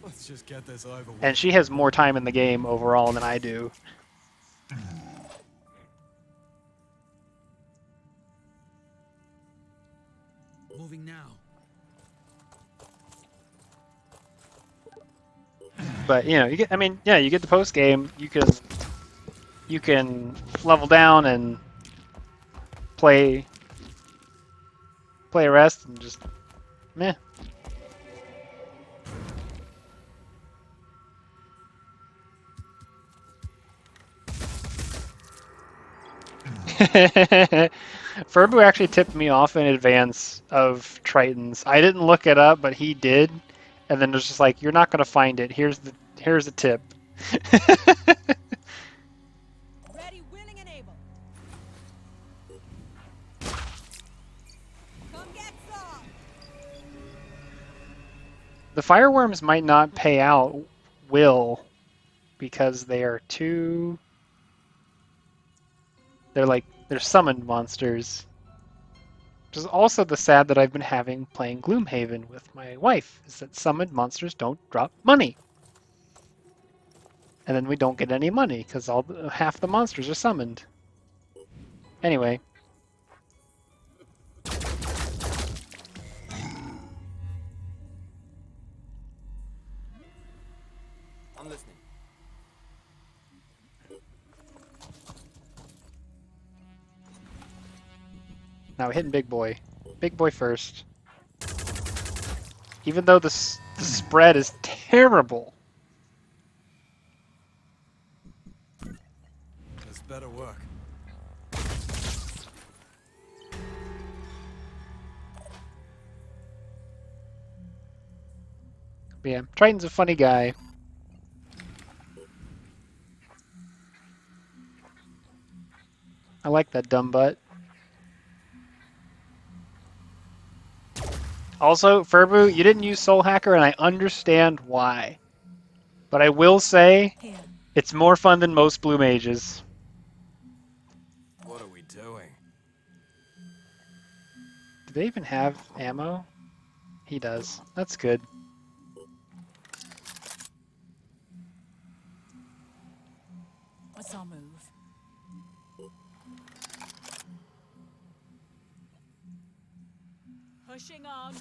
F: Let's just get this over with.
B: and she has more time in the game overall than I do.
H: Moving now.
B: But you know, you get. I mean, yeah, you get the post game. You can level down and play a rest and just meh. Furbu actually tipped me off in advance of Tritons. I didn't look it up, but he did, and then it was just like, "You're not gonna find it. Here's the tip."
D: Ready, willing, and able. Come get some.
B: The fireworms might not pay out will because they are too. They're summoned monsters. Which is also the sad that I've been having playing Gloomhaven with my wife, is that summoned monsters don't drop money. And then we don't get any money, because half the monsters are summoned. Anyway.
G: I'm listening.
B: Now we're hitting Big Boy. Big Boy first. Even though the spread is terrible.
F: This better work.
B: But yeah, Triton's a funny guy. I like that dumb butt. Also, Furbu, you didn't use Soul Hacker, and I understand why. But I will say,
D: Here.
B: it's more fun than most blue mages.
F: What are we doing?
B: Do they even have ammo? He does. That's good.
D: What's our move? Pushing on.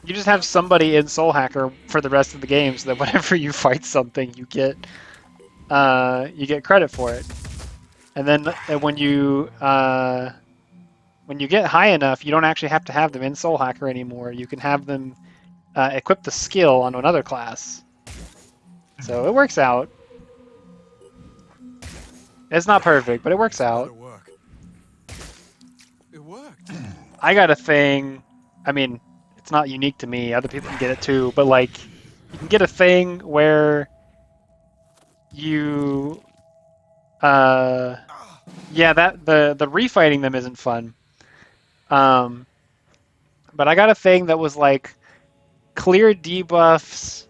B: You just have somebody in Soul Hacker for the rest of the game, so that whenever you fight something, you get credit for it. And then when you get high enough, you don't actually have to have them in Soul Hacker anymore. You can have them equip the skill on another class. So it works out. It's not perfect, but it works out.
F: Work. It worked.
B: I got a thing. I mean, it's not unique to me. Other people can get it too. But like, you can get a thing where you, yeah, that the refighting them isn't fun. But I got a thing that was like clear debuffs,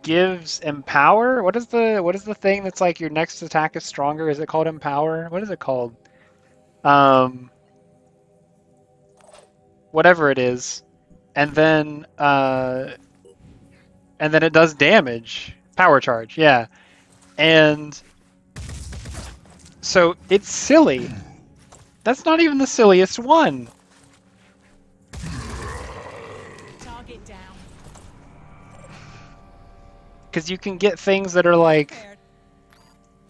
B: gives empower. What is the thing that's like your next attack is stronger? Is it called empower? What is it called? Whatever it is, and then it does damage. Power charge, yeah. And so it's silly. That's not even the silliest one.
D: Target down.
B: Because you can get things that are like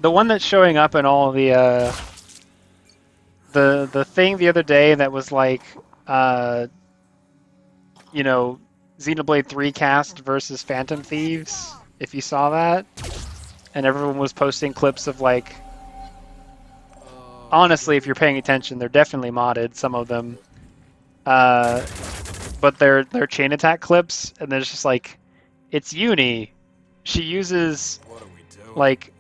B: the one that's showing up in all the thing the other day that was like you know, Xenoblade 3 cast versus Phantom Thieves, if you saw that. And everyone was posting clips of like, honestly, if you're paying attention, they're definitely modded, some of them. But they're chain attack clips, and there's just like, it's Uni. She uses like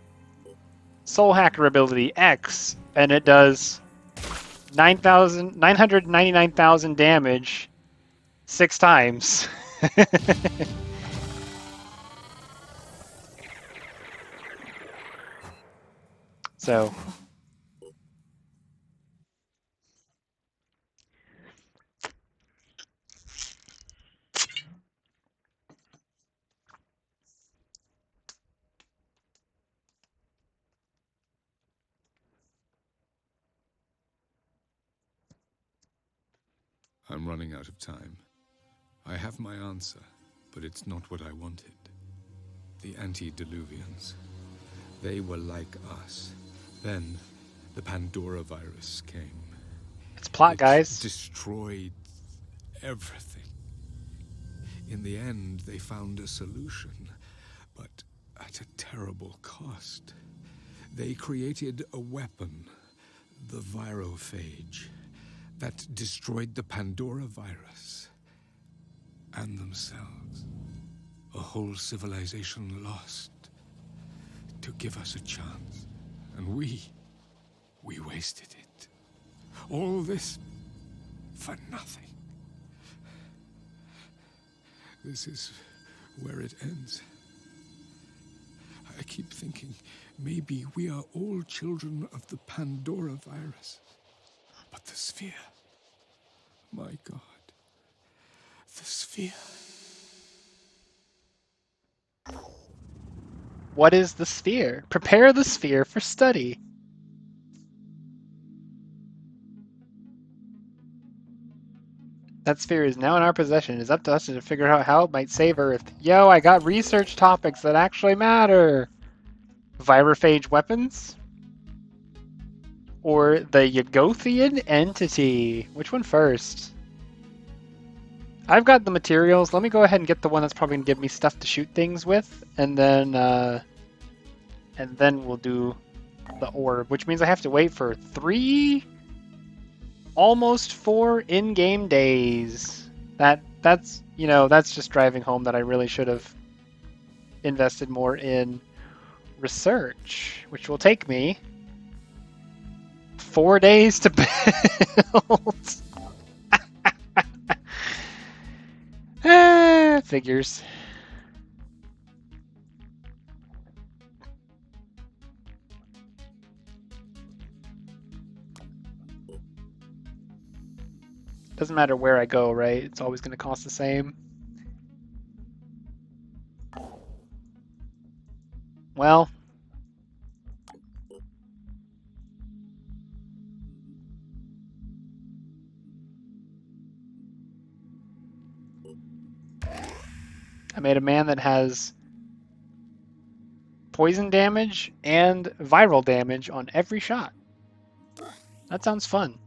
B: Soul Hacker ability X, and it does 999,000 damage 6 times. So
J: I'm running out of time. I have my answer, but it's not what I wanted. The antediluvians. They were like us. Then, the Pandora virus came.
B: It's plot,
J: It
B: guys.
J: destroyed everything. In the end, they found a solution, but at a terrible cost. They created a weapon, the virophage, that destroyed the Pandora virus and themselves. A whole civilization lost to give us a chance. And we wasted it. All this for nothing. This is where it ends. I keep thinking maybe we are all children of the Pandora virus. But the sphere, my God, the sphere.
B: What is the sphere? Prepare the sphere for study. That sphere is now in our possession. It is up to us to figure out how it might save Earth. Yo, I got research topics that actually matter. Virophage weapons? Or the Yugothian entity? Which one first? I've got the materials. Let me go ahead and get the one that's probably going to give me stuff to shoot things with. And then we'll do the orb, which means I have to wait for 3, almost 4 in-game days. That's just driving home that I really should have invested more in research, which will take me 4 days to build. Figures. Doesn't matter where I go, right? It's always going to cost the same. Well, I made a man that has poison damage and viral damage on every shot. That sounds fun.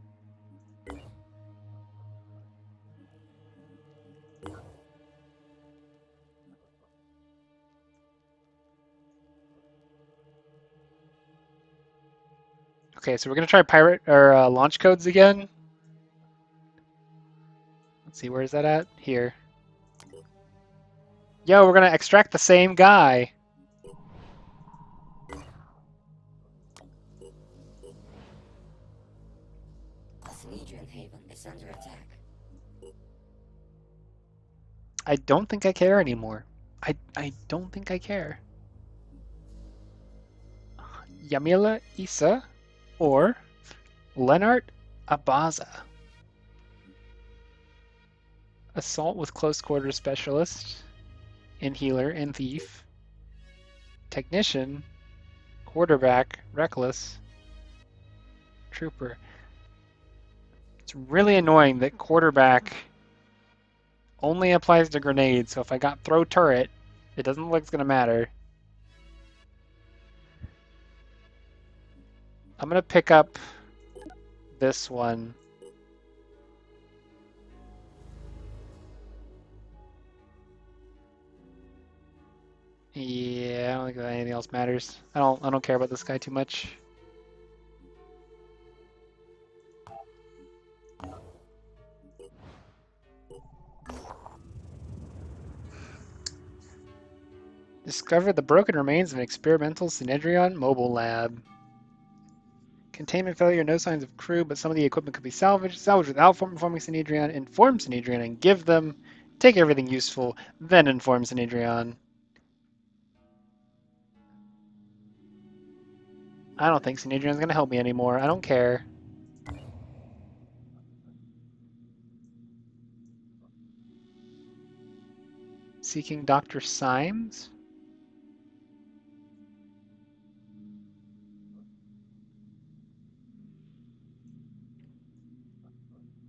B: Okay, so we're gonna try pirate or launch codes again. Let's see, where is that at? Here. Yo, we're gonna extract the same guy.
C: Synedrian Haven is under attack.
B: I don't think I care anymore. I don't think I care. Yamila Issa or Leonard Abaza. Assault with close quarters specialist and healer and thief. Technician, quarterback, reckless, trooper. It's really annoying that quarterback only applies to grenades, so if I got throw turret, it doesn't look like it's gonna matter. I'm gonna pick up this one. Yeah, I don't think that anything else matters. I don't care about this guy too much. Discover the broken remains of an experimental Synedrion mobile lab. Containment failure, no signs of crew, but some of the equipment could be salvaged. Salvage without informing Synedrion, inform Synedrion, and give them. Take everything useful, then inform Synedrion. I don't think Synedrion's gonna help me anymore. I don't care. Seeking Dr. Symes?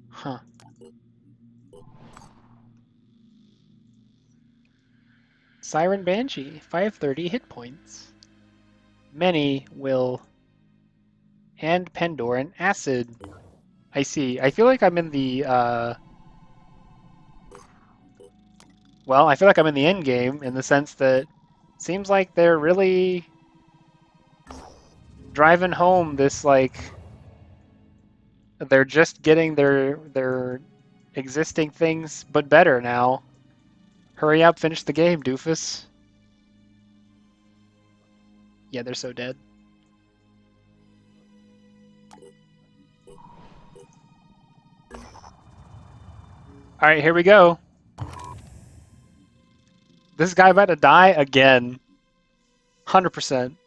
B: Huh. Siren Banshee, 530 hit points. Many will. And Pandoran Acid. I see. I feel like I'm in the, well, I feel like I'm in the end game in the sense that it seems like they're really driving home this, like, they're just getting their existing things, but better now. Hurry up, finish the game, doofus. Yeah, they're so dead. Alright, here we go. This guy about to die again. 100%.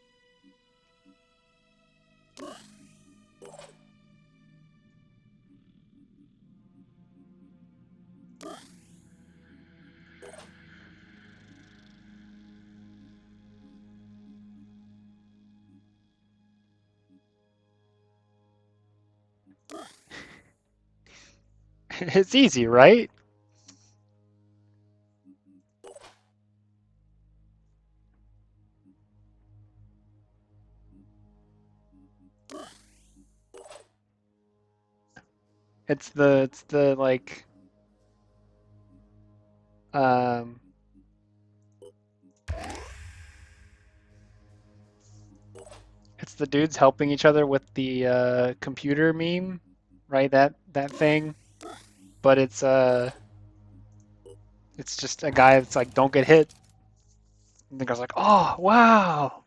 B: It's easy, right? It's the like it's the dudes helping each other with the computer meme, right? That thing. But it's just a guy that's like, don't get hit. And the guy's like, oh wow.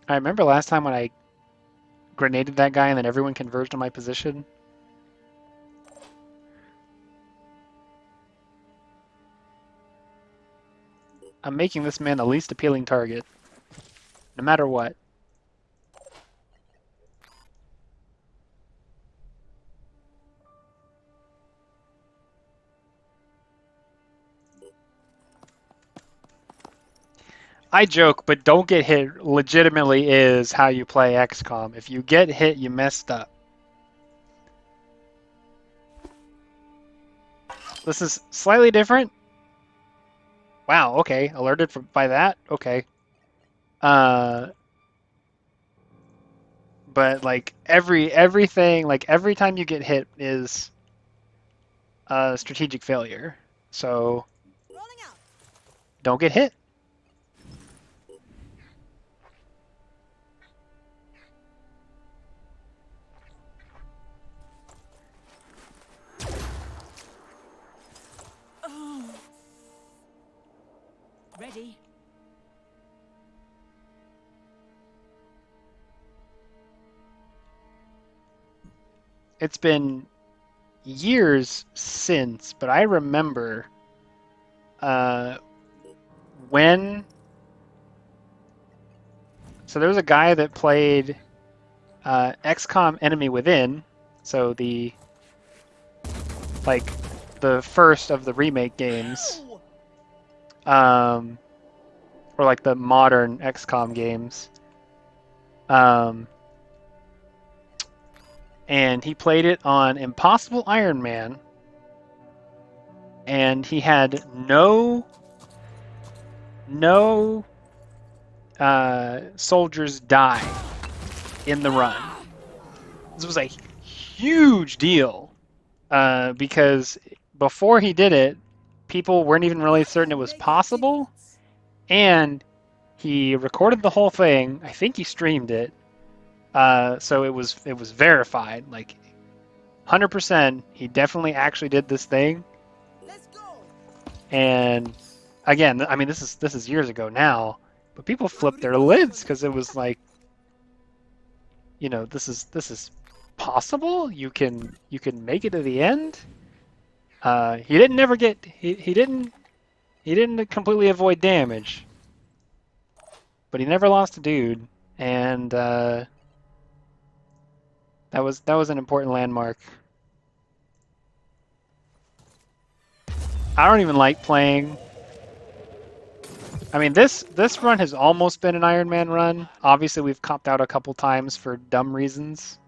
B: I remember last time when I grenaded that guy and then everyone converged on my position. I'm making this man the least appealing target, no matter what. I joke, but don't get hit legitimately is how you play XCOM. If you get hit, you messed up. This is slightly different. Wow, okay. Alerted by that? Okay. But like everything, like every time you get hit is a strategic failure. So don't get hit.
D: Ready?
B: It's been years since, but I remember when. So there was a guy that played XCOM Enemy Within, so the first of the remake games, or like the modern XCOM games. And he played it on Impossible Iron Man, and he had no soldiers die in the run. This was a huge deal because before he did it, people weren't even really certain it was possible, and he recorded the whole thing. I think he streamed it. So it was verified, like 100%. He definitely actually did this thing.
D: Let's go.
B: And again, I mean, this is years ago now, but people flipped their lids because it was like, you know, this is possible. You can make it to the end. He didn't He didn't completely avoid damage, but he never lost a dude, and that was an important landmark. I don't even like playing. I mean, this run has almost been an Iron Man run. Obviously, we've copped out a couple times for dumb reasons.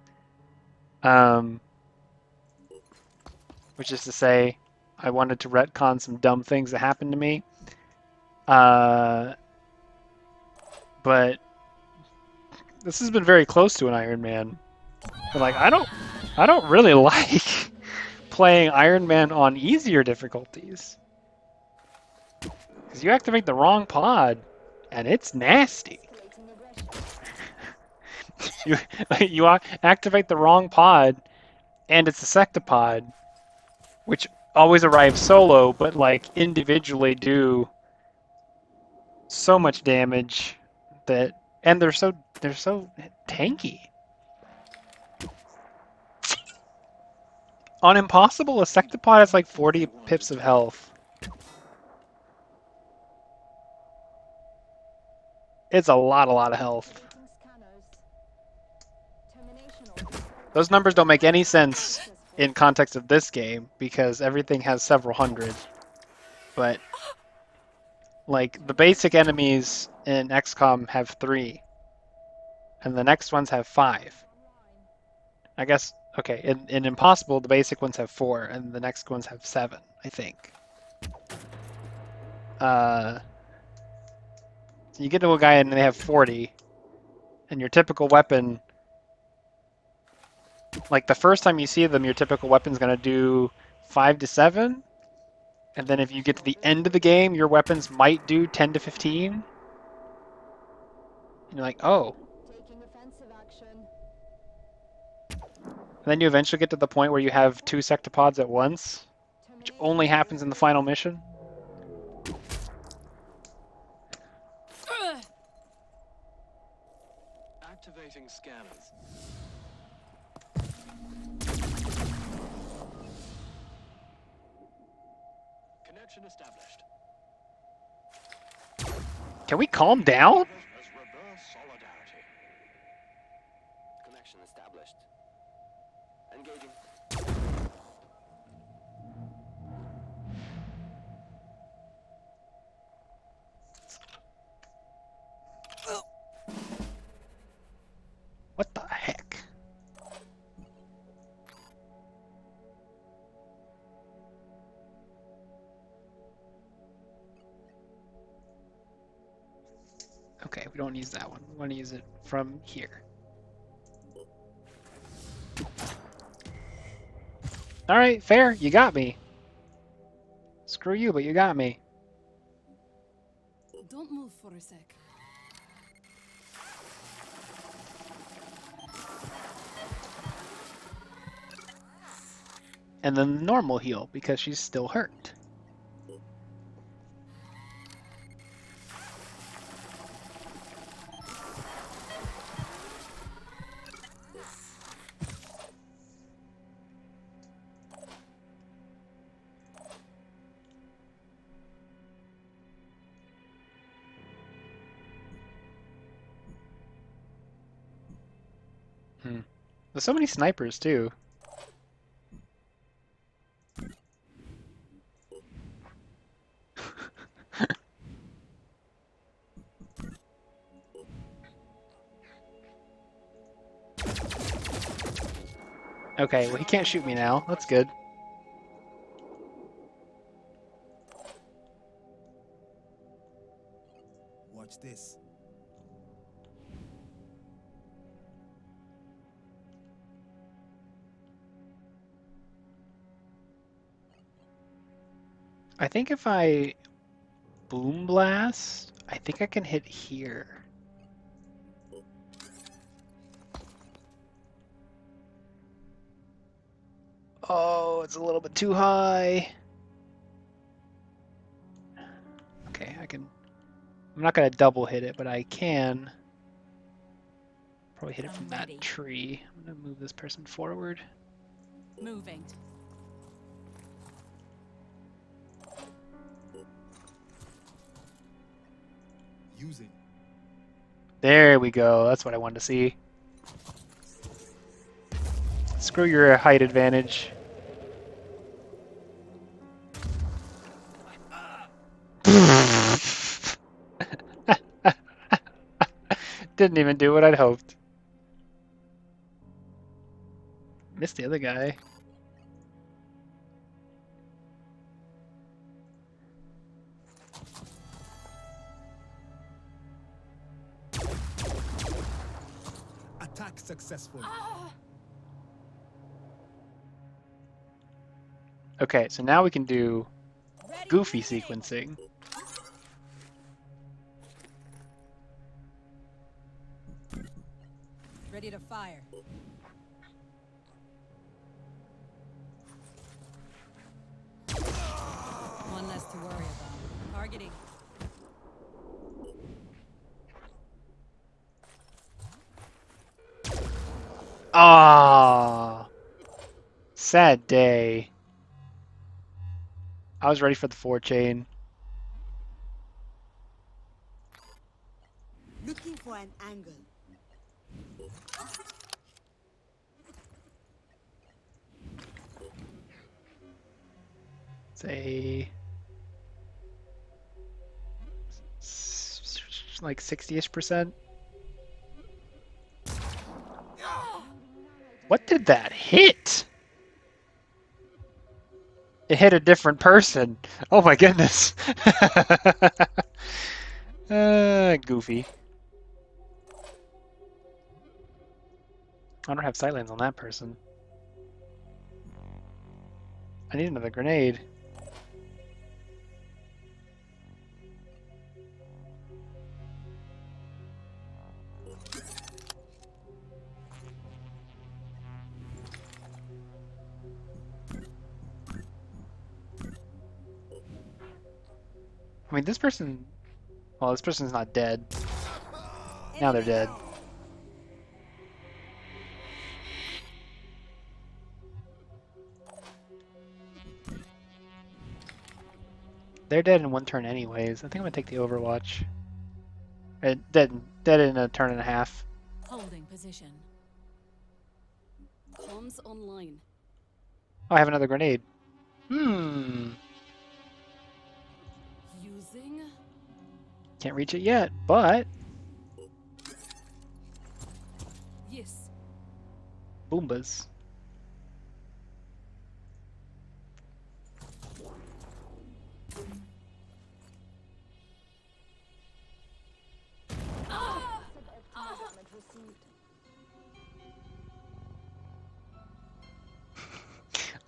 B: Which is to say, I wanted to retcon some dumb things that happened to me. But this has been very close to an Iron Man. But like, I don't really like playing Iron Man on easier difficulties. Because you activate the wrong pod, and it's nasty. you activate the wrong pod, and it's a sectopod, which always arrive solo, but like individually do so much damage that, and they're so tanky. On Impossible, a sectopod has like 40 pips of health. It's a lot of health. Those numbers don't make any sense in context of this game because everything has several hundred. But like the basic enemies in XCOM have 3, and the next ones have 5. I guess, okay, in Impossible the basic ones have 4, and the next ones have 7, I think. So you get to a guy and they have 40, and your typical weapon, like the first time you see them, your typical weapon's gonna do 5 to 7, and then if you get to the end of the game, your weapons might do 10 to 15. And you're like, oh. And then you eventually get to the point where you have 2 sectopods at once, which only happens in the final mission.
F: Activating scanners. Connection established.
B: Can we calm down?
F: As reverse solidarity.
G: Connection established. Engaging.
B: What the heck? Okay, we don't use that one. We want to use it from here. Alright, fair. You got me. Screw you, but you got me.
A: Don't move for a sec.
B: And then the normal heal, because she's still hurt. There's so many snipers, too. Okay, well he can't shoot me now. That's good.
I: Watch this.
B: I think if I boom blast, I think I can hit here. Oh, it's a little bit too high. Okay, I can... I'm not going to double hit it, but I can probably hit it from that tree. I'm going to move this person forward.
D: Moving.
I: Using.
B: There we go. That's what I wanted to see. Screw your height advantage. Didn't even do what I'd hoped. Missed the other guy.
I: Attack successful.
B: Okay, so now we can do
D: Ready
B: goofy
D: to engage.
B: sequencing.
D: Ready to fire. One less to worry about. Targeting.
B: Ah, sad day. I was ready for the 4-chain.
D: Looking for an angle.
B: Say like 60-ish%. What did that hit? It hit a different person. Oh my goodness. Goofy. I don't have sightlines on that person. I need another grenade. I mean, this person... Well, this person's not dead. Now they're dead. They're dead in one turn anyways. I think I'm gonna take the Overwatch. Dead in a turn and a half.
A: Holding position. Comms online.
B: Oh, I have another grenade. Hmm.
A: Using.
B: Can't reach it yet, but...
A: Yes.
B: Boombas.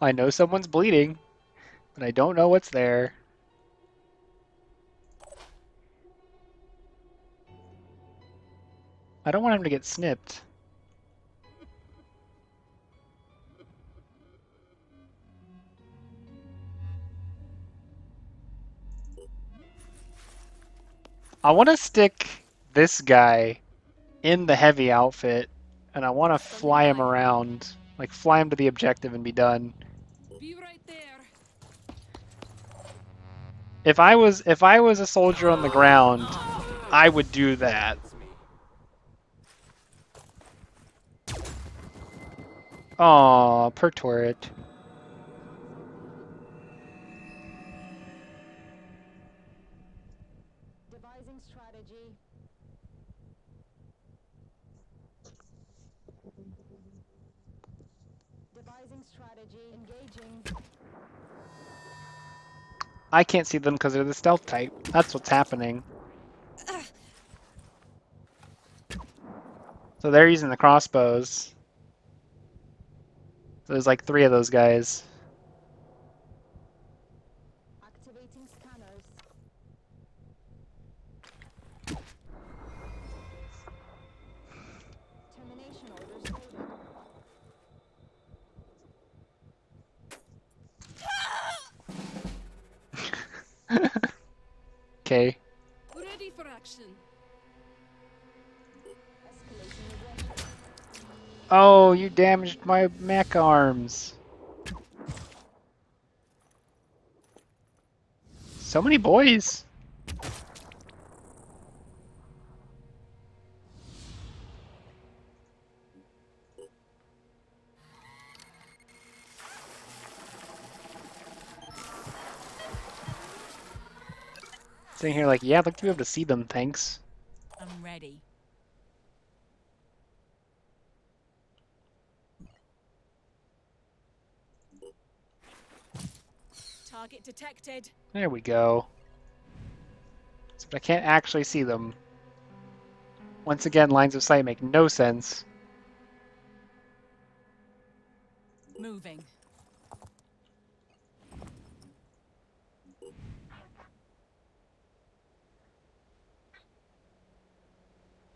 B: I know someone's bleeding, but I don't know what's there. I don't want him to get snipped. I want to stick this guy in the heavy outfit, and I want to fly him around, like fly him to the objective and be done.
A: Be right there.
B: If I was a soldier on the ground, I would do that. Aw, per turret.
E: Devising strategy. Devising strategy. Engaging.
B: I can't see them because they're the stealth type. That's what's happening. So they're using the crossbows. So there's like 3 of those guys.
E: Activating scanners. Termination orders loaded.
B: Okay.
A: Ready for action.
E: Escalating aggression.
B: Oh, you damaged my mech arms. So many boys. Sitting here like, yeah, I'd like to be able to see them, thanks.
D: I'm ready. Target detected.
B: There we go. But I can't actually see them. Once again, lines of sight make no sense.
D: Moving.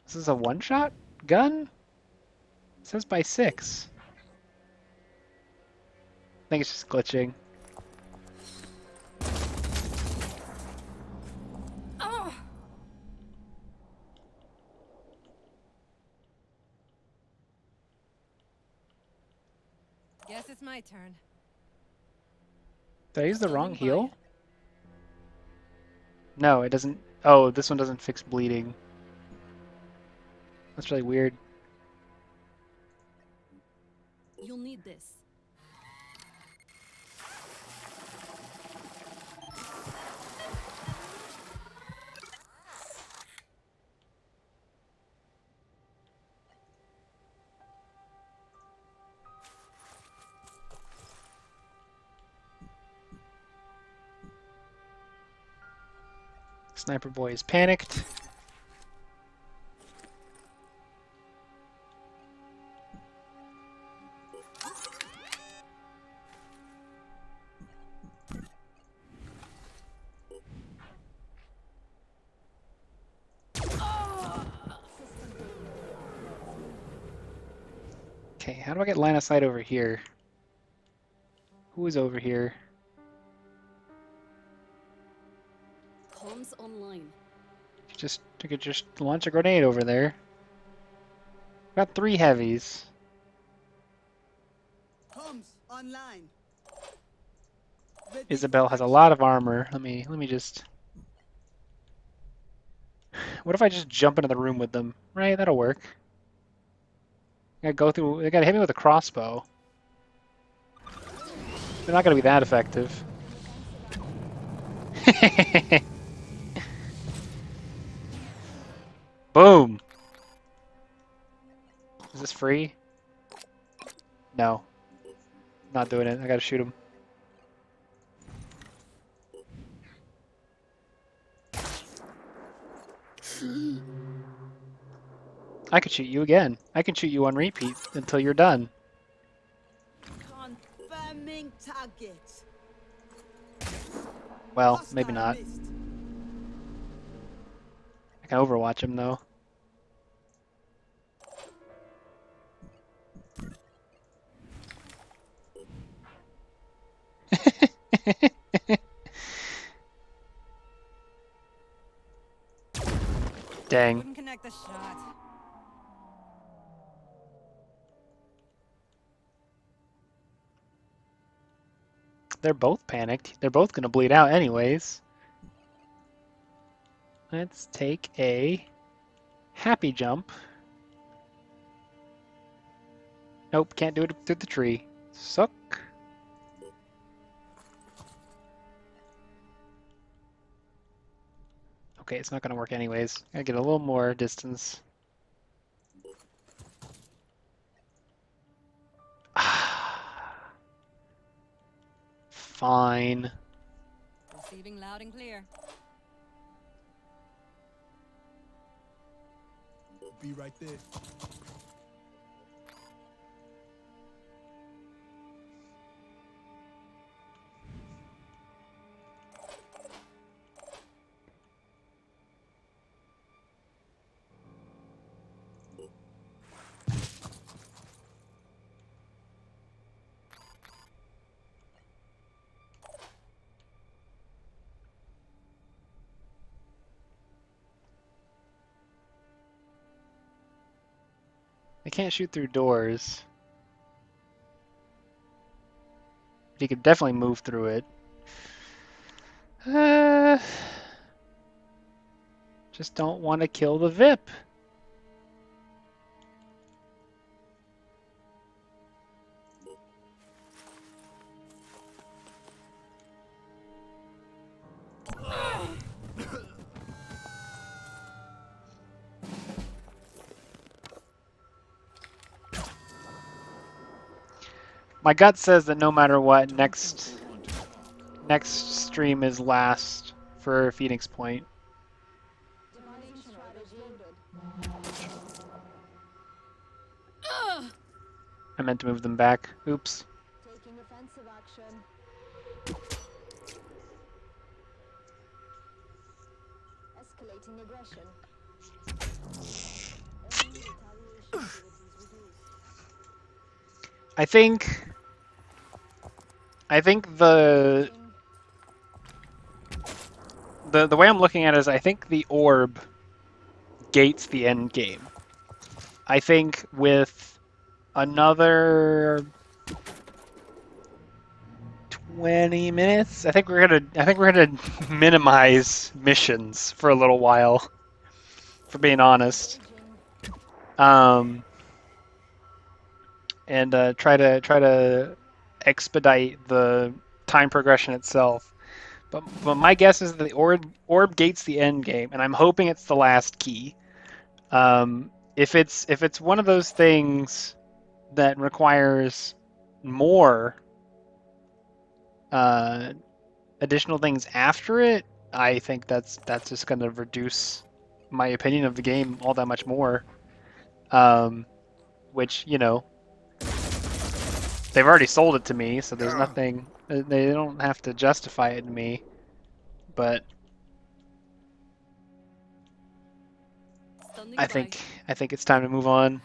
B: This is a one-shot gun? It says by 6. I think it's just glitching.
D: Oh! Guess it's my turn.
B: Did I use the wrong
D: Standing by.
B: heal? No, it doesn't. Oh, this one doesn't fix bleeding. That's really weird.
A: You'll need this.
B: Sniper boy is panicked. Okay, how do I get line of sight over here? Who is over here?
A: Comms online.
B: I could just launch a grenade over there. Got 3 heavies.
K: Comms online.
B: Isabel has a lot of armor. Let me just. What if I just jump into the room with them? Right, that'll work. I gotta go through. They gotta hit me with a crossbow. They're not gonna be that effective. Boom! Is this free? No. Not doing it. I gotta shoot him. I could shoot you again. I can shoot you on repeat until you're done.
K: Confirming target.
B: Well, maybe
K: Hostile
B: not.
K: missed.
B: I can overwatch him though. Dang.
D: Wouldn't connect the shot.
B: They're both panicked. They're both gonna bleed out anyways. Let's take a happy jump. Nope, can't do it through the tree. Suck. Okay, it's not gonna work anyways. Gotta get a little more distance. Fine.
D: Receiving loud and clear.
I: Be right there.
B: They can't shoot through doors. But he could definitely move through it. Just don't want to kill the VIP. My gut says that no matter what, next stream is last for Phoenix Point. I meant to move them back. Oops.
E: Taking offensive action. Escalating aggression. Enemy retaliation abilities reduced.
B: I think the way I'm looking at it is I think the orb gates the end game. I think with another 20 minutes, I think we're gonna minimize missions for a little while, for being honest. And try to expedite the time progression itself. But my guess is that the orb gates the end game, and I'm hoping it's the last key. If it's one of those things that requires more additional things after it, I think that's just going to reduce my opinion of the game all that much more. Which, you know, they've already sold it to me, so there's nothing. They don't have to justify it to me, but I think it's time to move on.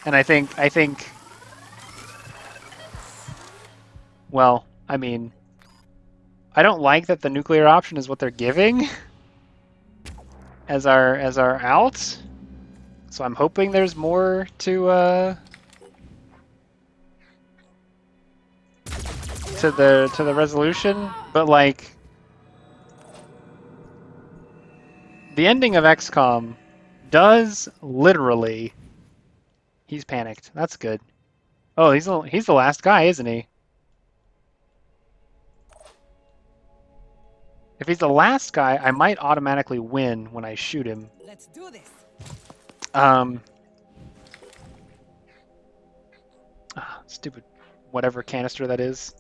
B: And I think well, I mean, I don't like that the nuclear option is what they're giving as our out. So I'm hoping there's more to the resolution, but like the ending of XCOM does literally. He's panicked. That's good. Oh, he's the last guy, isn't he? If he's the last guy, I might automatically win when I shoot him.
D: Let's do this.
B: Stupid whatever canister that is.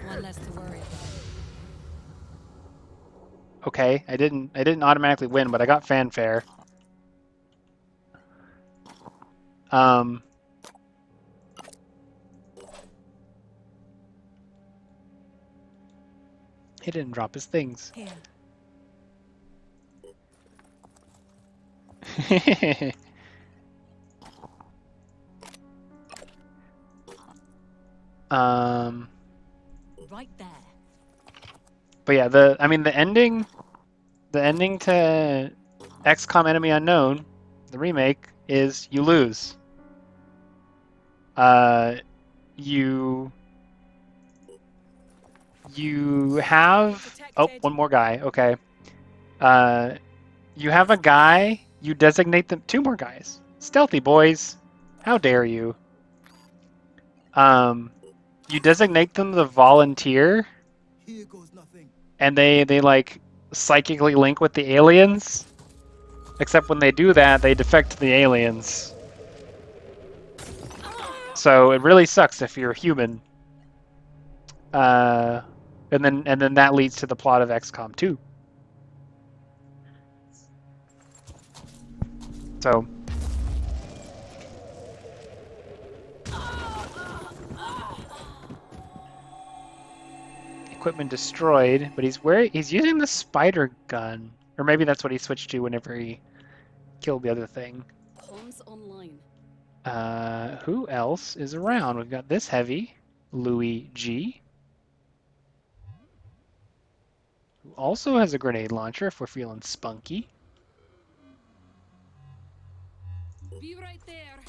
D: One less to worry about.
B: Okay, I didn't automatically win, but I got fanfare. He didn't drop his things.
D: Here. Right there.
B: But yeah, the ending to XCOM Enemy Unknown, the remake, is you lose. You have one more guy. Okay. You have a guy. You designate them. Two more guys. Stealthy boys. How dare you? You designate them the volunteer.
I: Here goes nothing.
B: And they like psychically link with the aliens. Except when they do that, they defect to the aliens. So it really sucks if you're human. And then that leads to the plot of XCOM 2. So equipment destroyed, but he's using the spider gun. Or maybe that's what he switched to whenever he killed the other thing.
A: Comms online.
B: Who else is around? We've got this heavy, Louis G. Who also has a grenade launcher if we're feeling spunky.
A: Be right there.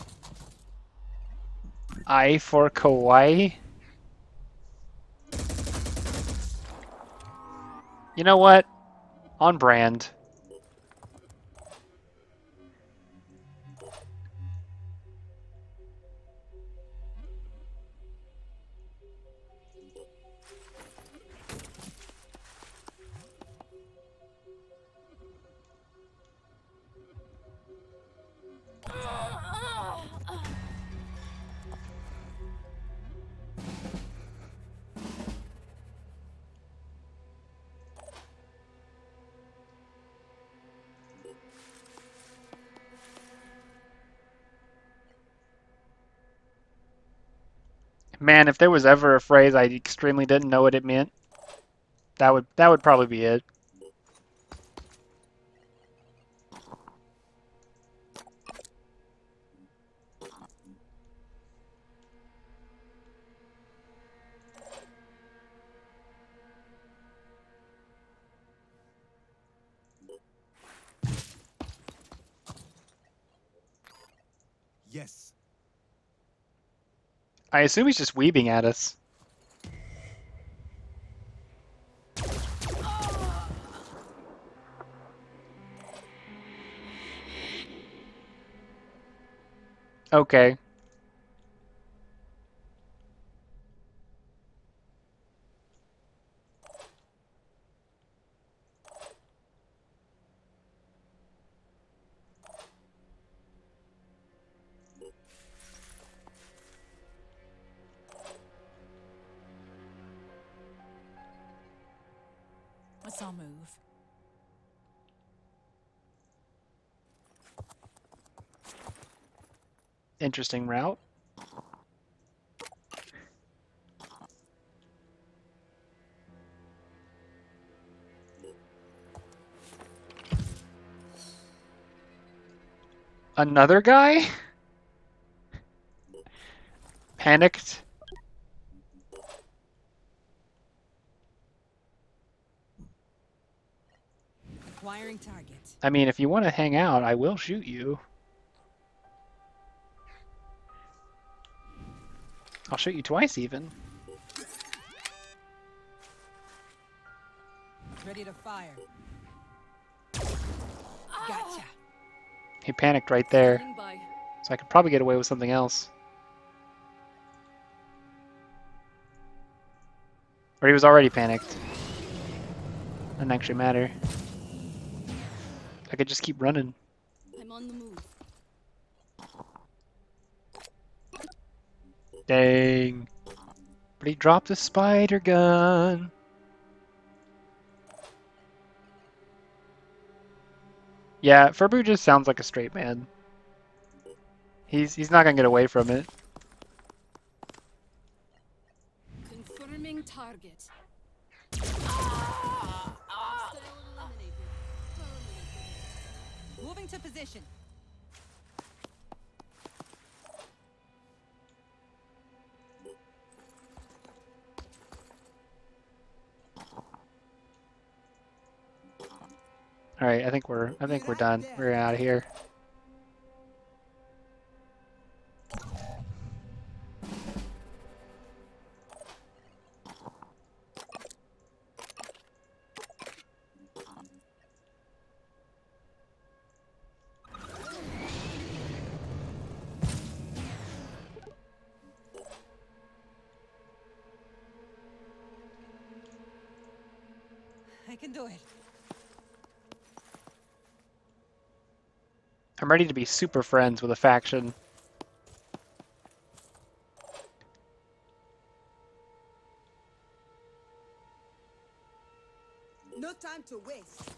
B: I for kawaii. You know what? On brand. Man, if there was ever a phrase I extremely didn't know what it meant, that would probably be it.
I: Yes.
B: I assume he's just weaving at us. Okay.
D: What's our move?
B: Interesting route. Another guy? Panicked?
D: Acquiring target.
B: I mean, if you want to hang out, I will shoot you. I'll shoot you twice even.
D: Ready to fire. Gotcha.
B: He panicked right there,
A: Standing by.
B: so I could probably get away with something else. Or he was already panicked. Doesn't actually matter. I could just keep running.
A: I'm on the move.
B: Dang. But he dropped the spider gun. Yeah, Furbu just sounds like a straight man. He's not gonna get away from it.
A: Confirming target. Hostile eliminated.
D: Moving to position.
B: All right, I think we're done. We're out of here.
D: I can do it.
B: I'm ready to be super friends with a faction.
K: No time to waste.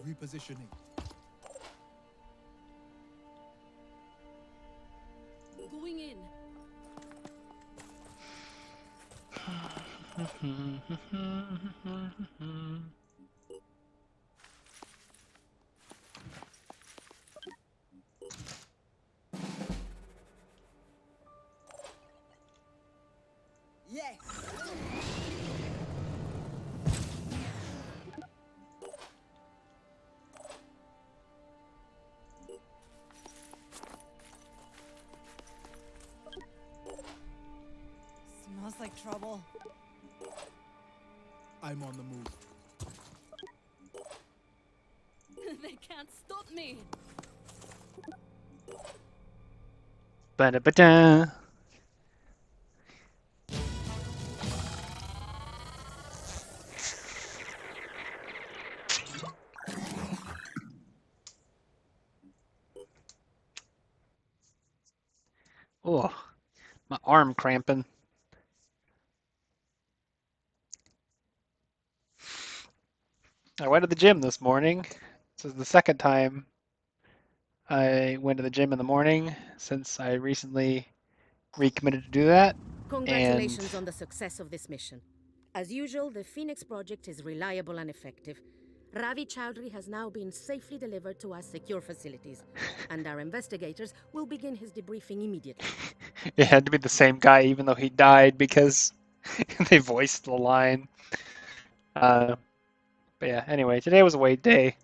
I: Repositioning.
A: Going in.
K: Yes.
D: Smells like trouble.
I: I'm on the move.
A: They can't stop me.
B: Ba-da-ba-da. Oh, my arm cramping. I went to the gym this morning. This is the second time I went to the gym in the morning since I recently recommitted to do that.
L: Congratulations
B: And
L: on the success of this mission. As usual, the Phoenix project is reliable and effective. Ravi Chowdhury has now been safely delivered to our secure facilities, and our investigators will begin his debriefing immediately.
B: it had to be the same guy, even though he died because they voiced the line. But yeah, anyway, today was a wait day.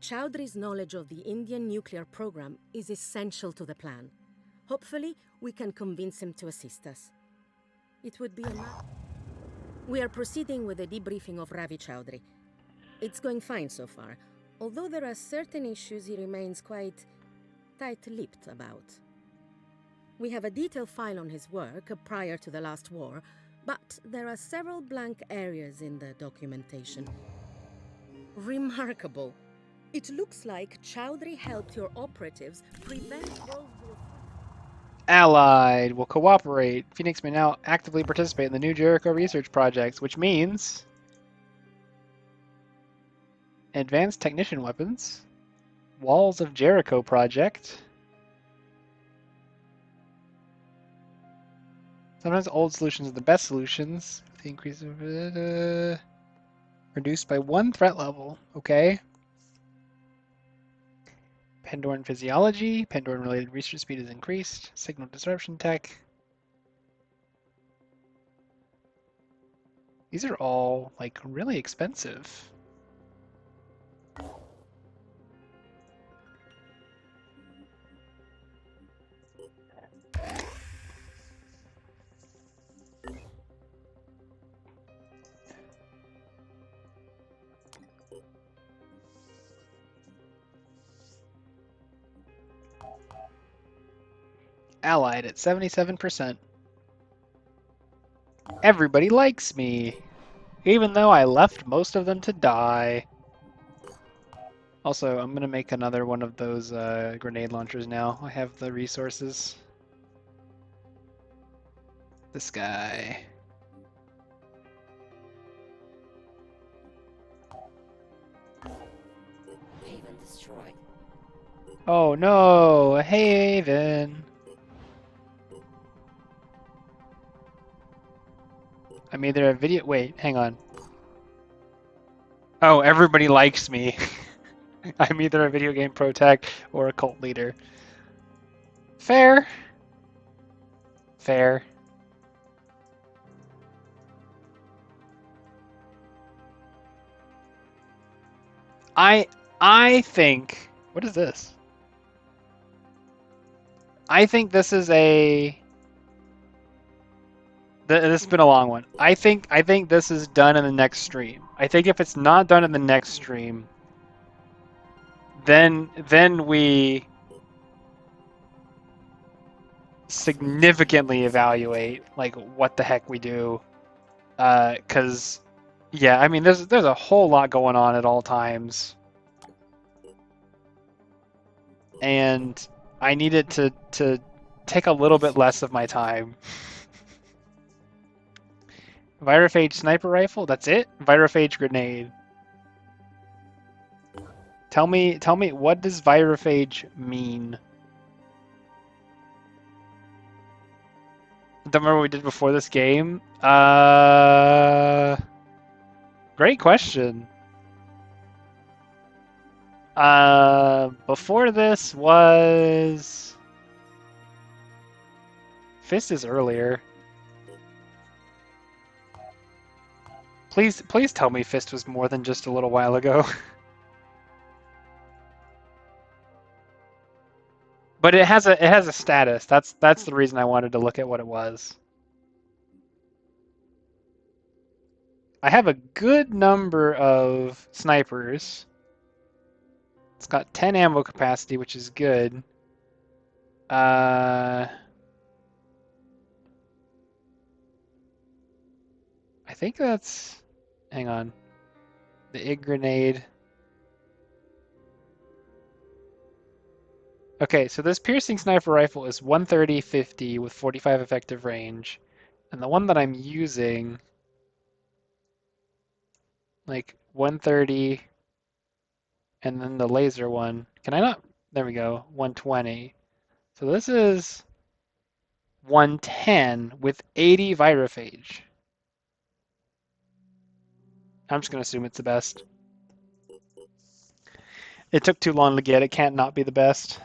L: Chowdhury's knowledge of the Indian nuclear program is essential to the plan. Hopefully, we can convince him to assist us. It would be a We are proceeding with the debriefing of Ravi Chowdhury. It's going fine so far, although there are certain issues he remains quite tight-lipped about. We have a detailed file on his work prior to the last war, but there are several blank areas in the documentation. Remarkable. It looks like Chowdhury helped your operatives prevent World War
B: Allied will cooperate. Phoenix may now actively participate in the New Jericho research projects, which means advanced technician weapons, Walls of Jericho project. Sometimes old solutions are the best solutions. The increase of reduced by 1 threat level. Okay. Pandoran physiology. Pandoran related research speed is increased. Signal disruption tech. These are all like really expensive. Allied at 77%. Everybody likes me, even though I left most of them to die. Also, I'm gonna make another one of those grenade launchers now. I have the resources. This guy.
C: Haven destroyed.
B: Oh no, a haven. I'm either a video. Wait, hang on. Oh, everybody likes me. I'm either a video game pro tech or a cult leader. Fair. Fair. I think. What is this? I think this is a. This has been a long one. I think this is done in the next stream. I think if it's not done in the next stream, then we significantly evaluate like what the heck we do. Cause yeah, I mean there's a whole lot going on at all times. And I needed to take a little bit less of my time. Virophage sniper rifle, that's it? Virophage grenade. Tell me what does virophage mean? Don't remember what we did before this game? Great question. Before this was Fist is earlier. Please tell me Fist was more than just a little while ago. But it has a status. That's the reason I wanted to look at what it was. I have a good number of snipers. It's got 10 ammo capacity, which is good. I think that's... Hang on. The IG grenade. Okay, so this piercing sniper rifle is 130-50 with 45 effective range. And the one that I'm using like 130, and then the laser one. Can I not? There we go, 120. So this is 110 with 80 virophage. I'm just going to assume it's the best. It took too long to get. It can't not be the best.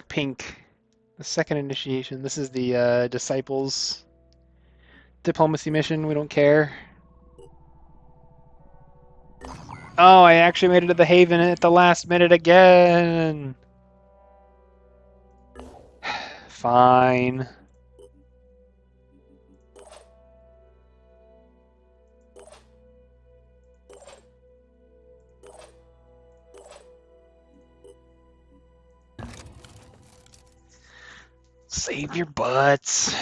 B: Pink. The second initiation. This is the Disciples diplomacy mission. We don't care. Oh, I actually made it to the Haven at the last minute again. Fine. Save your butts.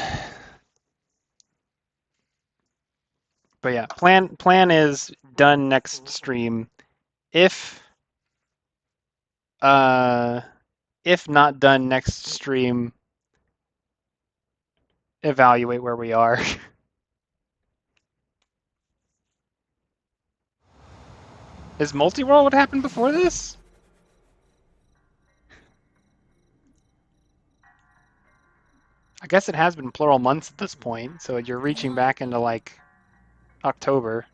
B: But yeah, plan is done next stream. If not done next stream, evaluate where we are. Is multi-world what happened before this? I guess it has been plural months at this point, so you're reaching back into like October.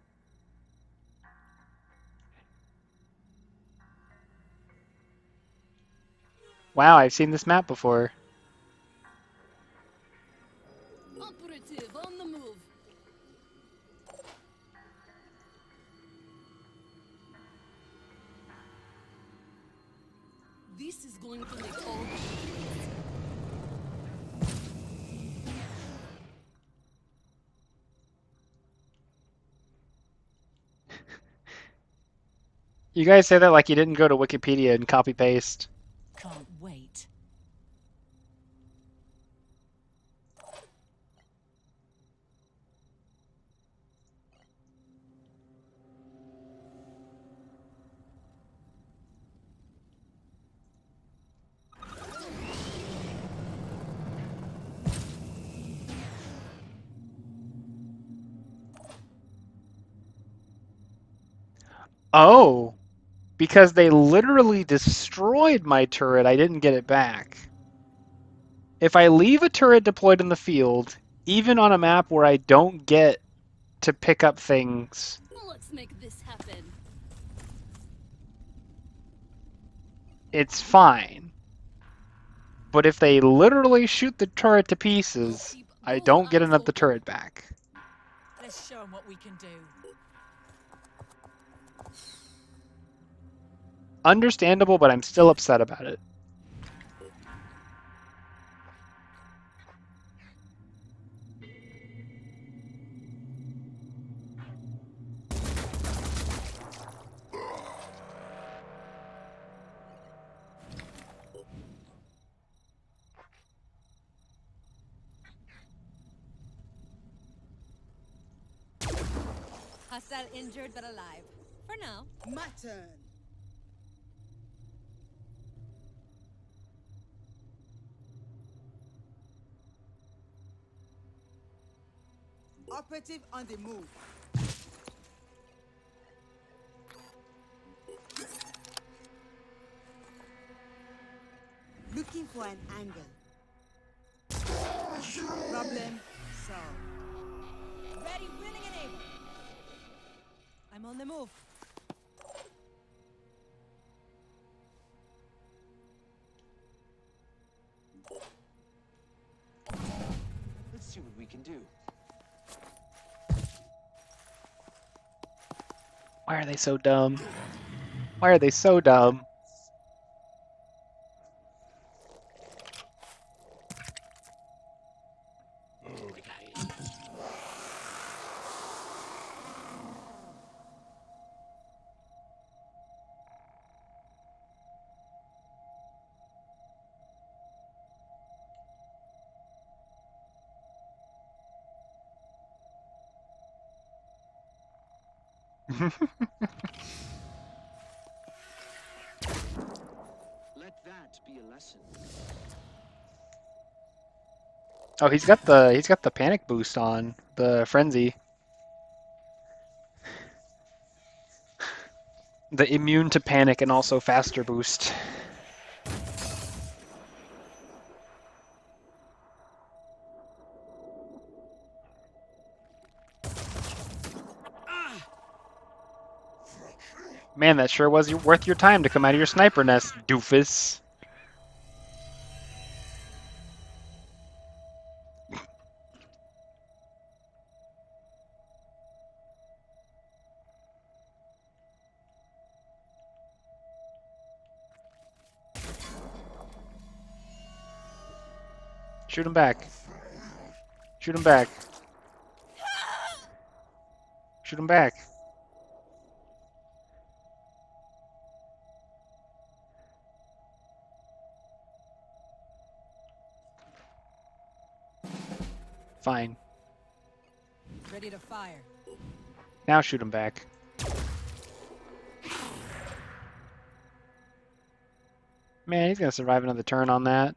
B: Wow, I've seen this map before.
A: Operative on the move. This is going to make all the difference.
B: You guys say that like you didn't go to Wikipedia and copy paste.
D: Can't wait.
B: Oh, because they literally destroyed my turret, I didn't get it back. If I leave a turret deployed in the field, even on a map where I don't get to pick up things,
A: Let's make this happen.
B: it's fine. But if they literally shoot the turret to pieces, I don't get another turret back.
D: Let's show them what we can do.
B: Understandable, but I'm still upset about it.
D: Hostile injured but alive. For now.
K: My turn. Operative on the move. Looking for an angle. Problem solved.
D: Ready, willing, and able. I'm on the move.
G: Let's see what we can do.
B: Why are they so dumb? Why are they so dumb?
G: Let that be a lesson.
B: Oh, he's got the panic boost on, the frenzy. The immune to panic and also faster boost. Man, that sure was worth your time to come out of your sniper nest, doofus. Shoot him back. Shoot him back. Shoot him back. Fine.
D: Ready to fire.
B: Now shoot him back. Man, he's gonna survive another turn on that.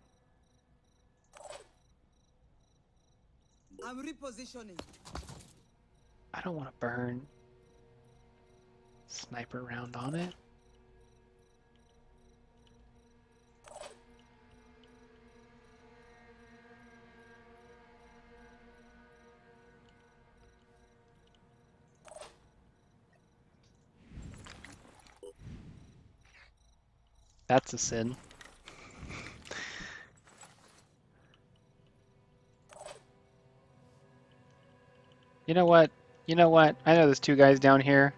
K: I'm repositioning.
B: I don't want to burn sniper round on it. That's a sin. You know what? You know what? I know there's two guys down here.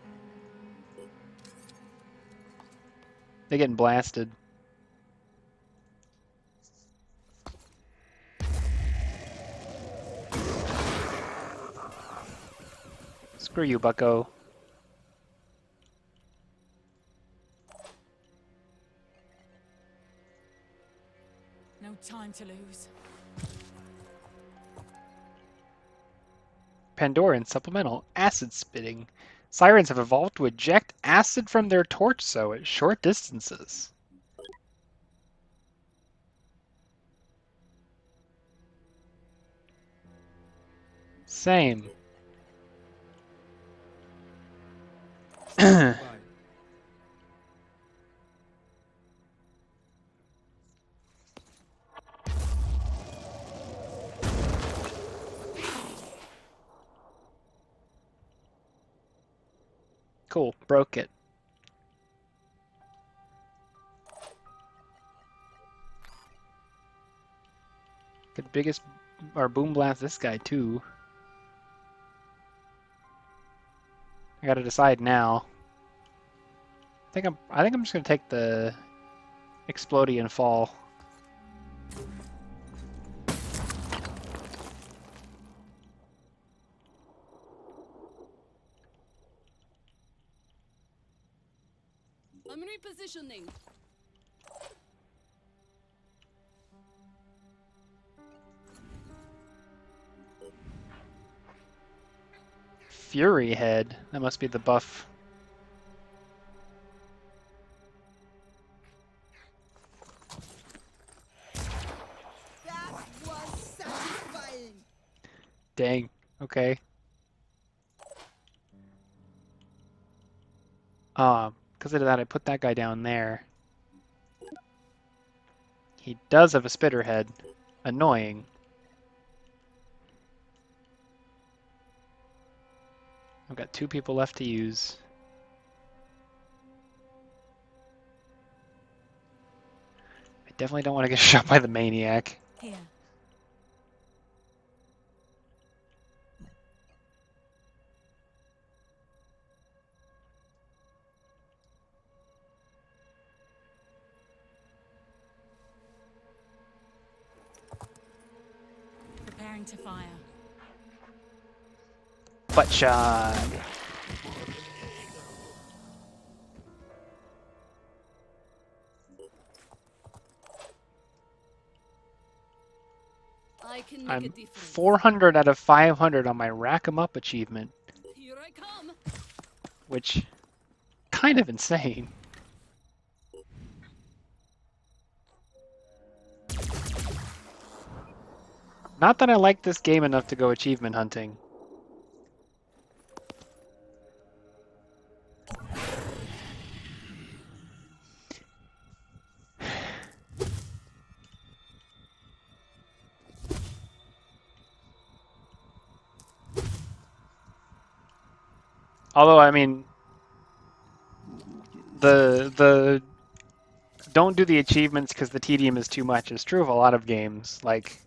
B: They're getting blasted. Screw you, bucko.
D: No time to lose.
B: Pandoran supplemental acid spitting. Sirens have evolved to eject acid from their torso at short distances. Same. Cool, broke it. Could biggest or boom blast this guy too. I gotta decide now. I think I'm just gonna take the Explodian Fall.
A: I'm repositioning.
B: Fury Head. That must be the buff.
K: That was satisfying.
B: Dang. Okay. Because of that, I put that guy down there. He does have a spitter head. Annoying. I've got 2 people left to use. I definitely don't want to get shot by the maniac.
D: Here. Preparing to fire.
B: Butt shot.
A: I can make a
B: I'm
A: difference.
B: 400 out of 500 on my Rack 'em Up achievement,
A: Here I come.
B: which kind of insane. Not that I like this game enough to go achievement hunting. Although, I mean, the don't do the achievements because the tedium is too much is true of a lot of games. Like,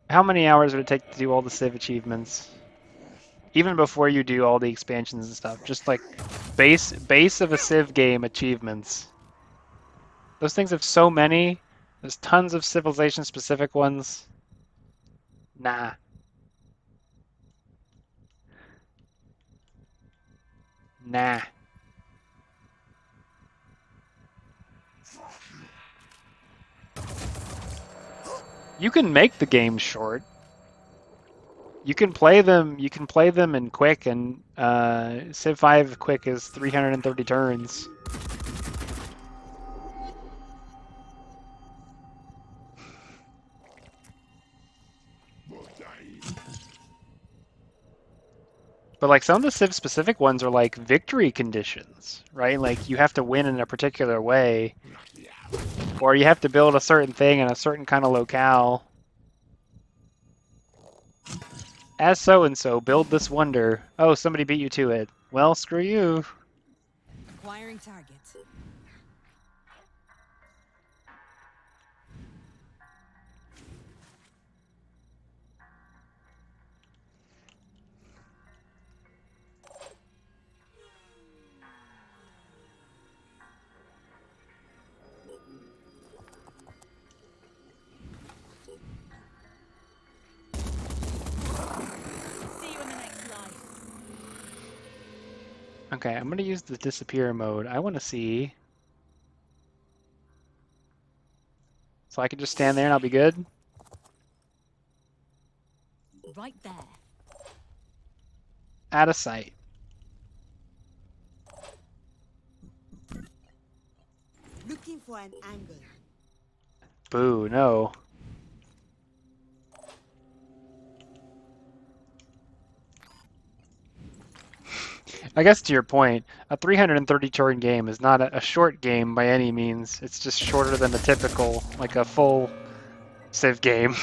B: how many hours would it take to do all the Civ achievements? Even before you do all the expansions and stuff, just like base of a Civ game achievements. Those things have so many. There's tons of Civilization specific ones. Nah. Nah. You can make the game short. You can play them in quick, and Civ 5 quick is 330 turns. But like some of the Civ specific ones are like victory conditions, right? Like you have to win in a particular way, or you have to build a certain thing in a certain kind of locale. As so-and-so, build this wonder. Oh, somebody beat you to it. Well, screw you.
D: Acquiring target.
B: Okay, I'm going to use the disappear mode. I want to see. So I can just stand there and I'll be good?
A: Right there.
B: Out of sight.
K: Looking for an angle.
B: Boo, no. I guess to your point, a 330 turn game is not a short game by any means. It's just shorter than a typical, like a full Civ game.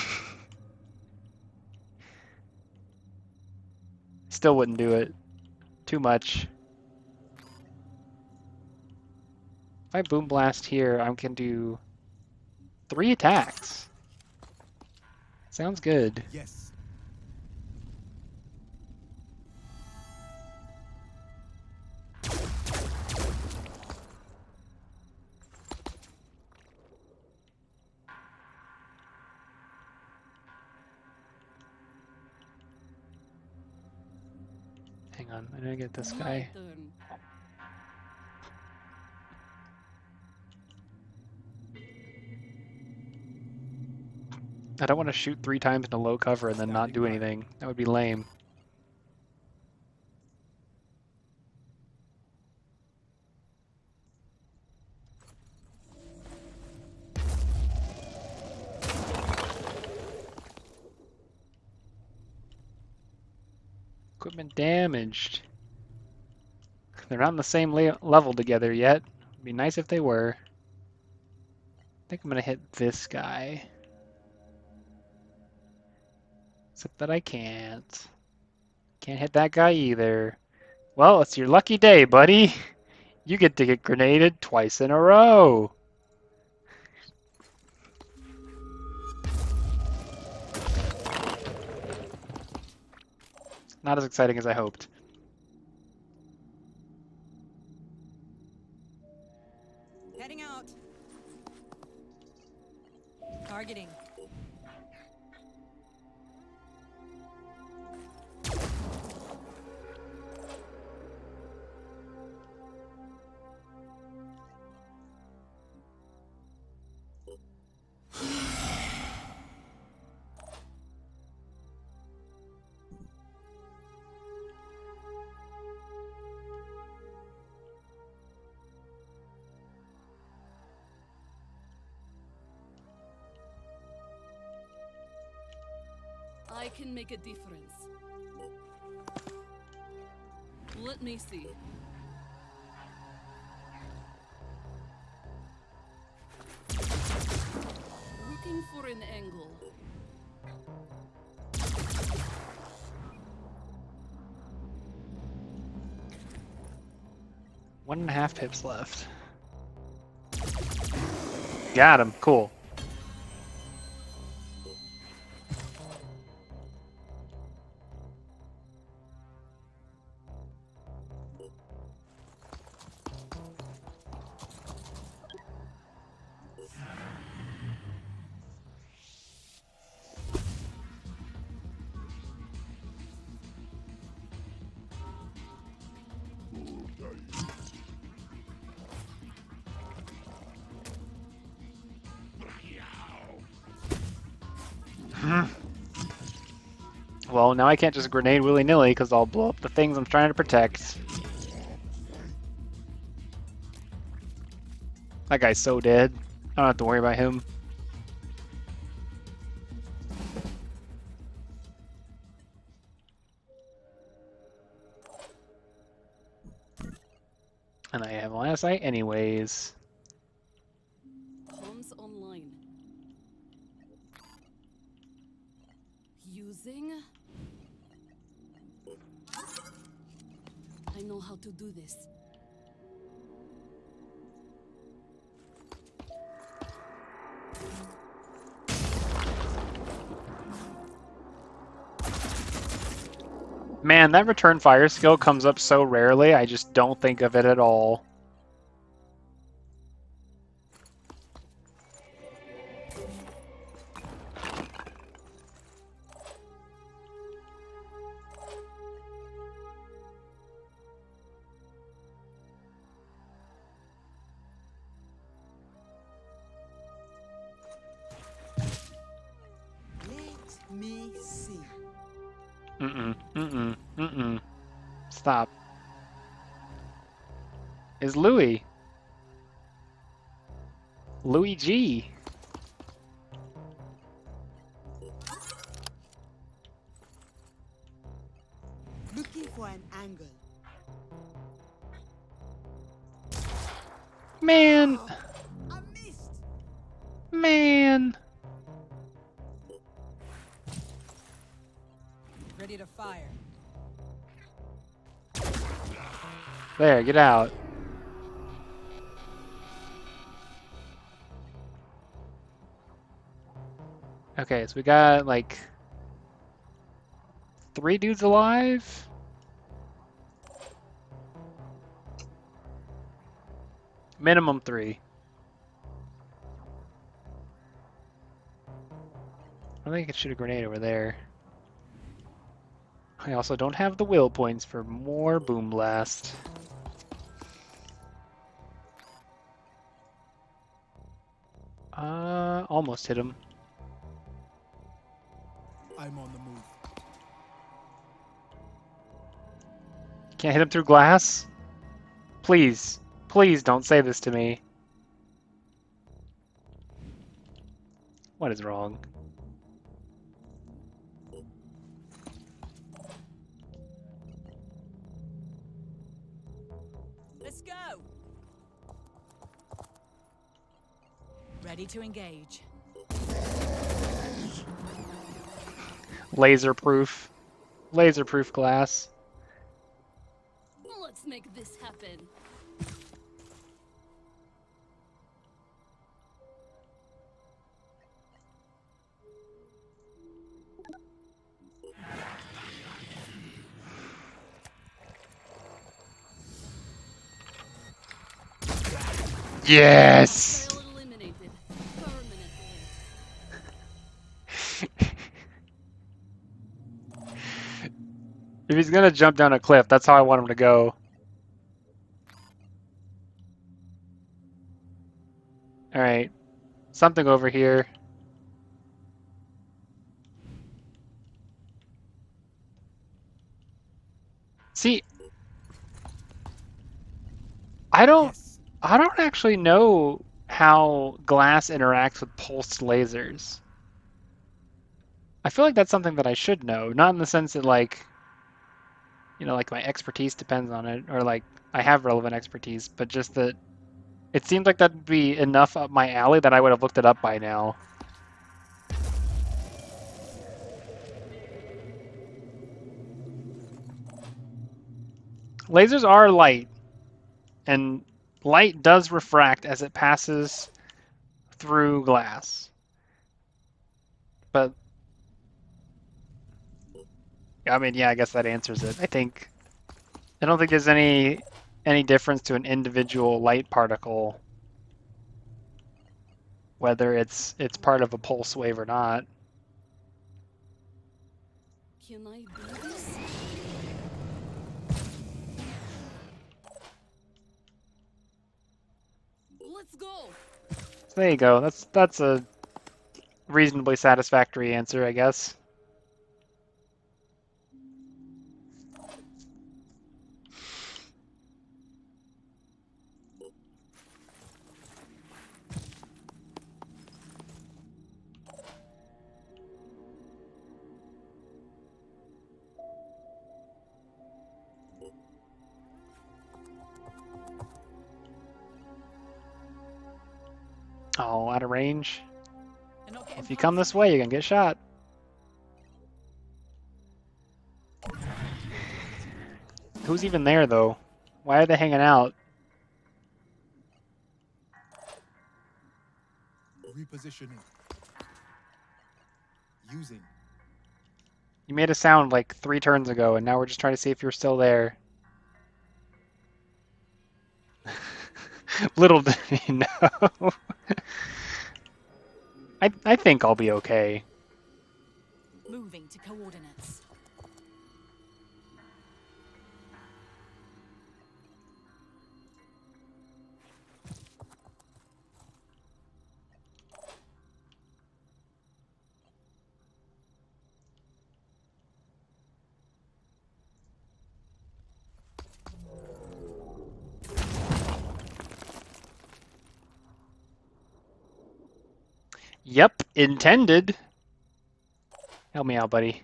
B: Still wouldn't do it. Too much. If I boom blast here, I can do 3 attacks. Sounds good.
I: Yes.
B: Hang on, I didn't get this guy.
A: My turn.
B: I don't want to shoot 3 times in a low cover and then not do anything. That would be lame. Equipment damaged. They're not on the same level together yet. It'd be nice if they were. I think I'm gonna hit this guy. Except that I can't. Can't hit that guy either. Well, it's your lucky day, buddy. You get to get grenaded twice in a row. Not as exciting as I hoped.
D: Heading out. Targeting.
A: can make a difference. Let me see. Looking for an angle.
B: One and a half pips left. Got him. Cool. Well, now I can't just grenade willy-nilly because I'll blow up the things I'm trying to protect. That guy's so dead. I don't have to worry about him. And I have line of sight anyways.
A: Comms online. Using... I know how to do this.
B: Man, that return fire skill comes up so rarely, I just don't think of it at all.
K: Let me see.
B: Stop. Is Louis. Louis G.
K: Looking for an angle.
B: Man.
K: I missed.
B: Man.
D: Ready to fire.
B: There, get out. Okay, so we got like 3 dudes alive. Minimum 3. I think I could shoot a grenade over there. I also don't have the will points for more Boom Blast. Almost hit him.
I: I'm on the move.
B: Can't hit him through glass? Please, please don't say this to me. What is wrong?
D: Let's go. Ready to engage.
B: Laser-proof. Laser-proof glass.
A: Let's make this happen.
B: Yes!
A: Trail eliminated. Permanently.
B: If he's gonna jump down a cliff, that's how I want him to go. Alright. Something over here. See, I don't actually know how glass interacts with pulsed lasers. I feel like that's something that I should know, not in the sense that like, you know, like my expertise depends on it, or like I have relevant expertise, but just that it seems like that'd be enough up my alley that I would have looked it up by now. Lasers are light, and light does refract as it passes through glass. But I mean, yeah, I guess that answers it. I don't think there's any difference to an individual light particle, whether it's part of a pulse wave or not.
A: Can I do this? Let's go.
B: So there you go. That's a reasonably satisfactory answer, I guess. Oh, out of range. If you come this way, you're gonna get shot. Who's even there, though? Why are they hanging out?
I: Repositioning. Using.
B: You made a sound like 3 turns ago, and now we're just trying to see if you're still there. Little did he know. I think I'll be okay.
D: Moving to coordinates.
B: Yep, intended. Help me out, buddy.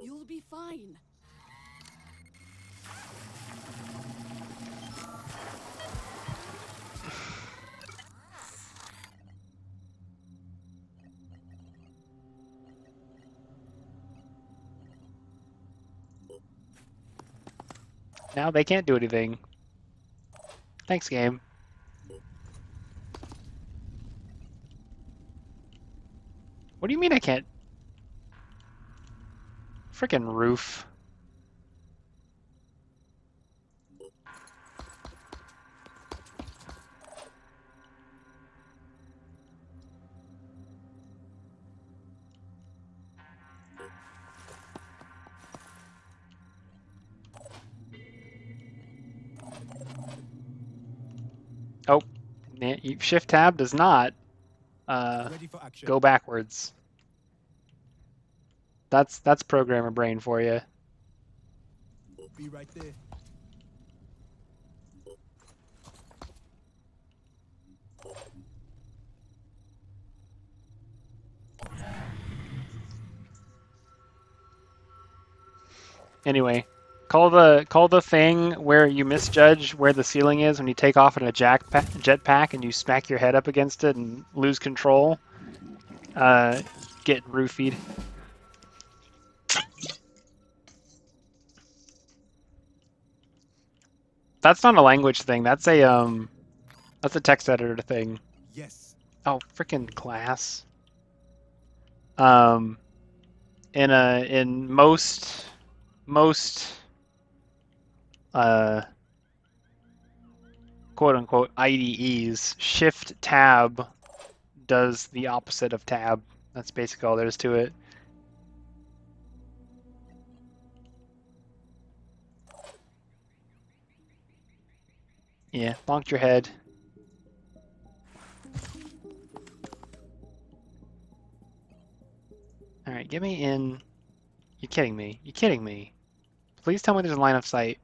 A: You'll be fine.
B: Now they can't do anything. Thanks, game. What do you mean I can't? Frickin' roof. Oh, Shift Tab does not go backwards. That's programmer brain for you.
I: Be right there.
B: Anyway, call the thing where you misjudge where the ceiling is when you take off in a jetpack and you smack your head up against it and lose control. Get roofied. That's not a language thing. That's a text editor thing.
I: Yes.
B: Oh, freaking class. In most quote-unquote IDEs, Shift Tab does the opposite of Tab. That's basically all there is to it. Yeah, bonked your head. Alright, get me in. You're kidding me. You're kidding me. Please tell me there's a line of sight.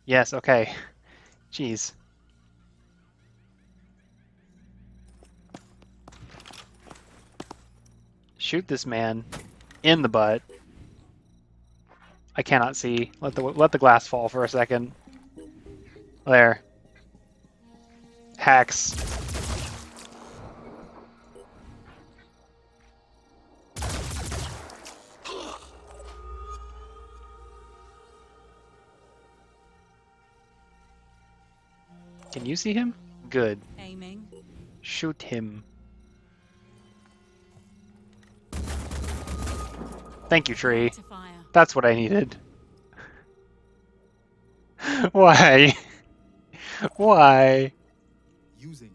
B: Yes, okay. Jeez. Shoot this man in the butt. I cannot see. Let the glass fall for a second. There. Hacks. Can you see him? Good.
D: Aiming.
B: Shoot him. Thank you, tree.
D: To fire.
B: That's what I needed. Why? Why?
I: Using.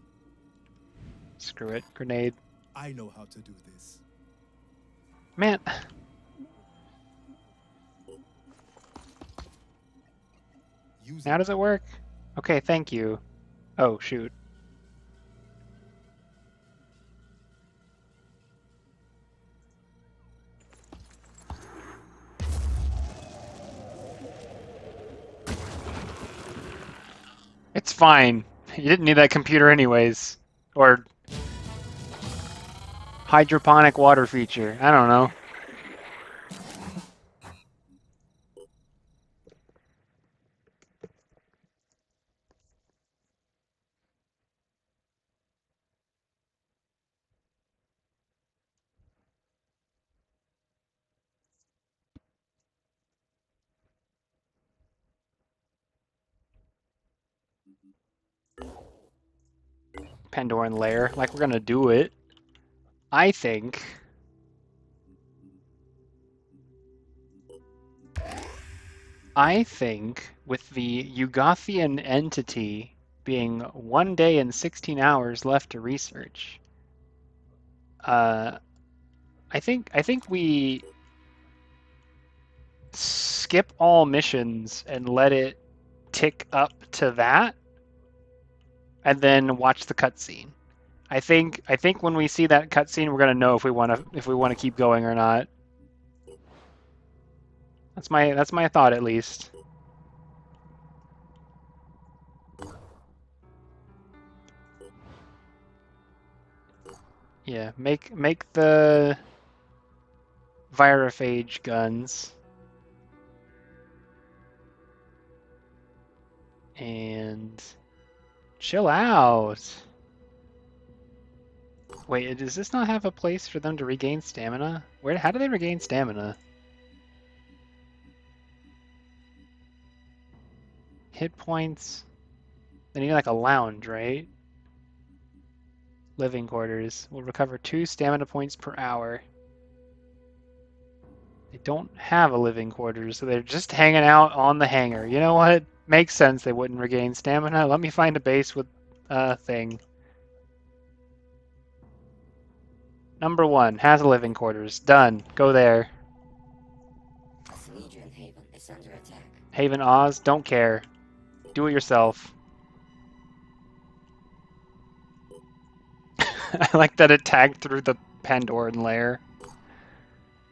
B: Screw it. Grenade.
I: I know how to do this.
B: Man.
I: Using.
B: How does it work? Okay, thank you. Oh, shoot. It's fine. You didn't need that computer anyways. Or hydroponic water feature. I don't know. Pandoran lair. Like, we're gonna do it. I think. With the Yugothian entity being 1 day and 16 hours left to research, I think we skip all missions and let it tick up to that, and then watch the cutscene. I think when we see that cutscene, we're gonna know if we wanna keep going or not. That's my thought, at least. Yeah, make the Virophage guns. And chill out. Wait, does this not have a place for them to regain stamina? How do they regain stamina? Hit points. They need like a lounge, right? Living quarters will recover 2 stamina points per hour. They don't have a living quarters, so they're just hanging out on the hangar. You know what? Makes sense they wouldn't regain stamina. Let me find a base with a thing. Number 1 has a living quarters. Done. Go there.
C: Sanhedrin Haven is under attack.
B: Haven Oz, don't care. Do it yourself. I like that it tagged through the Pandoran lair.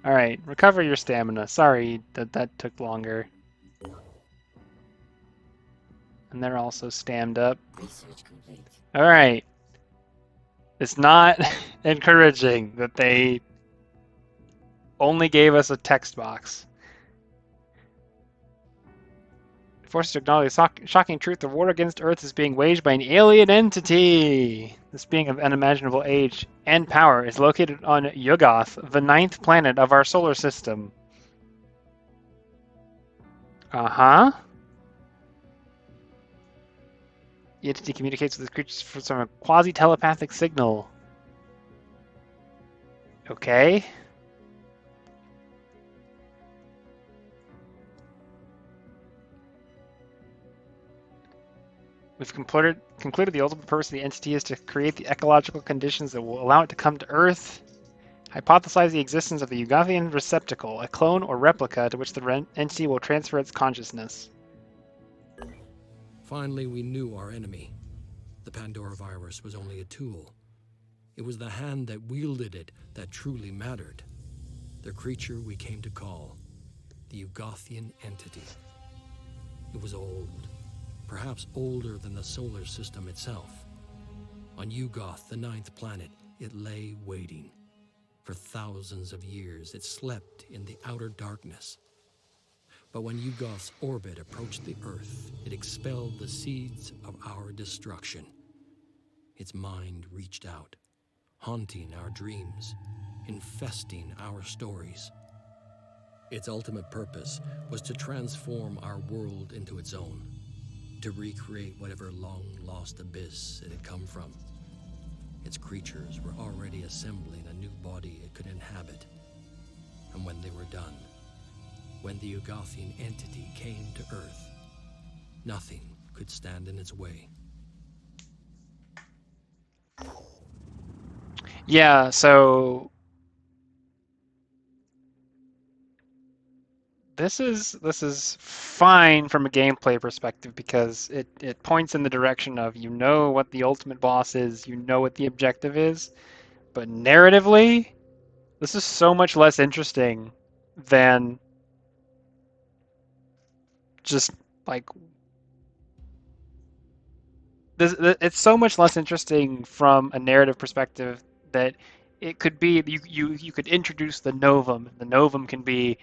B: Alright, recover your stamina. Sorry that took longer. And they're also stammed up.
C: Research complete.
B: Alright. It's not encouraging that they only gave us a text box. Forced to acknowledge the shocking truth, the war against Earth is being waged by an alien entity. This being of unimaginable age and power is located on Yuggoth, the 9th planet of our solar system. Uh-huh. The entity communicates with the creatures from a quasi-telepathic signal. Okay. We've concluded the ultimate purpose of the entity is to create the ecological conditions that will allow it to come to Earth. Hypothesize the existence of the Yugothian receptacle, a clone or replica to which the entity will transfer its consciousness.
H: Finally, we knew our enemy. The Pandora virus was only a tool. It was the hand that wielded it that truly mattered. The creature we came to call the Yugothian entity. It was old, perhaps older than the solar system itself. On Yugoth, the 9th planet, it lay waiting. For thousands of years, it slept in the outer darkness. But when Yugoth's orbit approached the Earth, it expelled the seeds of our destruction. Its mind reached out, haunting our dreams, infesting our stories. Its ultimate purpose was to transform our world into its own, to recreate whatever long-lost abyss it had come from. Its creatures were already assembling a new body it could inhabit. And when they were done, when the Yugothian entity came to Earth, nothing could stand in its way.
B: Yeah, so this is fine from a gameplay perspective because it points in the direction of you know what the ultimate boss is, you know what the objective is, but narratively, this is so much less interesting than just like this. It's so much less interesting from a narrative perspective that it could be you could introduce the Novum. The Novum can be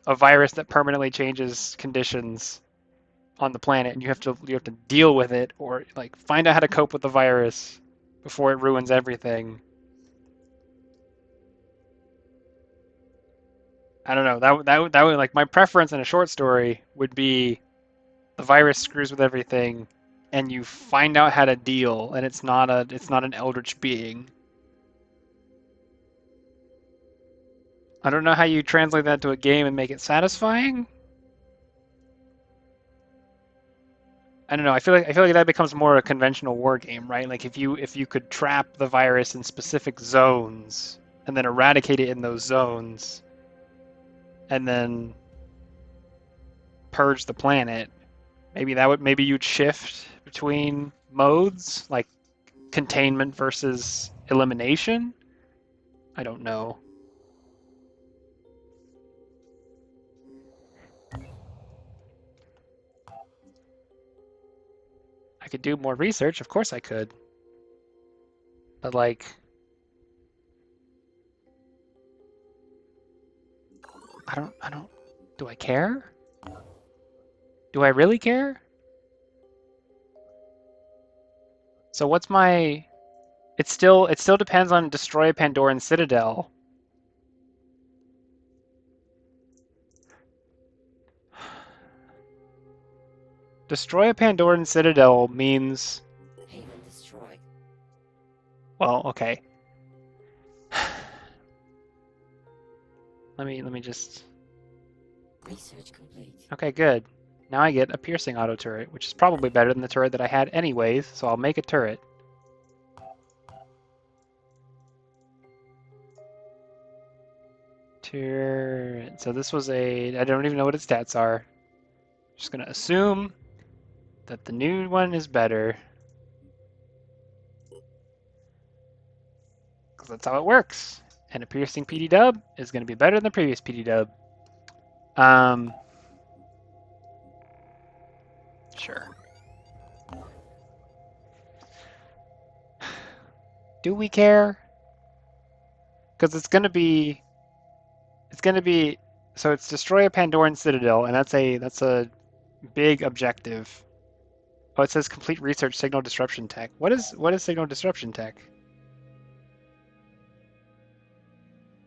B: a virus that permanently changes conditions on the planet, and you have to deal with it, or like find out how to cope with the virus before it ruins everything. I don't know. That would like my preference in a short story would be the virus screws with everything, and you find out how to deal, and it's not an eldritch being. I don't know how you translate that to a game and make it satisfying. I don't know. I feel like that becomes more a conventional war game, right? Like if you could trap the virus in specific zones and then eradicate it in those zones, and then purge the planet, maybe you'd shift between modes, like containment versus elimination. I don't know. I could do more research, of course I could. But like, I don't, do I care? Do I really care? So what's my, it still depends on destroy a Pandoran Citadel. Destroy a Pandoran Citadel means...
C: Haven destroyed.
B: Well, okay. Let me just...
C: Research complete.
B: Okay, good. Now I get a piercing auto turret, which is probably better than the turret that I had anyways, so I'll make a turret. Turret. So this was a... I don't even know what its stats are. Just gonna assume that the new one is better. Because that's how it works. And a piercing PD dub is going to be better than the previous PD dub. Sure. Do we care? Because it's going to be... So it's destroy a Pandoran Citadel, and that's a big objective. Oh, it says complete research signal disruption tech. What is signal disruption tech?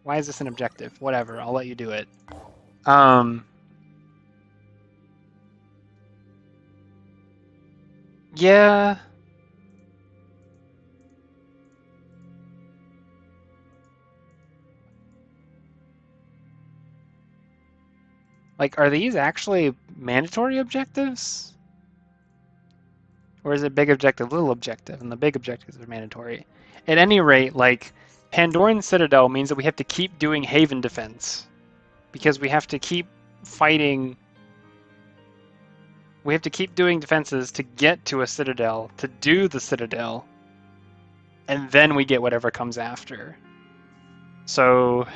B: Why is this an objective? Whatever, I'll let you do it. Yeah. Like, are these actually mandatory objectives? Or is it big objective, little objective, and the big objectives are mandatory? At any rate, like, Pandoran Citadel means that we have to keep doing Haven defense. Because we have to keep fighting... We have to keep doing defenses to get to a Citadel, to do the Citadel. And then we get whatever comes after. So...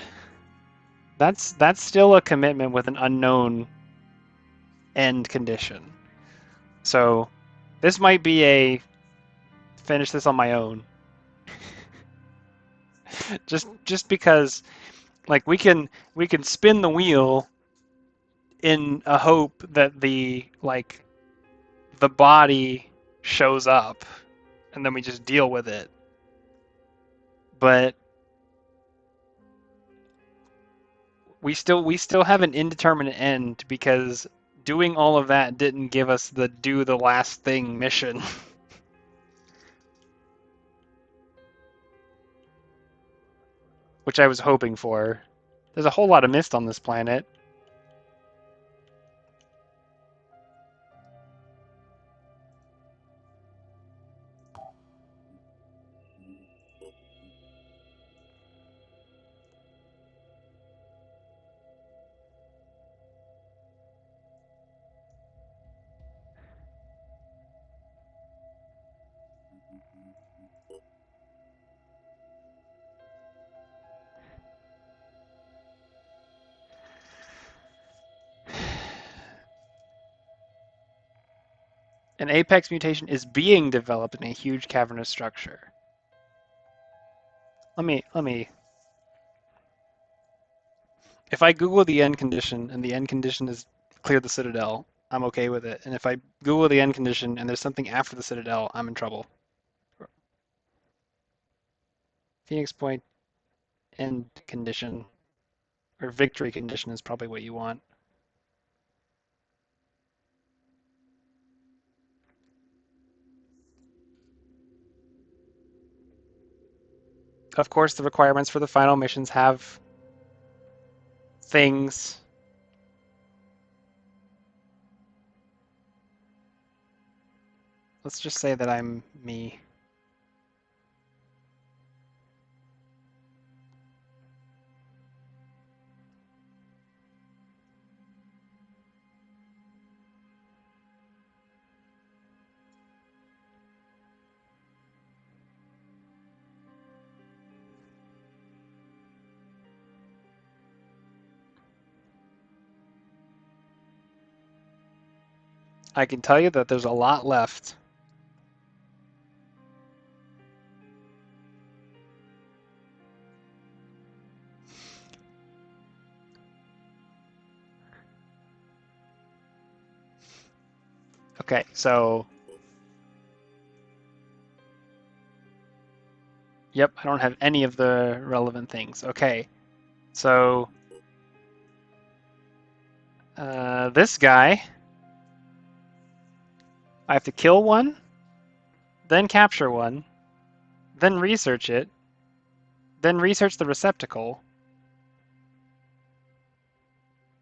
B: That's still a commitment with an unknown end condition. So... This might be a finish this on my own. just because like we can spin the wheel in a hope that the body shows up and then we just deal with it. But we still have an indeterminate end because doing all of that didn't give us the do the last thing mission. Which I was hoping for. There's a whole lot of mist on this planet. An apex mutation is being developed in a huge cavernous structure. Let me. If I Google the end condition and the end condition is clear the Citadel, I'm okay with it. And if I Google the end condition and there's something after the Citadel, I'm in trouble. Phoenix Point end condition, or victory condition is probably what you want. Of course, the requirements for the final missions have things. Let's just say that I'm me. I can tell you that there's a lot left. Okay, so yep, I don't have any of the relevant things. Okay, so this guy, I have to kill one, then capture one, then research it, then research the receptacle,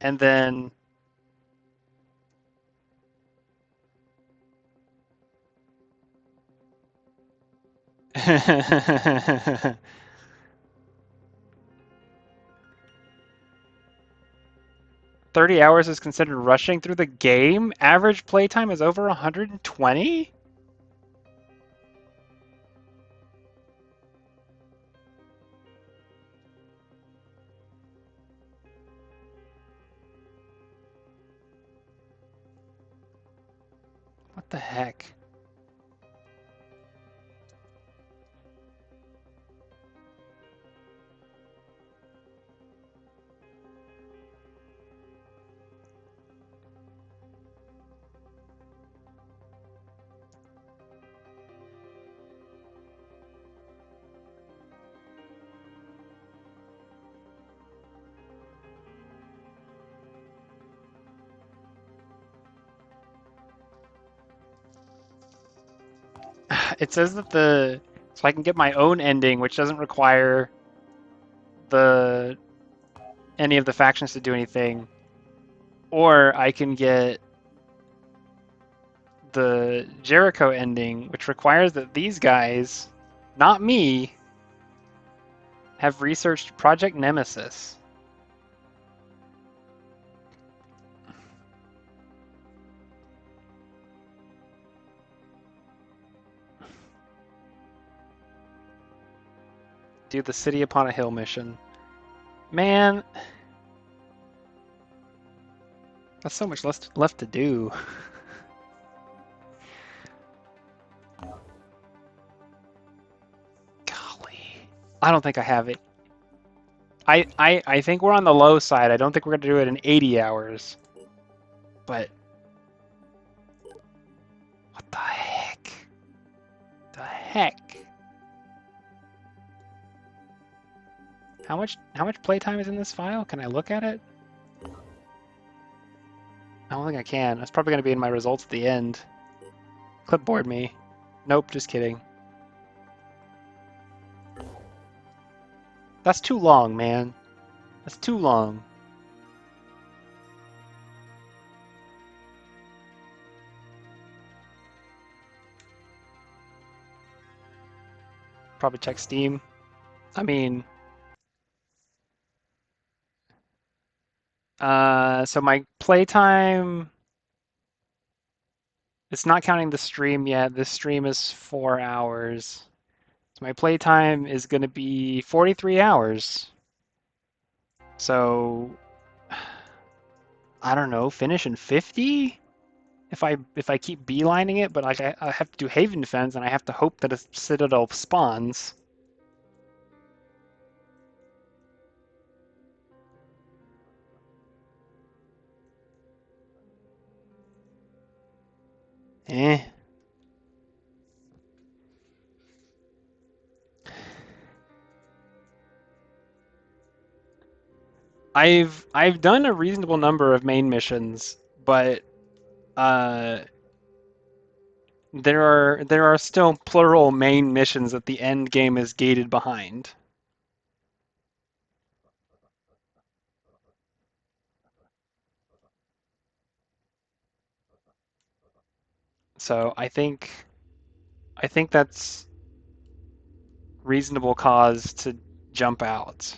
B: and then $30 hours is considered rushing through the game. Average playtime is over 120? What the heck? It says that so I can get my own ending, which doesn't require any of the factions to do anything, or I can get the Jericho ending, which requires that these guys, not me, have researched Project Nemesis. Do the City Upon a Hill mission. Man, that's so much left to do. I don't think I have it. I think we're on the low side. I don't think we're going to do it in 80 hours. But what the heck? The heck? How much playtime is in this file? Can I look at it? I don't think I can. That's probably going to be in my results at the end. Clipboard me. Nope, just kidding. That's too long, man. That's too long. Probably check Steam. I mean, so my playtime, it's not counting the stream yet. This stream is 4 hours. So my playtime is going to be 43 hours. So I don't know, finish in 50? If I keep beelining it, but like I have to do Haven Defense and I have to hope that a Citadel spawns. Eh. I've done a reasonable number of main missions, but there are still plural main missions that the end game is gated behind. So I think that's reasonable cause to jump out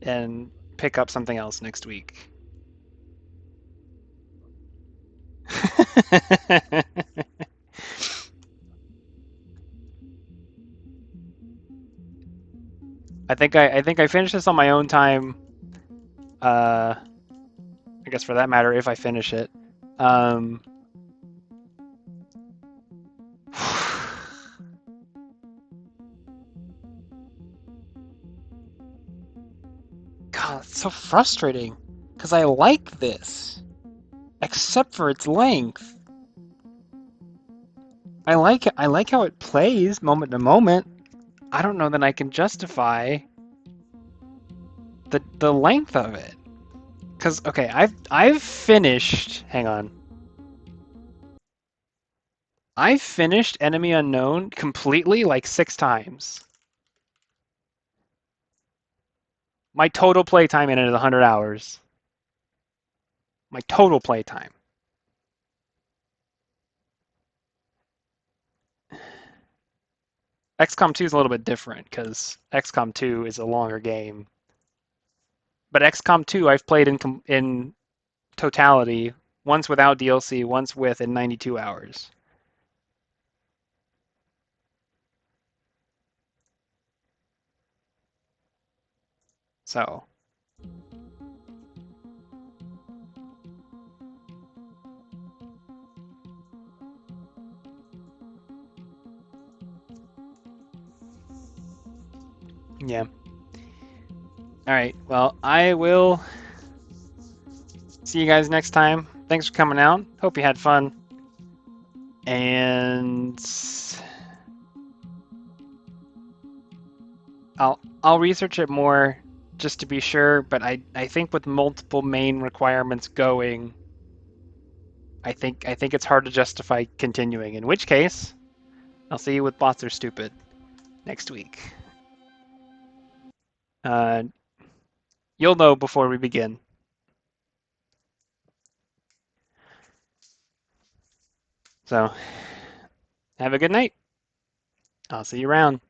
B: and pick up something else next week. I think I finished this on my own time. I guess for that matter, if I finish it. God, it's so frustrating because I like this, except for its length. I like how it plays moment to moment. I don't know that I can justify the length of it. Cause okay, I've finished. Hang on. I've finished Enemy Unknown completely like 6 times. My total playtime in it is 100 hours. My total playtime. XCOM 2 is a little bit different because XCOM 2 is a longer game. But XCOM 2 I've played in totality, once without DLC, once with, in 92 hours. So. Yeah. Alright, well, I will see you guys next time. Thanks for coming out. Hope you had fun. And I'll research it more just to be sure, but I think with multiple main requirements going, I think it's hard to justify continuing. In which case, I'll see you with Bots Are Stupid next week. You'll know before we begin. So, have a good night. I'll see you around.